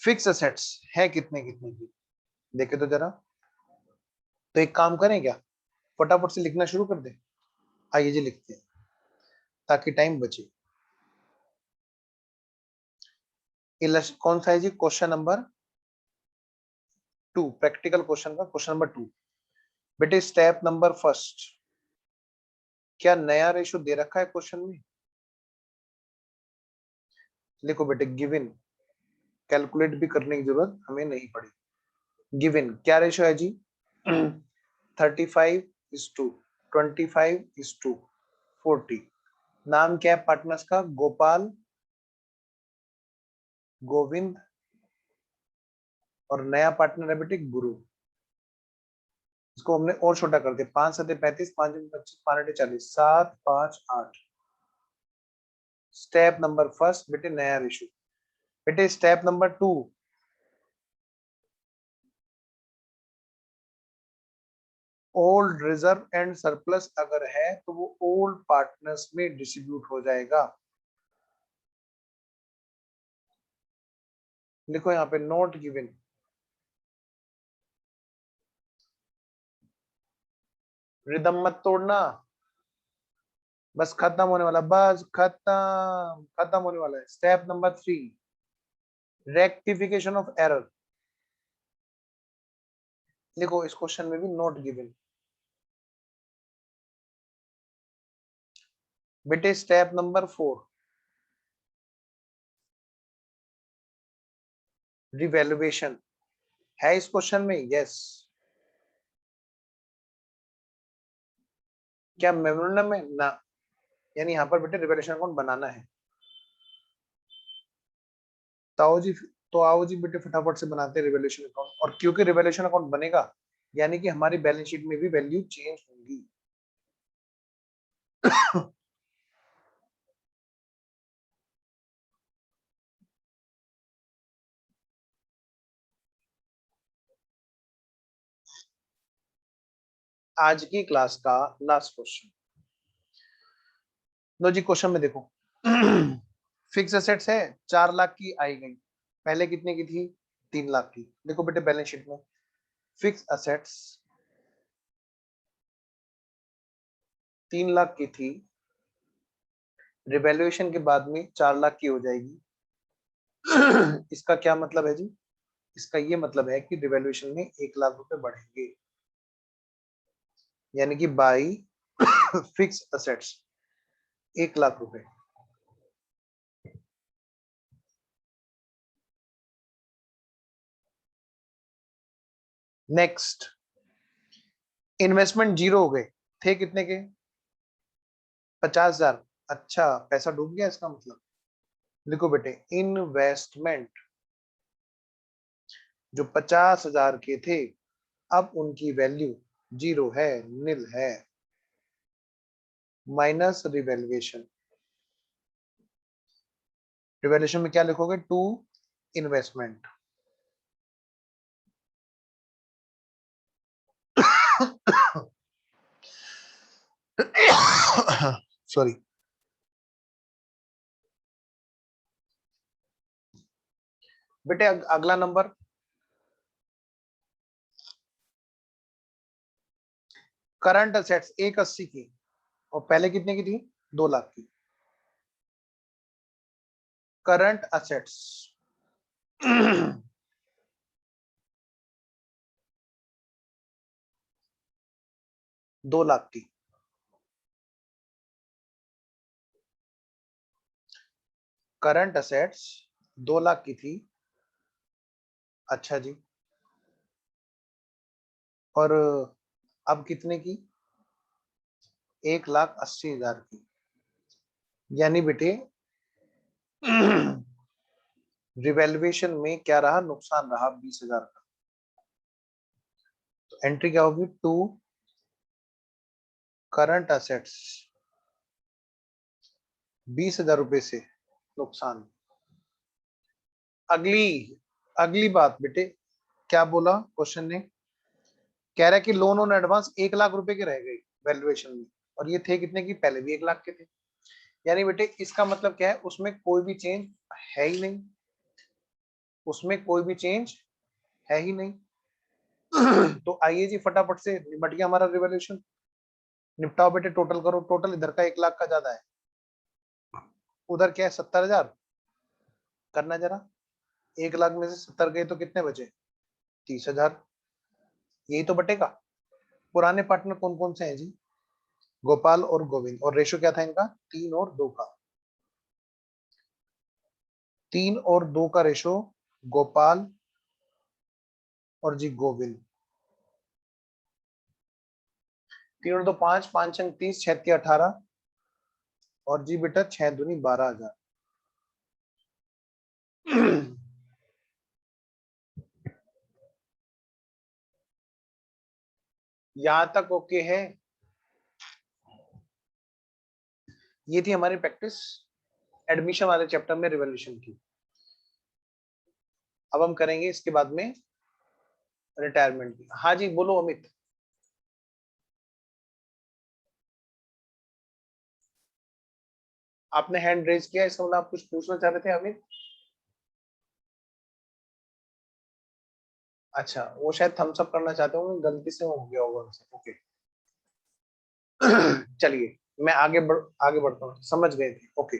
A: फिक्स असेट्स है कितने कितने की देखे तो जरा। तो एक काम करें क्या, फटाफट से लिखना शुरू कर दे। आइए जी लिखते हैं ताकि टाइम बचे। कौन सा है जी? क्वेश्चन नंबर 2, प्रैक्टिकल क्वेश्चन का क्वेश्चन नंबर 2। बेटे स्टेप नंबर 1, क्या नया रेशो दे रखा है क्वेश्चन में? लिखो बेटे गिवन, कैलकुलेट भी करने की जरूरत हमें नहीं पड़ी। गिवन क्या रेशो है जी? 35:25:40। नाम क्या है पार्टनर्स का? गोपाल गोविंद, और नया पार्टनर है बेटे गुरु। इसको हमने और छोटा कर दिया, 5 7 35 5 25 5 8 40 7 5 8। स्टेप नंबर 1 बेटे नया रेशो। बेटे step number 2 old reserve and surplus अगर है तो वो ओल्ड पार्टनर्स में डिस्ट्रीब्यूट हो जाएगा। लिखो यहाँ पे नोट गिवन। रिदम मत तोड़ना, बस खत्म होने वाला, बस खत्म खत्म होने वाला है। Step number 3 rectification of error. लिखो इस क्वेश्चन में भी नोट गिवन। बेटे स्टेप नंबर 4 रिवैल्यूएशन है इस क्वेश्चन में? यस। क्या मेमोरेंडम में? ना, यानी यहाँ पर बेटे रिवैल्यूएशन अकाउंट बनाना है। तो आओ जी बेटे फटाफट से बनाते हैं रिवैल्यूएशन अकाउंट। और क्योंकि रिवैल्यूएशन अकाउंट बनेगा यानी कि हमारी बैलेंस शीट में भी वैल्यू चेंज होंगी। आज की क्लास का लास्ट क्वेश्चन। लो जी क्वेश्चन में देखो। फिक्स एसेट्स है 4 लाख की आई गई, पहले कितने की थी? 3 लाख की। देखो बेटे बैलेंस शीट में फिक्स एसेट्स 3 लाख की थी, रिवैल्यूएशन के बाद में 4 लाख की हो जाएगी। इसका क्या मतलब है जी? इसका ये मतलब है कि रिवैल्यूएशन में 1 लाख रुपए बढ़ेंगे, यानी कि बाई फिक्स एसेट्स 1 लाख रुपए। नेक्स्ट, इन्वेस्टमेंट 0 हो गए, थे कितने के? 50,000। अच्छा, पैसा डूब गया इसका मतलब। देखो बेटे इन्वेस्टमेंट जो 50,000 के थे अब उनकी वैल्यू 0 है, निल है, माइनस रिवैल्यूएशन। रिवैल्यूएशन में क्या लिखोगे? To investment. सॉरी। बेटे अगला नंबर, करंट असेट्स 180 की और पहले कितने की थी? 2 लाख की। करंट असेट्स 2 लाख की। करंट असेट्स 2 लाख की थी। अच्छा जी, और अब कितने की? 1,80,000 की। यानी बेटे रिवैल्यूएशन में क्या रहा? नुकसान रहा 20,000 का। तो एंट्री क्या होगी? टू करंट असेट्स 20,000 रुपए से नुकसान। अगली अगली बात बेटे, क्या बोला क्वेश्चन ने? कह रहा है कि लोन ऑन एडवांस 1 लाख रुपए के रह गई वैल्यूएशन में, और ये थे कितने की? पहले भी 1 लाख के थे। यानी बेटे इसका मतलब क्या है? उसमें कोई भी चेंज है ही नहीं, उसमें कोई भी चेंज है ही नहीं। तो आइए जी फटाफट से निपट गया हमारा रिवैल्यूएशन। निपटाओ बेटे, टोटल करो। टोटल इधर का 1 लाख का ज्यादा है, उधर क्या है? 70,000। करना जरा, 1 लाख में से 70 गए तो कितने बचे? 30,000। यही तो बटेगा। पुराने पार्टनर कौन कौन से हैं जी? गोपाल और गोविंद। और रेशो क्या था इनका? 3 और 2 का। 3 और 2 का रेशो गोपाल और जी गोविंद। 3 और 2 5, 5 अंक 30, 6 3 18 और जी बेटा 6 दूनी 12,000। यहां तक ओके है? ये थी हमारी प्रैक्टिस एडमिशन वाले चैप्टर में रिवॉल्यूशन की। अब हम करेंगे इसके बाद में रिटायरमेंट की। हाँ जी बोलो अमित। आपने हैंड रेज किया, इसका मतलब आप कुछ पूछना चाह रहे थे अमित? अच्छा, वो शायद थम्स अप करना चाहते होंगे, गलती से हो गया होगा उनसे। ओके। चलिए मैं आगे बढ़ता हूँ। समझ गए थे? ओके।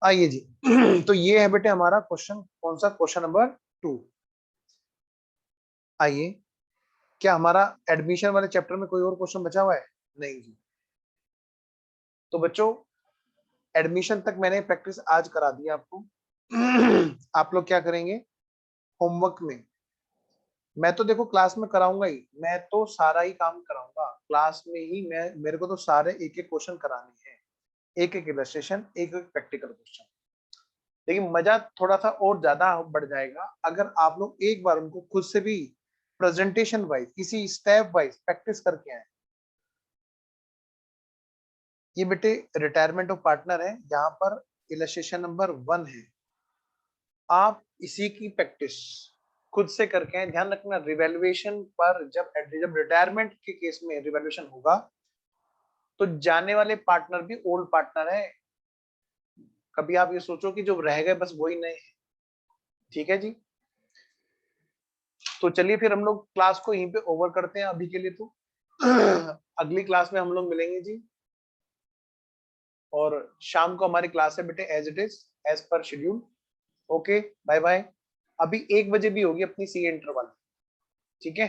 A: आइए जी। तो ये है बेटे हमारा क्वेश्चन, कौन सा? Question number 2। आइए, क्या हमारा एडमिशन वाले चैप्टर में कोई और क्वेश्चन बचा हुआ है? नहीं जी। तो तो बच्चों एडमिशन तक मैंने प्रैक्टिस आज करा दी आपको। आप लोग क्या करेंगे होमवर्क में, मैं तो देखो क्लास में कराऊंगा ही, मैं तो सारा ही काम कराऊंगा क्लास में ही। मैं मेरे को तो सारे एक एक क्वेश्चन कराने हैं, एक एक इलस्ट्रेशन, एक एक प्रैक्टिकल क्वेश्चन। लेकिन मजा थोड़ा सा और ज्यादा बढ़ जाएगा अगर आप लोग एक बार उनको खुद से भी प्रेजेंटेशन वाइज किसी स्टेप वाइज प्रैक्टिस करके आए। ये बेटे रिटायरमेंट ऑफ पार्टनर है, यहाँ पर इलस्ट्रेशन नंबर 1 है। आप इसी की प्रैक्टिस खुद से करके आए। ध्यान रखना रिवैल्यूएशन पर जब रिटायरमेंट के केस में रिवैल्यूएशन होगा तो जाने वाले पार्टनर भी ओल्ड पार्टनर है। कभी आप ये सोचो कि जो रह गए बस वही नए हैं। ठीक है जी, तो चलिए फिर हम लोग क्लास को यहीं पे ओवर करते हैं अभी के लिए। तो अगली क्लास में हम लोग मिलेंगे जी, और शाम को हमारी क्लास है बेटे as it is, as per schedule. Okay bye bye. अभी 1 बजे भी होगी अपनी सी इंटरवल। ठीक है।